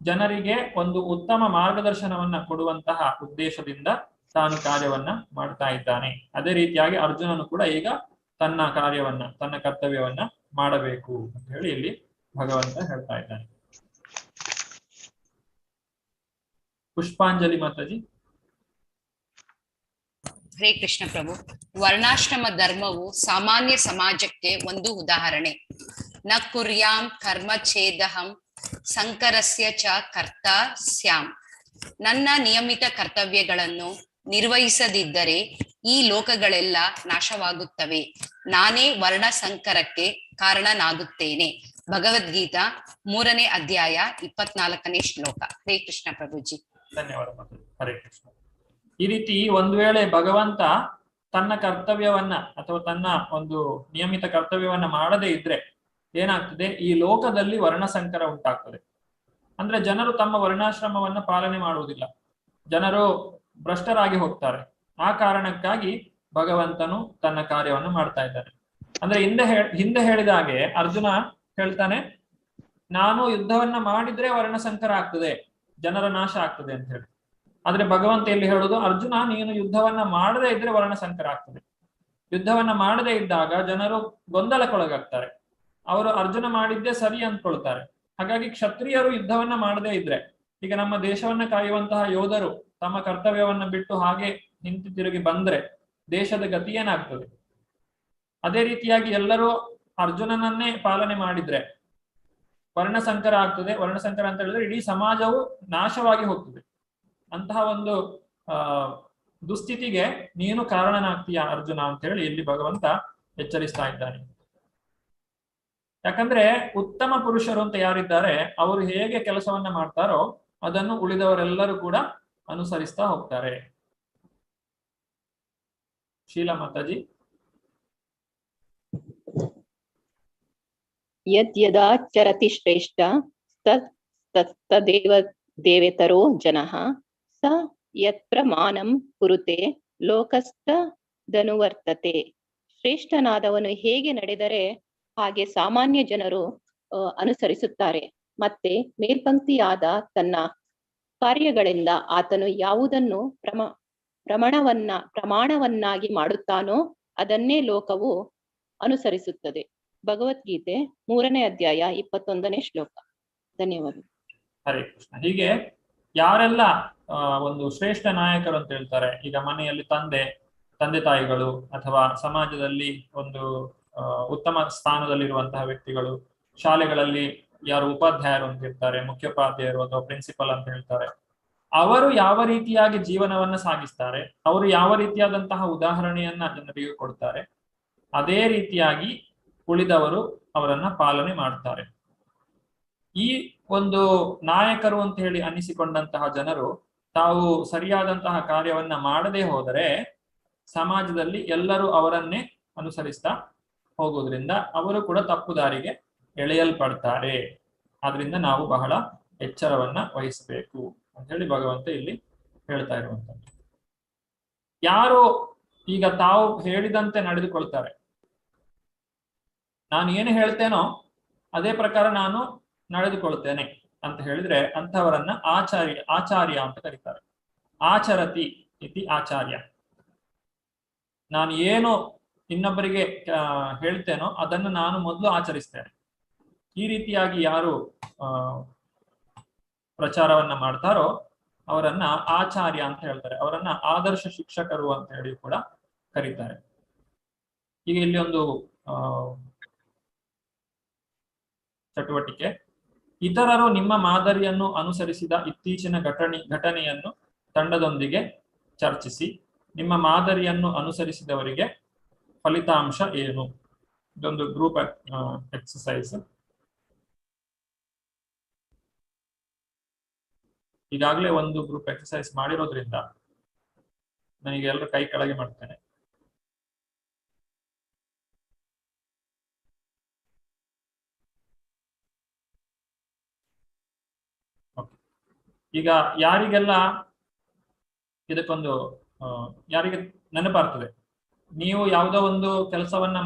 ಜನರಿಗೆ ಒಂದು ಉತ್ತಮ ಮಾರ್ಗದರ್ಶನವನ್ನ ಕೊಡುವಂತಹ ಉದ್ದೇಶದಿಂದ ತಾನು ಕಾರ್ಯವನ್ನ ಮಾಡ್ತಾ ಇದ್ದಾನೆ. ಅದೇ ರೀತಿಯಾಗಿ ಅರ್ಜುನನು ಕೂಡ ಈಗ ತನ್ನ ಕಾರ್ಯವನ್ನ, ತನ್ನ ಕರ್ತವ್ಯವನ್ನ ಮಾಡಬೇಕು ಅಂತ ಹೇಳಿ ಇಲ್ಲಿ ಭಗವಂತ ಹೇಳ್ತಾ ಇದ್ದಾನೆ. ಪುಷ್ಪಾಂಜಲಿ ಮಾತಾಜಿ. ಹರೇ ಕೃಷ್ಣ ಪ್ರಭು. ವರ್ಣಾಶ್ರಮ ಧರ್ಮವು ಸಾಮಾನ್ಯ ಸಮಾಜಕ್ಕೆ ಒಂದು ಉದಾಹರಣೆ. ನ ಕುರ್ಯಾಂ ಕರ್ಮ ಛೇದಹಂ ಸಂಕರಸ್ಯ ಚ ಕರ್ತ ಸ್ಯಾಂ. ನನ್ನ ನಿಯಮಿತ ಕರ್ತವ್ಯಗಳನ್ನು ನಿರ್ವಹಿಸದಿದ್ದರೆ ಈ ಲೋಕಗಳೆಲ್ಲ ನಾಶವಾಗುತ್ತವೆ. ನಾನೇ ವರ್ಣ ಸಂಕರಕ್ಕೆ ಕಾರಣನಾಗುತ್ತೇನೆ. ಭಗವದ್ಗೀತಾ 3ನೇ ಅಧ್ಯಾಯ 24ನೇ ಶ್ಲೋಕ. ಹರೇ ಕೃಷ್ಣ ಪ್ರಭುಜಿ. ಧನ್ಯವಾದ ಮಾತಾಜಿ. ಹರೇ ಕೃಷ್ಣ. ಈ ರೀತಿ ಒಂದು ವೇಳೆ ಭಗವಂತ ತನ್ನ ಕರ್ತವ್ಯವನ್ನ ಅಥವಾ ತನ್ನ ಒಂದು ನಿಯಮಿತ ಕರ್ತವ್ಯವನ್ನ ಮಾಡದೇ ಇದ್ರೆ ಏನಾಗ್ತದೆ? ಈ ಲೋಕದಲ್ಲಿ ವರ್ಣಸಂಕರ ಉಂಟಾಗ್ತದೆ. ಅಂದ್ರೆ ಜನರು ತಮ್ಮ ವರ್ಣಾಶ್ರಮವನ್ನ ಪಾಲನೆ ಮಾಡುವುದಿಲ್ಲ, ಜನರು ಭ್ರಷ್ಟರಾಗಿ ಹೋಗ್ತಾರೆ. ಆ ಕಾರಣಕ್ಕಾಗಿ ಭಗವಂತನು ತನ್ನ ಕಾರ್ಯವನ್ನು ಮಾಡ್ತಾ ಇದ್ದಾನೆ. ಅಂದ್ರೆ ಹಿಂದೆ ಹೇಳಿದ ಹಾಗೆ ಅರ್ಜುನ ಹೇಳ್ತಾನೆ, ನಾನು ಯುದ್ಧವನ್ನ ಮಾಡಿದ್ರೆ ವರ್ಣಸಂಕರ ಆಗ್ತದೆ, ಜನರ ನಾಶ ಆಗ್ತದೆ ಅಂತ ಹೇಳಿ. ಆದ್ರೆ ಭಗವಂತ ಇಲ್ಲಿ ಹೇಳುದು, ಅರ್ಜುನ ನೀನು ಯುದ್ಧವನ್ನ ಮಾಡದೇ ಇದ್ರೆ ವರ್ಣಸಂಕರ ಆಗ್ತದೆ. ಯುದ್ಧವನ್ನ ಮಾಡದೇ ಇದ್ದಾಗ ಜನರು ಗೊಂದಲಕ್ಕೊಳಗಾಗ್ತಾರೆ, ಅವರು ಅರ್ಜುನ ಮಾಡಿದ್ದೇ ಸರಿ ಅಂದ್ಕೊಳ್ತಾರೆ. ಹಾಗಾಗಿ ಕ್ಷತ್ರಿಯರು ಯುದ್ಧವನ್ನ ಮಾಡದೇ ಇದ್ರೆ, ಈಗ ನಮ್ಮ ದೇಶವನ್ನ ಕಾಯುವಂತಹ ಯೋಧರು ತಮ್ಮ ಕರ್ತವ್ಯವನ್ನ ಬಿಟ್ಟು ಹಾಗೆ ಹಿಂತಿ ತಿರುಗಿ ಬಂದ್ರೆ ದೇಶದ ಗತಿ ಏನಾಗ್ತದೆ? ಅದೇ ರೀತಿಯಾಗಿ ಎಲ್ಲರೂ ಅರ್ಜುನನನ್ನೇ ಪಾಲನೆ ಮಾಡಿದ್ರೆ ವರ್ಣಸಂಕರ ಆಗ್ತದೆ. ವರ್ಣಸಂಕರ ಅಂತ ಹೇಳಿದ್ರೆ ಇಡೀ ಸಮಾಜವು ನಾಶವಾಗಿ ಹೋಗ್ತದೆ. ಅಂತಹ ಒಂದು ದುಸ್ಥಿತಿಗೆ ನೀನು ಕಾರಣನಾಗ್ತೀಯ ಅರ್ಜುನ ಅಂತ ಹೇಳಿ ಇಲ್ಲಿ ಭಗವಂತ ಎಚ್ಚರಿಸ್ತಾ ಇದ್ದಾನೆ. ಯಾಕಂದ್ರೆ ಉತ್ತಮ ಪುರುಷರು ಅಂತ ಯಾರಿದ್ದಾರೆ ಅವರು ಹೇಗೆ ಕೆಲಸವನ್ನ ಮಾಡ್ತಾರೋ ಅದನ್ನು ಉಳಿದವರೆಲ್ಲರೂ ಕೂಡ ಅನುಸರಿಸ್ತಾ ಹೋಗ್ತಾರೆ. ಶೀಲಾ ಮಾತಾಜಿ. ಯದ್ ಯದಾ ಚರತಿ ಶ್ರೇಷ್ಠ ತತ್ ತತ್ತದೇವ ದೇವೇತರೋ ಜನಃ ಸ ಯತ್ಪ್ರಮಾಣಂ ಕುರುತೆ ಲೋಕಸ್ಥದನುವರ್ತತೆ. ಶ್ರೇಷ್ಠನಾದವನು ಹೇಗೆ ನಡೆದರೆ ಹಾಗೆ ಸಾಮಾನ್ಯ ಜನರು ಅನುಸರಿಸುತ್ತಾರೆ. ಮತ್ತೆ ಮೇಲ್ಪಂಕ್ತಿಯಾದ ತನ್ನ ಕಾರ್ಯಗಳಿಂದ ಆತನು ಯಾವುದನ್ನು ಪ್ರಮಾಣವನ್ನಾಗಿ ಮಾಡುತ್ತಾನೋ ಅದನ್ನೇ ಲೋಕವು ಅನುಸರಿಸುತ್ತದೆ. ಭಗವದ್ಗೀತೆ 3ನೇ ಅಧ್ಯಾಯ 21ನೇ ಶ್ಲೋಕ. ಧನ್ಯವಾದ. ಹರೇ ಕೃಷ್ಣ. ಹೀಗೆ ಯಾರೆಲ್ಲ ಒಂದು ಶ್ರೇಷ್ಠ ನಾಯಕರು ಅಂತ ಹೇಳ್ತಾರೆ, ಈಗ ಮನೆಯಲ್ಲಿ ತಂದೆ ತಾಯಿಗಳು ಅಥವಾ ಸಮಾಜದಲ್ಲಿ ಒಂದು ಉತ್ತಮ ಸ್ಥಾನದಲ್ಲಿರುವಂತಹ ವ್ಯಕ್ತಿಗಳು, ಶಾಲೆಗಳಲ್ಲಿ ಯಾರು ಉಪಾಧ್ಯಾಯರು ಅಂತ ಇರ್ತಾರೆ, ಮುಖ್ಯೋಪಾಧ್ಯಾಯರು ಅಥವಾ ಪ್ರಿನ್ಸಿಪಲ್ ಅಂತ ಹೇಳ್ತಾರೆ, ಅವರು ಯಾವ ರೀತಿಯಾಗಿ ಜೀವನವನ್ನ ಸಾಗಿಸ್ತಾರೆ, ಅವರು ಯಾವ ರೀತಿಯಾದಂತಹ ಉದಾಹರಣೆಯನ್ನ ಜನರಿಗೆ ಕೊಡ್ತಾರೆ, ಅದೇ ರೀತಿಯಾಗಿ ಉಳಿದವರು ಅವರನ್ನ ಪಾಲನೆ ಮಾಡ್ತಾರೆ. ಈ ಒಂದು ನಾಯಕರು ಅಂತ ಹೇಳಿ ಅನ್ನಿಸಿಕೊಂಡಂತಹ ಜನರು ತಾವು ಸರಿಯಾದಂತಹ ಕಾರ್ಯವನ್ನ ಮಾಡದೆ ಹೋದರೆ ಸಮಾಜದಲ್ಲಿ ಎಲ್ಲರೂ ಅವರನ್ನೇ ಅನುಸರಿಸ್ತಾ ಹೋಗೋದ್ರಿಂದ ಅವರು ಕೂಡ ತಪ್ಪು ದಾರಿಗೆ ಎಳೆಯಲ್ಪಡ್ತಾರೆ. ಆದ್ರಿಂದ ನಾವು ಬಹಳ ಎಚ್ಚರವನ್ನ ವಹಿಸಬೇಕು ಅಂತ ಹೇಳಿ ಭಗವಂತ ಇಲ್ಲಿ ಹೇಳ್ತಾ ಇರುವಂತದ್ದು. ಯಾರು ಈಗ ತಾವು ಹೇಳಿದಂತೆ ನಡೆದುಕೊಳ್ತಾರೆ, ನಾನು ಏನು ಹೇಳ್ತೇನೋ ಅದೇ ಪ್ರಕಾರ ನಾನು ನಡೆದುಕೊಳ್ತೇನೆ ಅಂತ ಹೇಳಿದ್ರೆ ಅಂಥವರನ್ನ ಆಚಾರ್ಯ ಅಂತ ಕರೀತಾರೆ. ಆಚರತಿ ಇತಿ ಆಚಾರ್ಯ. ನಾನು ಏನು ಇನ್ನೊಬ್ಬರಿಗೆ ಹೇಳ್ತೇನೋ ಅದನ್ನು ನಾನು ಮೊದಲು ಆಚರಿಸ್ತೇನೆ. ಈ ರೀತಿಯಾಗಿ ಯಾರು ಪ್ರಚಾರವನ್ನ ಮಾಡ್ತಾರೋ ಅವರನ್ನ ಆಚಾರ್ಯ ಅಂತ ಹೇಳ್ತಾರೆ. ಅವರನ್ನ ಆದರ್ಶ ಶಿಕ್ಷಕರು ಅಂತ ಹೇಳಿ ಕೂಡ ಕರೀತಾರೆ. ಈಗ ಇಲ್ಲಿ ಒಂದು ಚಟುವಟಿಕೆ, ಇತರರು ನಿಮ್ಮ ಮಾದರಿಯನ್ನು ಅನುಸರಿಸಿದ ಇತ್ತೀಚಿನ ಘಟನೆಯನ್ನು ತಂಡದೊಂದಿಗೆ ಚರ್ಚಿಸಿ. ನಿಮ್ಮ ಮಾದರಿಯನ್ನು ಅನುಸರಿಸಿದವರಿಗೆ ಫಲಿತಾಂಶ ಏನು? ಇದೊಂದು ಗ್ರೂಪ್ ಎಕ್ಸಸೈಸ್. ಈಗಾಗಲೇ ಒಂದು ಗ್ರೂಪ್ ಎಕ್ಸಸೈಸ್ ಮಾಡಿರೋದ್ರಿಂದ ನನಗೆ ಎಲ್ಲರ ಕೈ ಕೆಳಗೆ ಮಾಡ್ತೇನೆ. ಈಗ ಯಾರಿಗೆಲ್ಲ ಇದಕ್ಕೊಂದು ಯಾರಿಗೆ ನೆನಪಾಗ್ತದೆ, ನೀವು ಯಾವುದೋ ಒಂದು ಕೆಲಸವನ್ನ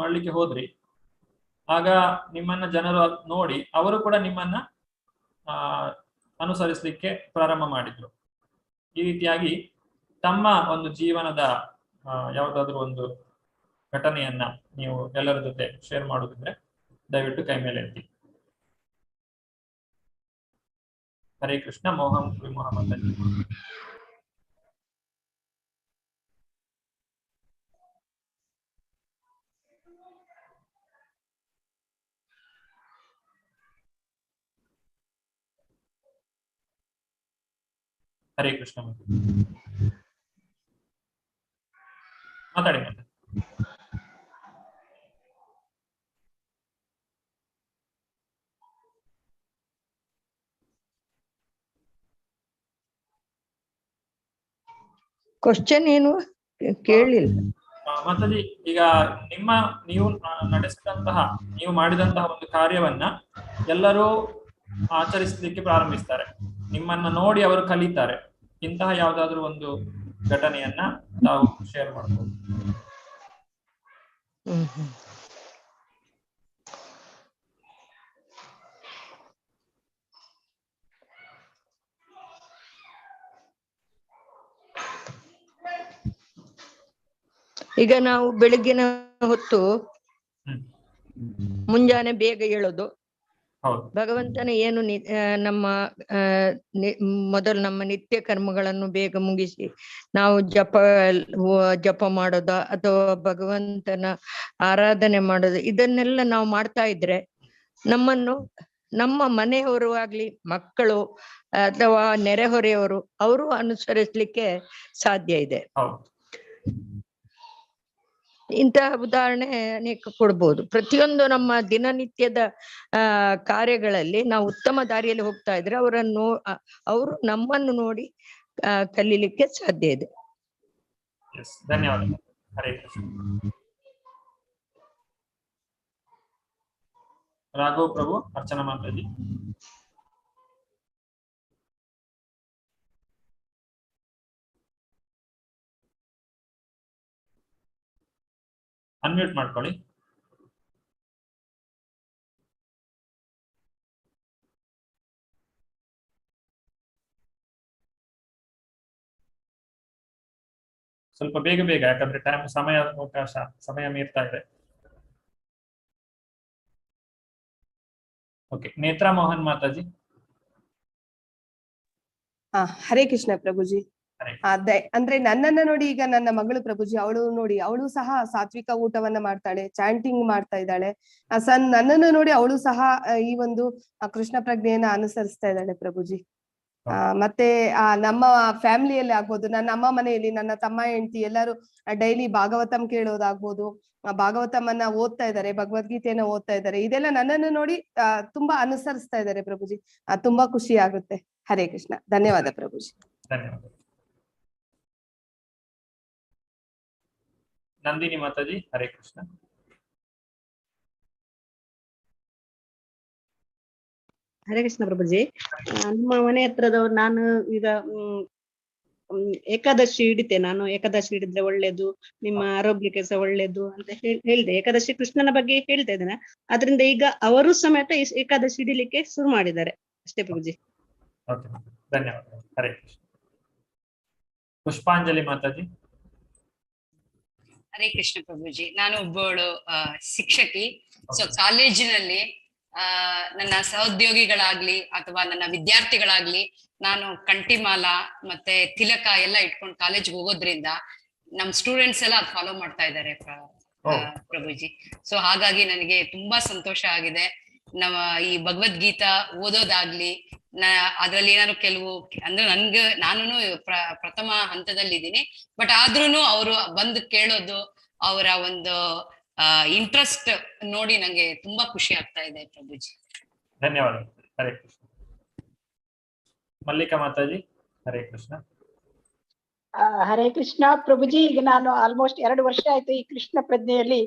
ಮಾಡ್ಲಿಕ್ಕೆ ಹೋದ್ರಿ, ಆಗ ನಿಮ್ಮನ್ನ ಜನರು ನೋಡಿ ಅವರು ಕೂಡ ನಿಮ್ಮನ್ನ ಅನುಸರಿಸಲಿಕ್ಕೆ ಪ್ರಾರಂಭ ಮಾಡಿದ್ರು. ಈ ರೀತಿಯಾಗಿ ತಮ್ಮ ಒಂದು ಜೀವನದ ಯಾವುದಾದ್ರೂ ಒಂದು ಘಟನೆಯನ್ನ ನೀವು ಎಲ್ಲರ ಜೊತೆ ಶೇರ್ ಮಾಡೋದಿದ್ರೆ ದಯವಿಟ್ಟು ಕೈ ಮೇಲೆ ಎತ್ತಿ. ಹರೇ ಕೃಷ್ಣ. ಮೋಹಂ ಮೊಹಮ್ಮದ್. ಹರೇ ಕೃಷ್ಣ. ಮಾತಾಡಿ. ಕ್ವಶನ್ ಏನು ಕೇಳಿಲ್ಲ ಮಾತಾಡಿ. ಈಗ ನೀವು ನಡೆಸಿದಂತಹ, ನೀವು ಮಾಡಿದಂತಹ ಒಂದು ಕಾರ್ಯವನ್ನ ಎಲ್ಲರೂ ಆಚರಿಸಲಿಕ್ಕೆ ಪ್ರಾರಂಭಿಸ್ತಾರೆ. ನಿಮ್ಮನ್ನ ನೋಡಿ ಅವರು ಕಲಿತಾರೆ. ಇಂತಹ ಯಾವ್ದಾದ್ರು ಒಂದು ಘಟನೆಯನ್ನ ತಾವು ಶೇರ್ ಮಾಡಬಹುದು. ಈಗ ನಾವು ಬೆಳಗ್ಗಿನ ಹೊತ್ತು ಮುಂಜಾನೆ ಬೇಗ ಏಳೋದು, ಭಗವಂತನ ಏನು ನಮ್ಮ ಮೊದಲು ನಮ್ಮ ನಿತ್ಯ ಕರ್ಮಗಳನ್ನು ಬೇಗ ಮುಗಿಸಿ ನಾವು ಜಪ ಮಾಡೋದು ಅಥವಾ ಭಗವಂತನ ಆರಾಧನೆ ಮಾಡೋದು, ಇದನ್ನೆಲ್ಲ ನಾವು ಮಾಡ್ತಾ ಇದ್ರೆ ನಮ್ಮನ್ನು ನಮ್ಮ ಮನೆಯವರು ಆಗ್ಲಿ, ಮಕ್ಕಳು ಅಥವಾ ನೆರೆಹೊರೆಯವರು ಅವರು ಅನುಸರಿಸ್ಲಿಕ್ಕೆ ಸಾಧ್ಯ ಇದೆ. ಇಂತಹ ಉದಾಹರಣೆ ಅನೇಕ ಕೊಡ್ಬೋದು. ಪ್ರತಿಯೊಂದು ನಮ್ಮ ದಿನನಿತ್ಯದ ಕಾರ್ಯಗಳಲ್ಲಿ ನಾವು ಉತ್ತಮ ದಾರಿಯಲ್ಲಿ ಹೋಗ್ತಾ ಇದ್ರೆ ಅವರು ನಮ್ಮನ್ನು ನೋಡಿ ಕಲೀಲಿಕ್ಕೆ ಸಾಧ್ಯ ಇದೆ. ಧನ್ಯವಾದ. ಹರೇ ಕೃಷ್ಣ. ರಾಘವ್ ಪ್ರಭು, ಅರ್ಚನಾ ಮಾತಾಜಿ. ಅನ್ಮ್ಯೂಟ್ ಮಾಡ್ಕೊಳ್ಳಿ. ಸ್ವಲ್ಪ ಬೇಗ ಬೇಗ, ಯಾಕಂದ್ರೆ ಸಮಯ ಮೀರ್ತಾ ಇದೆ. ಓಕೆ, ನೇತ್ರಾ ಮೋಹನ್ ಮಾತಾಜಿ. ಹರೇ ಕೃಷ್ಣ ಪ್ರಭುಜಿ. ಅದೇ ಅಂದ್ರೆ ನನ್ನನ್ನ ನೋಡಿ ಈಗ ನನ್ನ ಮಗಳು ಪ್ರಭುಜಿ, ಅವಳು ನೋಡಿ ಅವಳು ಸಹ ಸಾತ್ವಿಕ ಊಟವನ್ನ ಮಾಡ್ತಾಳೆ, ಚಾಂಟಿಂಗ್ ಮಾಡ್ತಾ ಇದ್ದಾಳೆ. ನನ್ನನ್ನು ನೋಡಿ ಅವಳು ಸಹ ಈ ಒಂದು ಕೃಷ್ಣ ಪ್ರಜ್ಞೆಯನ್ನ ಅನುಸರಿಸ್ತಾ ಇದ್ದಾಳೆ ಪ್ರಭುಜಿ. ಮತ್ತೆ ನಮ್ಮ ಫ್ಯಾಮಿಲಿಯಲ್ಲಿ ಆಗ್ಬೋದು, ನನ್ನ ಅಮ್ಮ ಮನೆಯಲ್ಲಿ ನನ್ನ ತಮ್ಮ ಹೆಂಡತಿ ಎಲ್ಲರೂ ಡೈಲಿ ಭಾಗವತಂ ಕೇಳೋದಾಗ್ಬೋದು, ಭಾಗವತಮನ್ನ ಓದ್ತಾ ಇದ್ದಾರೆ, ಭಗವದ್ಗೀತೆಯನ್ನ ಓದ್ತಾ ಇದ್ದಾರೆ. ಇದೆಲ್ಲ ನನ್ನನ್ನು ನೋಡಿ ತುಂಬಾ ಅನುಸರಿಸ್ತಾ ಇದ್ದಾರೆ ಪ್ರಭುಜಿ. ತುಂಬಾ ಖುಷಿ ಆಗುತ್ತೆ. ಹರೇ ಕೃಷ್ಣ. ಧನ್ಯವಾದ ಪ್ರಭುಜಿ. ಧನ್ಯವಾದ. ನಂದಿನಿ ಮಾತಾಜಿ. ಹರೇ ಕೃಷ್ಣ. ಹರೇ ಕೃಷ್ಣ ಪ್ರಭುಜಿ. ನಮ್ಮ ಮನೆ ಹತ್ರದವ್ರು, ನಾನು ಈಗ ಏಕಾದಶಿ ಹಿಡಿತೆ. ನಾನು ಏಕಾದಶಿ ಹಿಡಿದ್ರೆ ಒಳ್ಳೇದು, ನಿಮ್ಮ ಆರೋಗ್ಯಕ್ಕೆ ಸಹ ಒಳ್ಳೇದು ಅಂತ ಹೇಳ್ದೆ. ಏಕಾದಶಿ ಕೃಷ್ಣನ ಬಗ್ಗೆ ಹೇಳ್ತಾ ಇದ್ದೇನೆ. ಅದರಿಂದ ಈಗ ಅವರು ಸಮೇತ ಏಕಾದಶಿ ಹಿಡಿಲಿಕ್ಕೆ ಶುರು ಮಾಡಿದ್ದಾರೆ ಅಷ್ಟೇ ಪ್ರಭುಜಿ. ಧನ್ಯವಾದ. ಹರೇ ಕೃಷ್ಣ. ಪುಷ್ಪಾಂಜಲಿ ಮಾತಾಜಿ. ಹರೇ ಕೃಷ್ಣ ಪ್ರಭುಜಿ. ನಾನು ಒಬ್ಬಳು ಶಿಕ್ಷಕಿ. ಸೊ ಕಾಲೇಜಿನಲ್ಲಿ ನನ್ನ ಸಹೋದ್ಯೋಗಿಗಳಾಗ್ಲಿ ಅಥವಾ ನನ್ನ ವಿದ್ಯಾರ್ಥಿಗಳಾಗ್ಲಿ ನಾನು ಕಂಠಿಮಾಲ ಮತ್ತೆ ತಿಲಕ ಎಲ್ಲ ಇಟ್ಕೊಂಡು ಕಾಲೇಜ್ಗೆ ಹೋಗೋದ್ರಿಂದ ನಮ್ ಸ್ಟೂಡೆಂಟ್ಸ್ ಎಲ್ಲ ಅದು ಫಾಲೋ ಮಾಡ್ತಾ ಇದ್ದಾರೆ ಪ್ರಭುಜಿ. ಸೊ ಹಾಗಾಗಿ ನನಗೆ ತುಂಬಾ ಸಂತೋಷ ಆಗಿದೆ. ನಮ್ಮ ಈ ಭಗವದ್ಗೀತಾ ಓದೋದಾಗ್ಲಿ, ಅದ್ರಲ್ಲಿ ಏನಾದ್ರು ಕೆಲವು ಅಂದ್ರೆ ನಾನು ಪ್ರಥಮ ಹಂತದಲ್ಲಿದ್ದೀನಿ, ಬಟ್ ಆದ್ರೂನು ಅವರು ಬಂದು ಕೇಳೋದು, ಅವರ ಒಂದು ಇಂಟ್ರೆಸ್ಟ್ ನೋಡಿ ನಂಗೆ ತುಂಬಾ ಖುಷಿ ಆಗ್ತಾ ಇದೆ ಪ್ರಭುಜಿ. ಧನ್ಯವಾದ. ಹರೇ ಕೃಷ್ಣ. ಮಲ್ಲಿಕಾ ಮಾತಾಜಿ. ಹರೇ ಕೃಷ್ಣ. ಹರೇ ಕೃಷ್ಣ ಪ್ರಭುಜಿ. ಈಗ ನಾನು ಆಲ್ಮೋಸ್ಟ್ 2 ವರ್ಷ ಆಯ್ತು ಈ ಕೃಷ್ಣ ಪ್ರಜ್ಞೆಯಲ್ಲಿ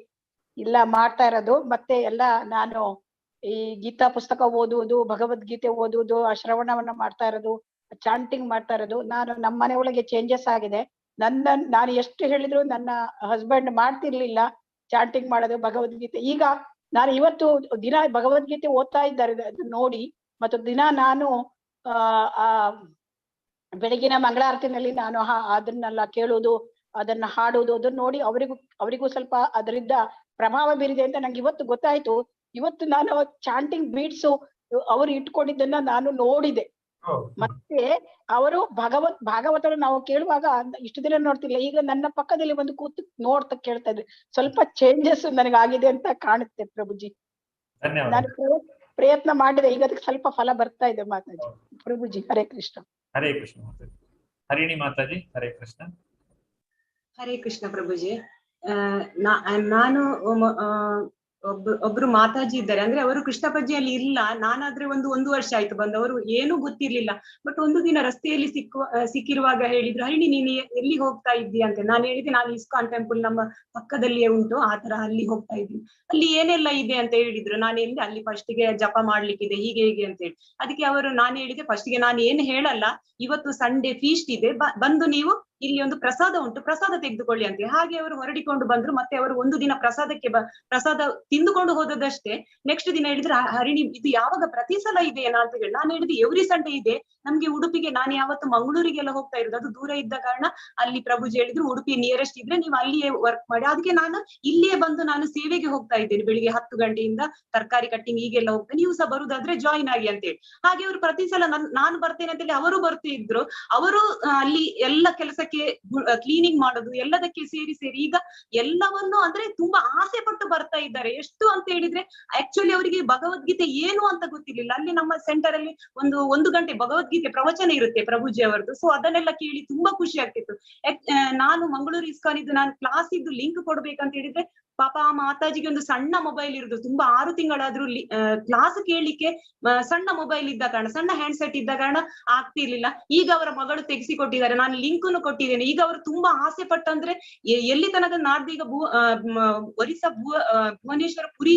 ಇಲ್ಲ ಮಾಡ್ತಾ ಇರೋದು. ಮತ್ತೆ ಎಲ್ಲ ನಾನು ಈ ಗೀತಾ ಪುಸ್ತಕ ಓದುವುದು, ಭಗವದ್ಗೀತೆ ಓದುವುದು, ಶ್ರವಣವನ್ನ ಮಾಡ್ತಾ ಇರೋದು, ಚಾಂಟಿಂಗ್ ಮಾಡ್ತಾ ಇರೋದು. ನಮ್ಮ ಮನೆ ಒಳಗೆ ಚೇಂಜಸ್ ಆಗಿದೆ. ನಾನು ಎಷ್ಟು ಹೇಳಿದ್ರು ನನ್ನ ಹಸ್ಬೆಂಡ್ ಮಾಡ್ತಿರ್ಲಿಲ್ಲ ಚಾಂಟಿಂಗ್ ಮಾಡೋದು, ಭಗವದ್ಗೀತೆ. ಈಗ ನಾನು ಇವತ್ತು ದಿನ ಭಗವದ್ಗೀತೆ ಓದ್ತಾ ಇದ್ದಾರೆ ನೋಡಿ, ಮತ್ತು ದಿನ ನಾನು ಬೆಳಗಿನ ಮಂಗಳಾರತಿನಲ್ಲಿ ನಾನು ಅದನ್ನೆಲ್ಲ ಕೇಳುವುದು, ಅದನ್ನ ಹಾಡುವುದು, ಅದನ್ನ ನೋಡಿ ಅವರಿಗೂ ಸ್ವಲ್ಪ ಅದರಿಂದ ಪ್ರಭಾವ ಬೀರಿದೆ ಅಂತ ನಂಗೆ ಇವತ್ತು ಗೊತ್ತಾಯ್ತು. ಇವತ್ತು ನಾನು ಚಾಂಟಿಂಗ್ ಬೀಟ್ಸು ಅವರು ಇಟ್ಕೊಂಡಿದ್ದನ್ನ ನಾನು ನೋಡಿದೆ. ಮತ್ತೆ ಅವರು ಭಾಗವತರು ನಾವು ಕೇಳುವಾಗ ಇಷ್ಟು ದಿನ ನೋಡ್ತಿಲ್ಲ, ಈಗ ನನ್ನ ಪಕ್ಕದಲ್ಲಿ ಒಂದು ಕೂತು ನೋಡ್ತಾ ಕೇಳ್ತಾ ಇದ್ರು. ಸ್ವಲ್ಪ ಚೇಂಜಸ್ ನನಗಾಗಿದೆ ಅಂತ ಕಾಣುತ್ತೆ ಪ್ರಭುಜಿ. ನಾನು ಪ್ರಯತ್ನ ಮಾಡಿದೆ, ಈಗ ಅದಕ್ಕೆ ಸ್ವಲ್ಪ ಫಲ ಬರ್ತಾ ಇದೆ ಮಾತಾಜಿ. ಪ್ರಭುಜಿ ಹರೇ ಕೃಷ್ಣ. ಹರೇ ಕೃಷ್ಣ ಮಾತಾಜಿ. ಹರಿಣಿ ಮಾತಾಜಿ. ಹರೇ ಕೃಷ್ಣ. ಹರೇ ಕೃಷ್ಣ ಪ್ರಭುಜಿ. ನಾನು ಒಬ್ರು ಮಾತಾಜಿ ಇದ್ದಾರೆ, ಅಂದ್ರೆ ಅವರು ಕೃಷ್ಣ ಪ್ರಜ್ಞೆಯಲ್ಲಿ ಇಲ್ಲ. ನಾನಾದ್ರೆ ಒಂದು ವರ್ಷ ಆಯ್ತು ಬಂದವರು, ಏನೂ ಗೊತ್ತಿರ್ಲಿಲ್ಲ. ಬಟ್ ಒಂದು ದಿನ ರಸ್ತೆಯಲ್ಲಿ ಸಿಕ್ಕಿರುವಾಗ ಹೇಳಿದ್ರು, ಹರಿಣಿ ನೀನು ಎಲ್ಲಿ ಹೋಗ್ತಾ ಇದ್ದೀಯ ಅಂತ. ನಾನು ಹೇಳಿದೆ, ನಾನು ಇಸ್ಕಾನ್ ಟೆಂಪಲ್ ನಮ್ಮ ಪಕ್ಕದಲ್ಲಿಯೇ ಉಂಟು, ಆತರ ಅಲ್ಲಿ ಹೋಗ್ತಾ ಇದ್ದೀನಿ. ಅಲ್ಲಿ ಏನೆಲ್ಲ ಇದೆ ಅಂತ ಹೇಳಿದ್ರು. ನಾನು ಹೇಳಿದೆ, ಅಲ್ಲಿ ಫಸ್ಟಿಗೆ ಜಪ ಮಾಡ್ಲಿಕ್ಕಿದೆ, ಹೀಗೆ ಹೀಗೆ ಅಂತ ಹೇಳಿ. ಅದಕ್ಕೆ ನಾನು ಹೇಳಿದೆ, ಫಸ್ಟಿಗೆ ನಾನು ಏನು ಹೇಳಲ್ಲ, ಇವತ್ತು ಸಂಡೇ ಫೀಸ್ಟ್ ಇದೆ, ಬಂದು ನೀವು ಇಲ್ಲಿ ಒಂದು ಪ್ರಸಾದ ಉಂಟು, ಪ್ರಸಾದ ತೆಗೆದುಕೊಳ್ಳಿ ಅಂತ. ಹಾಗೆ ಅವರು ಹೊರಡಿಕೊಂಡು ಬಂದ್ರು. ಮತ್ತೆ ಅವರು ಒಂದು ದಿನ ಪ್ರಸಾದ ತಿಂದುಕೊಂಡು ಹೋದದಷ್ಟೇ. ನೆಕ್ಸ್ಟ್ ದಿನ ಹೇಳಿದ್ರೆ, ಹರಿಣಿ ಇದು ಯಾವಾಗ ಪ್ರತಿ ಸಲ ಇದೆಯಾ ಅಂತ ಹೇಳಿ. ನಾನು ಹೇಳಿದೆ, ಎವ್ರಿ ಸಂಡೇ ಇದೆ ನಮ್ಗೆ ಉಡುಪಿಗೆ. ನಾನು ಯಾವತ್ತು ಮಂಗಳೂರಿಗೆಲ್ಲ ಹೋಗ್ತಾ ಇರೋದು, ಅದು ದೂರ ಇದ್ದ ಕಾರಣ ಅಲ್ಲಿ ಪ್ರಭುಜಿ ಹೇಳಿದ್ರು ಉಡುಪಿ ನಿಯರೆಸ್ಟ್ ಇದ್ರೆ ನೀವು ಅಲ್ಲಿಯೇ ವರ್ಕ್ ಮಾಡಿ. ಅದಕ್ಕೆ ನಾನು ಇಲ್ಲಿಯೇ ಬಂದು ನಾನು ಸೇವೆಗೆ ಹೋಗ್ತಾ ಇದ್ದೇನೆ. ಬೆಳಿಗ್ಗೆ 10 ಗಂಟೆಯಿಂದ ತರಕಾರಿ ಕಟ್ಟಿಂಗ್ ಹೀಗೆಲ್ಲ ಹೋಗ್ತೇನೆ, ನೀವು ಸಹ ಬರುದಾದ್ರೆ ಜಾಯಿನ್ ಆಗಿ ಅಂತ ಹೇಳಿ. ಹಾಗೆ ಅವರು ಪ್ರತಿ ಸಲ ನಾನು ಬರ್ತೇನೆ ಅಂತ ಹೇಳಿ ಅವರು ಬರ್ತಿದ್ರು. ಅವರು ಅಲ್ಲಿ ಎಲ್ಲ ಕೆಲಸಕ್ಕೆ ಕ್ಲೀನಿಂಗ್ ಮಾಡೋದು ಎಲ್ಲದಕ್ಕೆ ಸೇರಿ ಈಗ ಎಲ್ಲವನ್ನು ಅಂದ್ರೆ ತುಂಬಾ ಆಸೆ ಪಟ್ಟು ಬರ್ತಾ ಇದ್ದಾರೆ. ಎಷ್ಟು ಅಂತ ಹೇಳಿದ್ರೆ ಆಕ್ಚುಲಿ ಅವರಿಗೆ ಭಗವದ್ಗೀತೆ ಏನು ಅಂತ ಗೊತ್ತಿರ್ಲಿಲ್ಲ. ಅಲ್ಲಿ ನಮ್ಮ ಸೆಂಟರ್ ಅಲ್ಲಿ ಒಂದು ಗಂಟೆ ಭಗವದ್ಗೀತೆ ಪ್ರವಚನ ಇರುತ್ತೆ ಪ್ರಭುಜಿ ಅವರದ್ದು. ಸೊ ಅದನ್ನೆಲ್ಲ ಕೇಳಿ ತುಂಬಾ ಖುಷಿ ಆಗ್ತಿತ್ತು. ನಾನು ಮಂಗಳೂರು ಇಸ್ಕಾನ್ ಇದ್ದು ನಾನು ಕ್ಲಾಸ್ ಇದ್ದು ಲಿಂಕ್ ಕೊಡ್ಬೇಕಂತ ಹೇಳಿದ್ರೆ ಪಾಪ ಆ ಮಾತಾಜಿಗೆ ಒಂದು ಸಣ್ಣ ಮೊಬೈಲ್ ಇರುದು. ತುಂಬಾ 6 ತಿಂಗಳಾದ್ರೂ ಕ್ಲಾಸ್ ಕೇಳಲಿಕ್ಕೆ ಸಣ್ಣ ಮೊಬೈಲ್ ಇದ್ದ ಕಾರಣ, ಸಣ್ಣ ಹ್ಯಾಂಡ್ ಸೆಟ್ ಇದ್ದ ಕಾರಣ ಆಗ್ತಿರ್ಲಿಲ್ಲ. ಈಗ ಅವರ ಮಗಳು ತೆಗೆಸಿಕೊಟ್ಟಿದ್ದಾರೆ, ನಾನು ಲಿಂಕ್ ಕೊಟ್ಟಿದ್ದೇನೆ. ಈಗ ಅವರು ತುಂಬಾ ಆಸೆ ಪಟ್ಟಂದ್ರೆ ಎಲ್ಲಿ ತನಕ ನಾಡ್ದು ಈಗ ಒರಿಸ್ಸಾ ಭುವನೇಶ್ವರ ಪುರಿ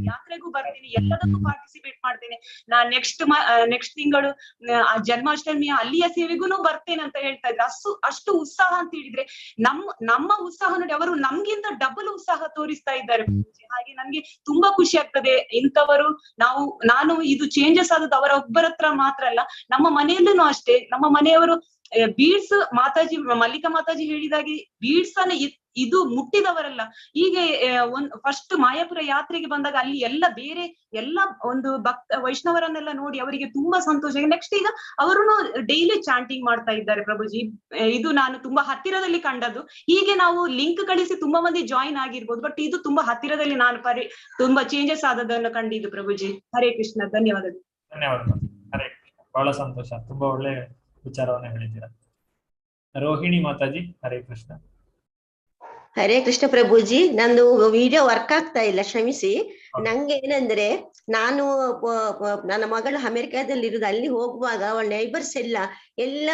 ಯಾತ್ರೆಗೂ ಬರ್ತೀನಿ, ಎಲ್ಲದಕ್ಕೂ ಪಾರ್ಟಿಸಿಪೇಟ್ ಮಾಡ್ತೇನೆ. ನಾನ್ ನೆಕ್ಸ್ಟ್ ತಿಂಗಳು ಜನ್ಮಾಷ್ಟಮಿಯ ಅಲ್ಲಿಯ ಸೇವೆಗೂ ಬರ್ತೇನೆ ಅಂತ ಹೇಳ್ತಾ ಇದ್ರೆ ಅಷ್ಟು ಉತ್ಸಾಹ ಅಂತ ಹೇಳಿದ್ರೆ ನಮ್ಮ ಉತ್ಸಾಹ ನೋಡಿ ಅವರು ನಮ್ಗಿಂತ ಡಬಲ್ ಉತ್ಸಾಹ ತೋರಿಸ್ತಾ ಇದ್ದಾರೆ. ಹಾಗೆ ನನ್ಗೆ ತುಂಬಾ ಖುಷಿ ಆಗ್ತದೆ. ಇಂಥವರು ನಾನು ಇದು ಚೇಂಜಸ್ ಆದದ್ದು ಅವರ ಒಬ್ಬರ ಹತ್ರ ಮಾತ್ರ ಅಲ್ಲ, ನಮ್ಮ ಮನೆಯಲ್ಲೂ ಅಷ್ಟೇ. ನಮ್ಮ ಮನೆಯವರು ಬೀಡ್ಸ್ ಮಲ್ಲಿಕಾ ಮಾತಾಜಿ ಹೇಳಿದಾಗೆ ಬೀಡ್ಸ್ ಅನ್ನ ಇದು ಮುಟ್ಟಿದವರಲ್ಲ. ಹೀಗೆ ಫಸ್ಟ್ ಮಾಯಾಪುರ ಯಾತ್ರೆಗೆ ಬಂದಾಗ ಅಲ್ಲಿ ಎಲ್ಲ ಒಂದು ವೈಷ್ಣವರನ್ನೆಲ್ಲ ನೋಡಿ ಅವರಿಗೆ ತುಂಬಾ ಸಂತೋಷ. ನೆಕ್ಸ್ಟ್ ಈಗ ಅವರು ಡೈಲಿ ಚಾಂಟಿಂಗ್ ಮಾಡ್ತಾ ಇದ್ದಾರೆ ಪ್ರಭುಜಿ. ಇದು ನಾನು ತುಂಬಾ ಹತ್ತಿರದಲ್ಲಿ ಕಂಡದ್ದು. ಹೀಗೆ ನಾವು ಲಿಂಕ್ ಕಳಿಸಿ ತುಂಬಾ ಮಂದಿ ಜಾಯಿನ್ ಆಗಿರ್ಬೋದು, ಬಟ್ ಇದು ತುಂಬಾ ಹತ್ತಿರದಲ್ಲಿ ನಾನು ತುಂಬಾ ಚೇಂಜಸ್ ಆದದನ್ನು ಕಂಡಿದ್ದು ಪ್ರಭುಜಿ. ಹರೇ ಕೃಷ್ಣ, ಧನ್ಯವಾದಗಳು. ಧನ್ಯವಾದ. ಹರೇ ಕೃಷ್ಣ, ಬಹಳ ಸಂತೋಷ, ತುಂಬಾ ಒಳ್ಳೆ ವಿಚಾರವನ್ನ ಹೇಳಿದ್ದೀರಾ. ರೋಹಿಣಿ ಮಾತಾಜಿ, ಹರೇ ಕೃಷ್ಣ. ಹರೇ ಕೃಷ್ಣ ಪ್ರಭುಜಿ, ನಂದು ವಿಡಿಯೋ ವರ್ಕ್ ಆಗ್ತಾ ಇಲ್ಲ, ಕ್ಷಮಿಸಿ. ನಂಗೆ ಏನಂದ್ರೆ, ನಾನು ನನ್ನ ಮಗಳು ಅಮೆರಿಕಾದಲ್ಲಿ ಇರುದು. ಅಲ್ಲಿ ಹೋಗುವಾಗ ಅವಳ ನೈಬರ್ಸ್ ಎಲ್ಲ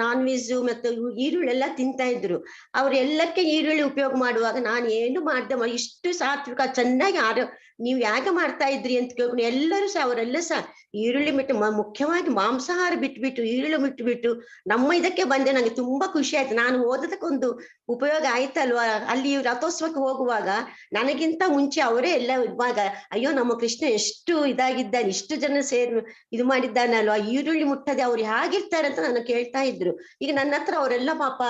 ನಾನ್ ವೆಜ್ ಮತ್ತು ಈರುಳ್ಳಿ ಎಲ್ಲ ತಿಂತಾ ಇದ್ರು. ಅವ್ರೆಲ್ಲಕ್ಕೆ ಈರುಳ್ಳಿ ಉಪಯೋಗ ಮಾಡುವಾಗ ನಾನು ಏನು ಮಾಡ್ದೆ, ಇಷ್ಟು ಸಾತ್ವಿಕ ಚೆನ್ನಾಗಿ ನೀವು ಯಾಕೆ ಮಾಡ್ತಾ ಇದ್ರಿ ಅಂತ ಕೇಳ್ಕೊಂಡು ಎಲ್ಲರೂ ಅವರೆಲ್ಲ ಈರುಳ್ಳಿ ಬಿಟ್ಟು, ಮುಖ್ಯವಾಗಿ ಮಾಂಸಾಹಾರ ಬಿಟ್ಬಿಟ್ಟು ಈರುಳ್ಳಿ ಬಿಟ್ಟುಬಿಟ್ಟು ನಮ್ಮ ಇದಕ್ಕೆ ಬಂದೆ. ನಂಗೆ ತುಂಬಾ ಖುಷಿ ಆಯ್ತು. ನಾನು ಓದೋದಕ್ಕೊಂದು ಉಪಯೋಗ ಆಯ್ತಲ್ವಾ. ಅಲ್ಲಿ ರಥೋತ್ಸವಕ್ಕೆ ಹೋಗುವಾಗ ನನಗಿಂತ ಮುಂಚೆ ಅವರೇ ಎಲ್ಲ ಇರುವಾಗ, ಅಯ್ಯೋ ನಮ್ಮ ಕೃಷ್ಣ ಎಷ್ಟು ಇದಾಗಿದ್ದಾನೆ, ಇಷ್ಟು ಜನ ಇದು ಮಾಡಿದ್ದಾನಲ್ವಾ, ಈರುಳ್ಳಿ ಮುಟ್ಟದೆ ಅವ್ರು ಹೇಗಿರ್ತಾರೆ ಅಂತ ನಾನು ಕೇಳ್ತಾ ಇದ್ರು. ಈಗ ನನ್ನ ಹತ್ರ ಅವರೆಲ್ಲ ಪಾಪ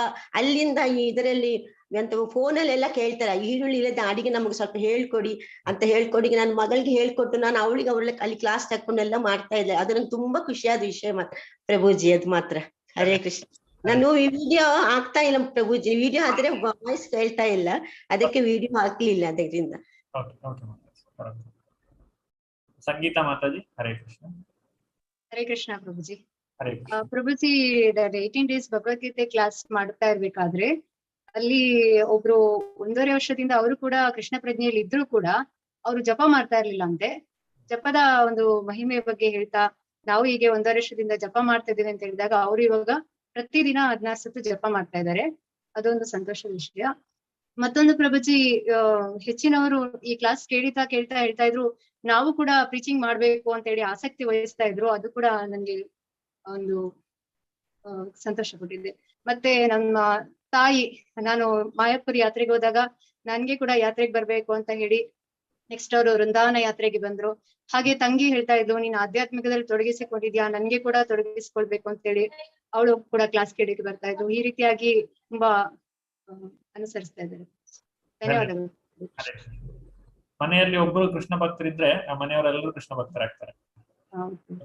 ಅಲ್ಲಿಂದ ಇದರಲ್ಲಿ ಅಂತ ಫೋನಲ್ಲೆಲ್ಲ ಕೇಳ್ತಾರೆ, ಈರುಳ್ಳಿ ಇಲ್ಲದ ಅಡಿಗೆ ನಮಗೆ ಸ್ವಲ್ಪ ಹೇಳ್ಕೊಡಿ ಅಂತ ಹೇಳ್ಕೊಡಿ. ನನ್ನ ಮಗಳಿಗೆ ಹೇಳ್ಕೊಟ್ಟು ನಾನು ಅವಳಿಗೆ ಅಲ್ಲಿ ಕ್ಲಾಸ್ ತಕೊಂಡೆಲ್ಲ ಮಾಡ್ತಾ ಇದ್ದೆ. ಅದು ನಂಗೆ ತುಂಬಾ ಖುಷಿಯಾದ ವಿಷಯ ಪ್ರಭುಜಿ, ಅದು ಮಾತ್ರ. ಹರೇ ಕೃಷ್ಣ. ನಾನು ವಿಡಿಯೋ ಆಗ್ತಾ ಇಲ್ಲ ಪ್ರಭುಜಿ, ವಿಡಿಯೋ ಆದ್ರೆ ವಾಯ್ಸ್ ಕೇಳ್ತಾ ಇಲ್ಲ, ಅದಕ್ಕೆ ವಿಡಿಯೋ ಹಾಕ್ಲಿಲ್ಲ ಅದರಿಂದ. ಸಂಗೀತ ಮಾತಾಜಿ, ಹರೇ ಕೃಷ್ಣ. ಹರೇ ಕೃಷ್ಣ ಪ್ರಭುಜಿ. ಹರೇ ಪ್ರಭುಜಿ, 18 days ಭಗವದ್ಗೀತೆ ಕ್ಲಾಸ್ ಮಾಡ್ತಾ ಇರ್ಬೇಕಾದ್ರೆ ಅಲ್ಲಿ ಒಬ್ರು 1.5 ವರ್ಷದಿಂದ ಅವರು ಕೂಡ ಕೃಷ್ಣ ಪ್ರಜ್ಞೆಯಲ್ಲಿ ಇದ್ರು ಕೂಡ ಅವರು ಜಪ ಮಾಡ್ತಾ ಇರ್ಲಿಲ್ಲ ಅಂತೆ. ಜಪದ ಒಂದು ಮಹಿಮೆಯ ಬಗ್ಗೆ ಹೇಳ್ತಾ, ನಾವು ಹೀಗೆ 1.5 ವರ್ಷದಿಂದ ಜಪ ಮಾಡ್ತಾ ಇದ್ದೀವಿ ಅಂತ ಹೇಳಿದಾಗ ಅವ್ರು ಇವಾಗ ಪ್ರತಿದಿನ 16 ಸತ್ತು ಜಪ ಮಾಡ್ತಾ ಇದ್ದಾರೆ. ಅದೊಂದು ಸಂತೋಷದ ವಿಷಯ. ಮತ್ತೊಂದು ಪ್ರಭುಜಿ, ಹೆಚ್ಚಿನವರು ಈ ಕ್ಲಾಸ್ ಕೇಳ್ತಾ ಹೇಳ್ತಾ ಇದ್ರು, ನಾವು ಕೂಡ ಪ್ರೀಚಿಂಗ್ ಮಾಡ್ಬೇಕು ಅಂತ ಹೇಳಿ ಆಸಕ್ತಿ ವಹಿಸ್ತಾ ಇದ್ರು. ಅದು ಕೂಡ ನನ್ಗೆ ಒಂದು ಸಂತೋಷ ಕೊಟ್ಟಿದೆ. ಮತ್ತೆ ನಮ್ಮ ತಾಯಿ, ನಾನು ಮಾಯಾಪುರಿ ಯಾತ್ರೆಗೆ ಹೋದಾಗ ನನ್ಗೆ ಕೂಡ ಯಾತ್ರೆಗೆ ಬರ್ಬೇಕು ಅಂತ ಹೇಳಿ ನೆಕ್ಸ್ಟ್ ಅವರು ವೃಂದಾವನ ಯಾತ್ರೆಗೆ ಬಂದ್ರು. ಹಾಗೆ ತಂಗಿ ಹೇಳ್ತಾ ಇದ್ಲು, ನೀನ್ ಆಧ್ಯಾತ್ಮಿಕದಲ್ಲಿ ತೊಡಗಿಸಿಕೊಂಡಿದ್ಯಾ, ನನ್ಗೆ ಕೂಡ ತೊಡಗಿಸಿಕೊಳ್ಬೇಕು ಅಂತ ಹೇಳಿ ಅವಳು ಕೂಡ ಕ್ಲಾಸ್ ಕೇಳಿಕ್ಕೆ ಬರ್ತಾ ಇದ್ಲು. ಈ ರೀತಿಯಾಗಿ ತುಂಬಾ ಅನುಸರಿಸ್ತಾ ಇದ್ದಾರೆ. ಧನ್ಯವಾದಗಳು. ಮನೆಯಲ್ಲಿ ಒಬ್ಬರು ಕೃಷ್ಣ ಭಕ್ತರಿದ್ರೆ ಆ ಮನೆಯವರೆಲ್ಲರೂ ಕೃಷ್ಣ ಭಕ್ತರಾಗ್ತಾರೆ.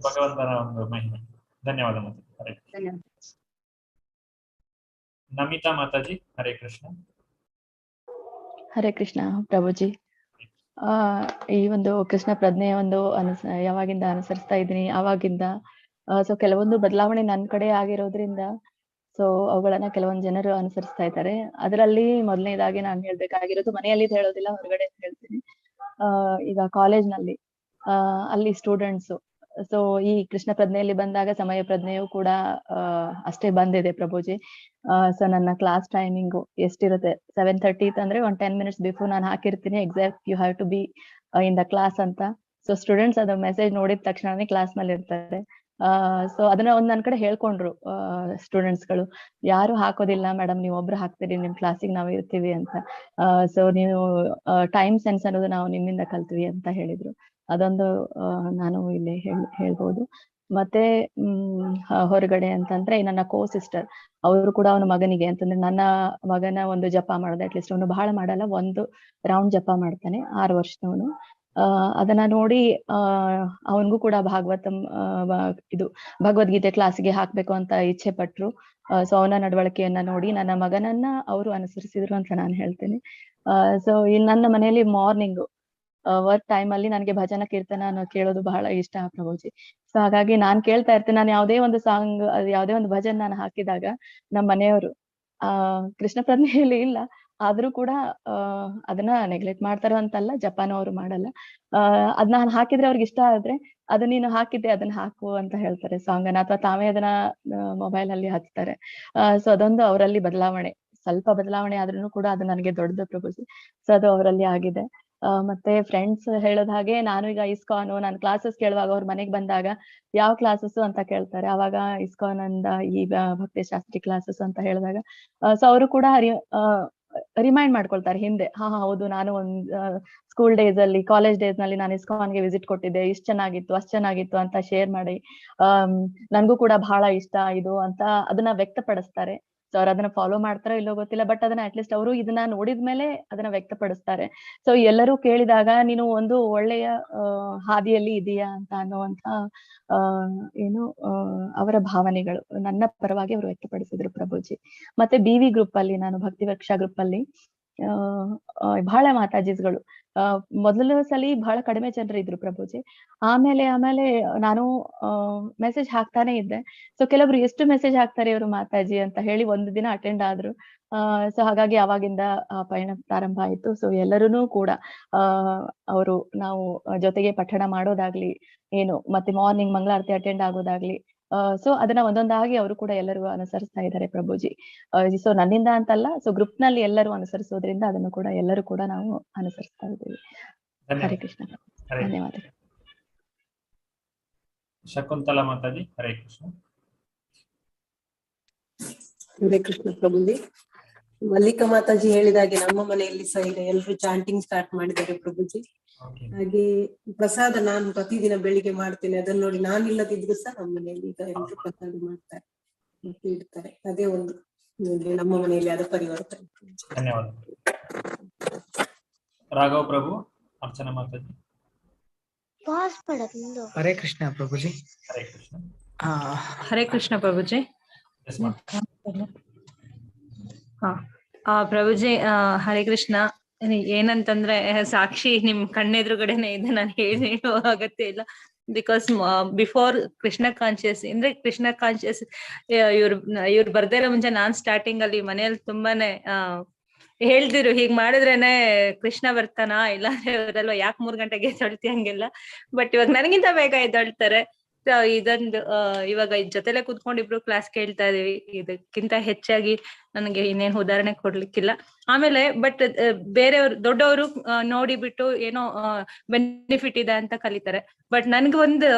ಭಗವಂತನ ಒಂದು ಮಹಿಮೆ. ಧನ್ಯವಾದ ಮಾತಾಜಿ. ಹರೇ ನಮಿತಾ ಮಾತಾಜಿ, ಹರೇ ಕೃಷ್ಣ. ಹರೇ ಕೃಷ್ಣ ಪ್ರಭುಜಿ. ಈ ಒಂದು ಕೃಷ್ಣ ಪ್ರಜ್ಞೆಯ ಒಂದು ಯಾವಾಗಿಂದ ಅನುಸರಿಸ್ತಾ ಇದ್ದೀನಿ ಆವಾಗಿಂದ ಸೊ ಕೆಲವೊಂದು ಬದಲಾವಣೆ ನನ್ನ ಕಡೆ ಆಗಿರೋದ್ರಿಂದ ಸೊ ಅವುಗಳನ್ನ ಕೆಲವೊಂದು ಜನರು ಅನುಸರಿಸ್ತಾ ಇದ್ದಾರೆ. ಅದರಲ್ಲಿ ಮೊದಲನೇದಾಗಿ ನಾನು ಹೇಳ್ಬೇಕಾಗಿರೋದು, ಮನೆಯಲ್ಲಿ ಹೇಳೋದಿಲ್ಲ, ಹೊರಗಡೆ ಹೇಳ್ತೀನಿ. ಈಗ ಕಾಲೇಜ್ನಲ್ಲಿ ಅಲ್ಲಿ ಸ್ಟೂಡೆಂಟ್ಸು ಸೊ ಈ ಕೃಷ್ಣ ಪ್ರಜ್ಞೆಯಲ್ಲಿ ಬಂದಾಗ ಸಮಯ ಪ್ರಜ್ಞೆಯು ಕೂಡ ಅಷ್ಟೇ ಬಂದಿದೆ ಪ್ರಭುಜಿ. ಸೊ ನನ್ನ ಕ್ಲಾಸ್ ಟೈಮಿಂಗು ಎಷ್ಟಿರುತ್ತೆ, 7:30 ಅಂದ್ರೆ ಒಂದು 10 minutes ಬಿಫೋರ್ ನಾನು ಹಾಕಿರ್ತೀನಿ exact you have to be in the class ಅಂತ. ಸೊ ಸ್ಟೂಡೆಂಟ್ಸ್ ಅದು ಮೆಸೇಜ್ ನೋಡಿದ ತಕ್ಷಣನೇ ಕ್ಲಾಸ್ ನಲ್ಲಿ ಇರ್ತಾರೆ. ಸೊ ಅದನ್ನ ಒಂದ್ ನನ್ ಕಡೆ ಹೇಳ್ಕೊಂಡ್ರು ಸ್ಟೂಡೆಂಟ್ಸ್ಗಳು, ಯಾರು ಹಾಕೋದಿಲ್ಲ ಮೇಡಮ್, ನೀವು ಒಬ್ರು ಹಾಕ್ತೀರಿ, ನಿಮ್ ಕ್ಲಾಸಿಗೆ ನಾವು ಇರ್ತೀವಿ ಅಂತ. ಸೊ ನೀವು ಟೈಮ್ ಸೆನ್ಸ್ ಅನ್ನೋದು ನಾವು ನಿಮ್ಮಿಂದ ಕಲ್ತ್ವಿ ಅಂತ ಹೇಳಿದ್ರು. ಅದೊಂದು ನಾನು ಇಲ್ಲಿ ಹೇಳ್ಬೋದು. ಮತ್ತೆ ಹೊರಗಡೆ ಅಂತಂದ್ರೆ ನನ್ನ ಕೋ ಸಿಸ್ಟರ್ ಅವರು ಕೂಡ ಅವನ ಮಗನಿಗೆ ಅಂತಂದ್ರೆ ನನ್ನ ಮಗನ ಒಂದು ಜಪ ಮಾಡೋದು, ಅಟ್ಲೀಸ್ಟ್ ಅವನು ಬಹಳ ಮಾಡಲ್ಲ, 1 ರೌಂಡ್ ಜಪ ಮಾಡ್ತಾನೆ, 6 ವರ್ಷದವನು. ಅದನ್ನ ನೋಡಿ ಅವನಿಗೂ ಕೂಡ ಇದು ಭಗವದ್ಗೀತೆ ಕ್ಲಾಸಿಗೆ ಹಾಕ್ಬೇಕು ಅಂತ ಇಚ್ಛೆ ಪಟ್ರು. ಸೊ ಅವನ ನಡವಳಿಕೆಯನ್ನ ನೋಡಿ ನನ್ನ ಮಗನನ್ನ ಅವರು ಅನುಸರಿಸಿದ್ರು ಅಂತ ನಾನು ಹೇಳ್ತೇನೆ. ಸೊ ಇಲ್ಲಿ ನನ್ನ ಮನೆಯಲ್ಲಿ ಮಾರ್ನಿಂಗ್ ವರ್ಕ್ ಟೈಮ್ ಅಲ್ಲಿ ನನಗೆ ಭಜನ ಕೀರ್ತನ ಕೇಳೋದು ಬಹಳ ಇಷ್ಟ ಪ್ರಭುಜಿ. ಸೊ ಹಾಗಾಗಿ ನಾನ್ ಕೇಳ್ತಾ ಇರ್ತೇನೆ. ನಾನು ಯಾವುದೇ ಒಂದು ಸಾಂಗ್, ಯಾವುದೇ ಒಂದು ಭಜನ್ ನಾನು ಹಾಕಿದಾಗ ನಮ್ಮ ಮನೆಯವರು ಕೃಷ್ಣ ಪ್ರಜ್ಞೆಯಲ್ಲಿ ಇಲ್ಲ ಆದ್ರೂ ಕೂಡ ಅದನ್ನ ನೆಗ್ಲೆಕ್ಟ್ ಮಾಡ್ತಾರೋ ಅಂತಲ್ಲ, ಜಪಾನು ಅವ್ರು ಮಾಡಲ್ಲ. ಅದ್ ನಾನು ಹಾಕಿದ್ರೆ ಅವ್ರಿಗೆ ಇಷ್ಟ ಆದ್ರೆ ಅದು ನೀನು ಹಾಕಿದ್ದೆ ಅದನ್ನ ಹಾಕು ಅಂತ ಹೇಳ್ತಾರೆ ಸಾಂಗ್ ಅನ್ನ, ಅಥವಾ ತಾವೇ ಅದನ್ನ ಮೊಬೈಲ್ ಅಲ್ಲಿ ಹಚ್ತಾರೆ. ಸೊ ಅದೊಂದು ಅವರಲ್ಲಿ ಬದಲಾವಣೆ, ಸ್ವಲ್ಪ ಬದಲಾವಣೆ ಆದ್ರೂ ಕೂಡ ಅದು ನನಗೆ ದೊಡ್ಡದು ಪ್ರಭುಜಿ. ಸೊ ಅದು ಅವರಲ್ಲಿ ಆಗಿದೆ. ಮತ್ತೆ ಫ್ರೆಂಡ್ಸ್ ಹೇಳೋದ್ ಹಾಗೆ ನಾನು ಈಗ ಇಸ್ಕಾನ್ ನಾನು ಕ್ಲಾಸಸ್ ಕೇಳುವಾಗ ಅವ್ರ ಮನೆಗೆ ಬಂದಾಗ ಯಾವ ಕ್ಲಾಸಸ್ ಅಂತ ಕೇಳ್ತಾರೆ. ಅವಾಗ ಇಸ್ಕಾನ್ ಅಂದ ಈ ಭಕ್ತಿ ಶಾಸ್ತ್ರಿ ಕ್ಲಾಸಸ್ ಅಂತ ಹೇಳಿದಾಗ ಸೊ ಅವರು ಕೂಡ ರಿಮೈಂಡ್ ಮಾಡ್ಕೊಳ್ತಾರೆ ಹಿಂದೆ. ಹೌದು, ನಾನು ಒಂದ್ ಸ್ಕೂಲ್ ಡೇಸ್ ಅಲ್ಲಿ ಕಾಲೇಜ್ ಡೇಸ್ ನಲ್ಲಿ ನಾನು ಇಸ್ಕಾನ್ಗೆ ವಿಸಿಟ್ ಕೊಟ್ಟಿದ್ದೆ, ಇಷ್ಟ್ ಚೆನ್ನಾಗಿತ್ತು ಅಷ್ಟ್ ಚೆನ್ನಾಗಿತ್ತು ಅಂತ ಶೇರ್ ಮಾಡಿ ನನ್ಗೂ ಕೂಡ ಬಹಳ ಇಷ್ಟ ಇದು ಅಂತ ಅದನ್ನ ವ್ಯಕ್ತಪಡಿಸ್ತಾರೆ. ಸೊ ಅವ್ರು ಅದನ್ನ ಫಾಲೋ ಮಾಡ್ತಾರೋ ಇಲ್ಲೋ ಗೊತ್ತಿಲ್ಲ, ಬಟ್ ಅದನ್ನ ಅಟ್ಲೀಸ್ಟ್ ಅವರು ಇದನ್ನ ನೋಡಿದ್ಮೇಲೆ ಅದನ್ನ ವ್ಯಕ್ತಪಡಿಸ್ತಾರೆ. ಸೊ ಎಲ್ಲರೂ ಕೇಳಿದಾಗ ನೀನು ಒಂದು ಒಳ್ಳೆಯ ಹಾದಿಯಲ್ಲಿ ಇದೀಯಾ ಅಂತ ಅನ್ನುವಂತ ಏನು ಅವರ ಭಾವನೆಗಳು ನನ್ನ ಪರವಾಗಿ ಅವರು ವ್ಯಕ್ತಪಡಿಸಿದ್ರು ಪ್ರಭುಜಿ. ಮತ್ತೆ BV ಗ್ರೂಪ್ ಅಲ್ಲಿ, ನಾನು ಭಕ್ತಿ ವೃಕ್ಷ ಗ್ರೂಪ್ ಅಲ್ಲಿ ಬಹಳ ಮಾತಾಜಿಸ್ಗಳು ಮೊದಲ ಸಲಿ ಬಹಳ ಕಡಿಮೆ ಜನರು ಇದ್ರು ಪ್ರಭುಜಿ. ಆಮೇಲೆ ನಾನು ಮೆಸೇಜ್ ಹಾಕ್ತಾನೆ ಇದ್ದೆ. ಸೊ ಕೆಲವರು ಎಷ್ಟು ಮೆಸೇಜ್ ಹಾಕ್ತಾರೆ ಇವರು ಮಾತಾಜಿ ಅಂತ ಹೇಳಿ ಒಂದು ದಿನ ಅಟೆಂಡ್ ಆದ್ರು. ಸೊ ಹಾಗಾಗಿ ಅವಾಗಿಂದ ಪಯಣ ಪ್ರಾರಂಭ ಆಯ್ತು. ಸೊ ಎಲ್ಲರೂ ಕೂಡ ಅವರು ನಾವು ಜೊತೆಗೆ ಪಠಣ ಮಾಡೋದಾಗ್ಲಿ ಏನು ಮತ್ತೆ ಮಾರ್ನಿಂಗ್ ಮಂಗಳಾರತಿ ಅಟೆಂಡ್ ಆಗೋದಾಗ್ಲಿ ಸೊ ಅದನ್ನ ಒಂದೊಂದಾಗಿ ಅವರು ಕೂಡ ಎಲ್ಲರೂ ಅನುಸರಿಸ್ತಾ ಇದ್ದಾರೆ ಪ್ರಭುಜಿ. ಸೊ ನನ್ನಿಂದ ಅಂತಲ್ಲ, ಸೊ ಗ್ರೂಪ್ ನಲ್ಲಿ ಎಲ್ಲರೂ ಅನುಸರಿಸೋದ್ರಿಂದ ಅದನ್ನು ಕೂಡ ಎಲ್ಲರೂ ಕೂಡ ನಾವು ಅನುಸರಿಸ್ತಾ ಇದ್ದೀವಿ. ಹರೇ ಕೃಷ್ಣ. ಧನ್ಯವಾದಗಳು. ಶಕುಂತಲಾ ಮಾತಾಜಿ, ಹರೇ ಕೃಷ್ಣ. ಹರೇ ಕೃಷ್ಣ ಪ್ರಭುಜಿ. ಮಲ್ಲಿಕಾ ಮಾತಾಜಿ ಹೇಳಿದಾಗೆ ನಮ್ಮ ಮನೆಯಲ್ಲಿ ಸಹ ಈಗ ಎಲ್ರು ಚಾಂಟಿಂಗ್ ಸ್ಟಾರ್ಟ್ ಮಾಡಿದ್ದಾರೆ ಪ್ರಭುಜಿ. ಹಾಗೆ ಪ್ರಸಾದ ನಾನು ಪ್ರತಿದಿನ ಬೆಳಿಗ್ಗೆ ಮಾಡ್ತೇನೆ. ಅದನ್ನ ನೋಡಿ ನಾನು ಇಲ್ಲದಿದ್ರು ಸಹ ನಮ್ಮ ಮನೆಯಲ್ಲಿ ಈಗ ಎಲ್ರು ಪ್ರಸಾದ ಮಾಡ್ತಾರೆ ಮತ್ತು ಇಡ್ತಾರೆ. ಅದೇ ಒಂದು ನಮ್ಮ ಮನೆಯಲ್ಲಿ ಅದು ಪರಿವರ್ತನೆ. ಧನ್ಯವಾದ. ರಾಘವ ಪ್ರಭು, ಅರ್ಚನಾ ಮಾತಾಜಿ. ಹರೇ ಕೃಷ್ಣ ಪ್ರಭುಜಿ. ಹರೇ ಕೃಷ್ಣ. ಹರೇ ಕೃಷ್ಣ ಪ್ರಭುಜಿ. ಪ್ರಭುಜಿ ಹರೇ ಕೃಷ್ಣ. ಏನಂತಂದ್ರೆ ಸಾಕ್ಷಿ ನಿಮ್ ಕಣ್ಣೆದುರುಗಡೆನೆ ಇದೆ, ನಾನು ಹೇಳೋ ಅಗತ್ಯ ಇಲ್ಲ. ಬಿಕಾಸ್ ಬಿಫೋರ್ ಕೃಷ್ಣ ಕಾನ್ಶಿಯಸ್ ಅಂದ್ರೆ ಕೃಷ್ಣ ಕಾನ್ಶಿಯಸ್ ಇವ್ರು ಬರ್ದೇ ಇರೋ ಮುಂಚೆ ನಾನ್ ಸ್ಟಾರ್ಟಿಂಗ್ ಅಲ್ಲಿ ಮನೆಯಲ್ಲಿ ತುಂಬಾನೇ ಹೇಳ್ದಿರು ಹೀಗ್ ಮಾಡಿದ್ರೇನೆ ಕೃಷ್ಣ ಬರ್ತಾನ, ಇಲ್ಲಾಂದ್ರೆ ಇವರೆಲ್ಲ ಯಾಕೆ 3 ಗಂಟೆಗೆ ಎದ್ದೇಳ್ತಿ ಹಂಗೆಲ್ಲ. ಬಟ್ ಇವಾಗ ನನಗಿಂತ ಬೇಗ ಎದ್ದೇಳ್ತಾರೆ. ಇದೊಂದು ಇವಾಗ ಜೊತೆಲೆ ಕೂತ್ಕೊಂಡು ಇಬ್ರು ಕ್ಲಾಸ್ ಕೇಳ್ತಾ ಇದೀವಿ. ಇದಕ್ಕಿಂತ ಹೆಚ್ಚಾಗಿ ನನಗೆ ಇನ್ನೇನ್ ಉದಾಹರಣೆ ಕೊಡ್ಲಿಕ್ಕಿಲ್ಲ. ಆಮೇಲೆ ಬಟ್ ಬೇರೆಯವ್ರು ದೊಡ್ಡವರು ನೋಡಿಬಿಟ್ಟು ಏನೋ ಬೆನಿಫಿಟ್ ಇದೆ ಅಂತ ಕಲಿತಾರೆ. ಬಟ್ ನನ್ಗೆ ಒಂದು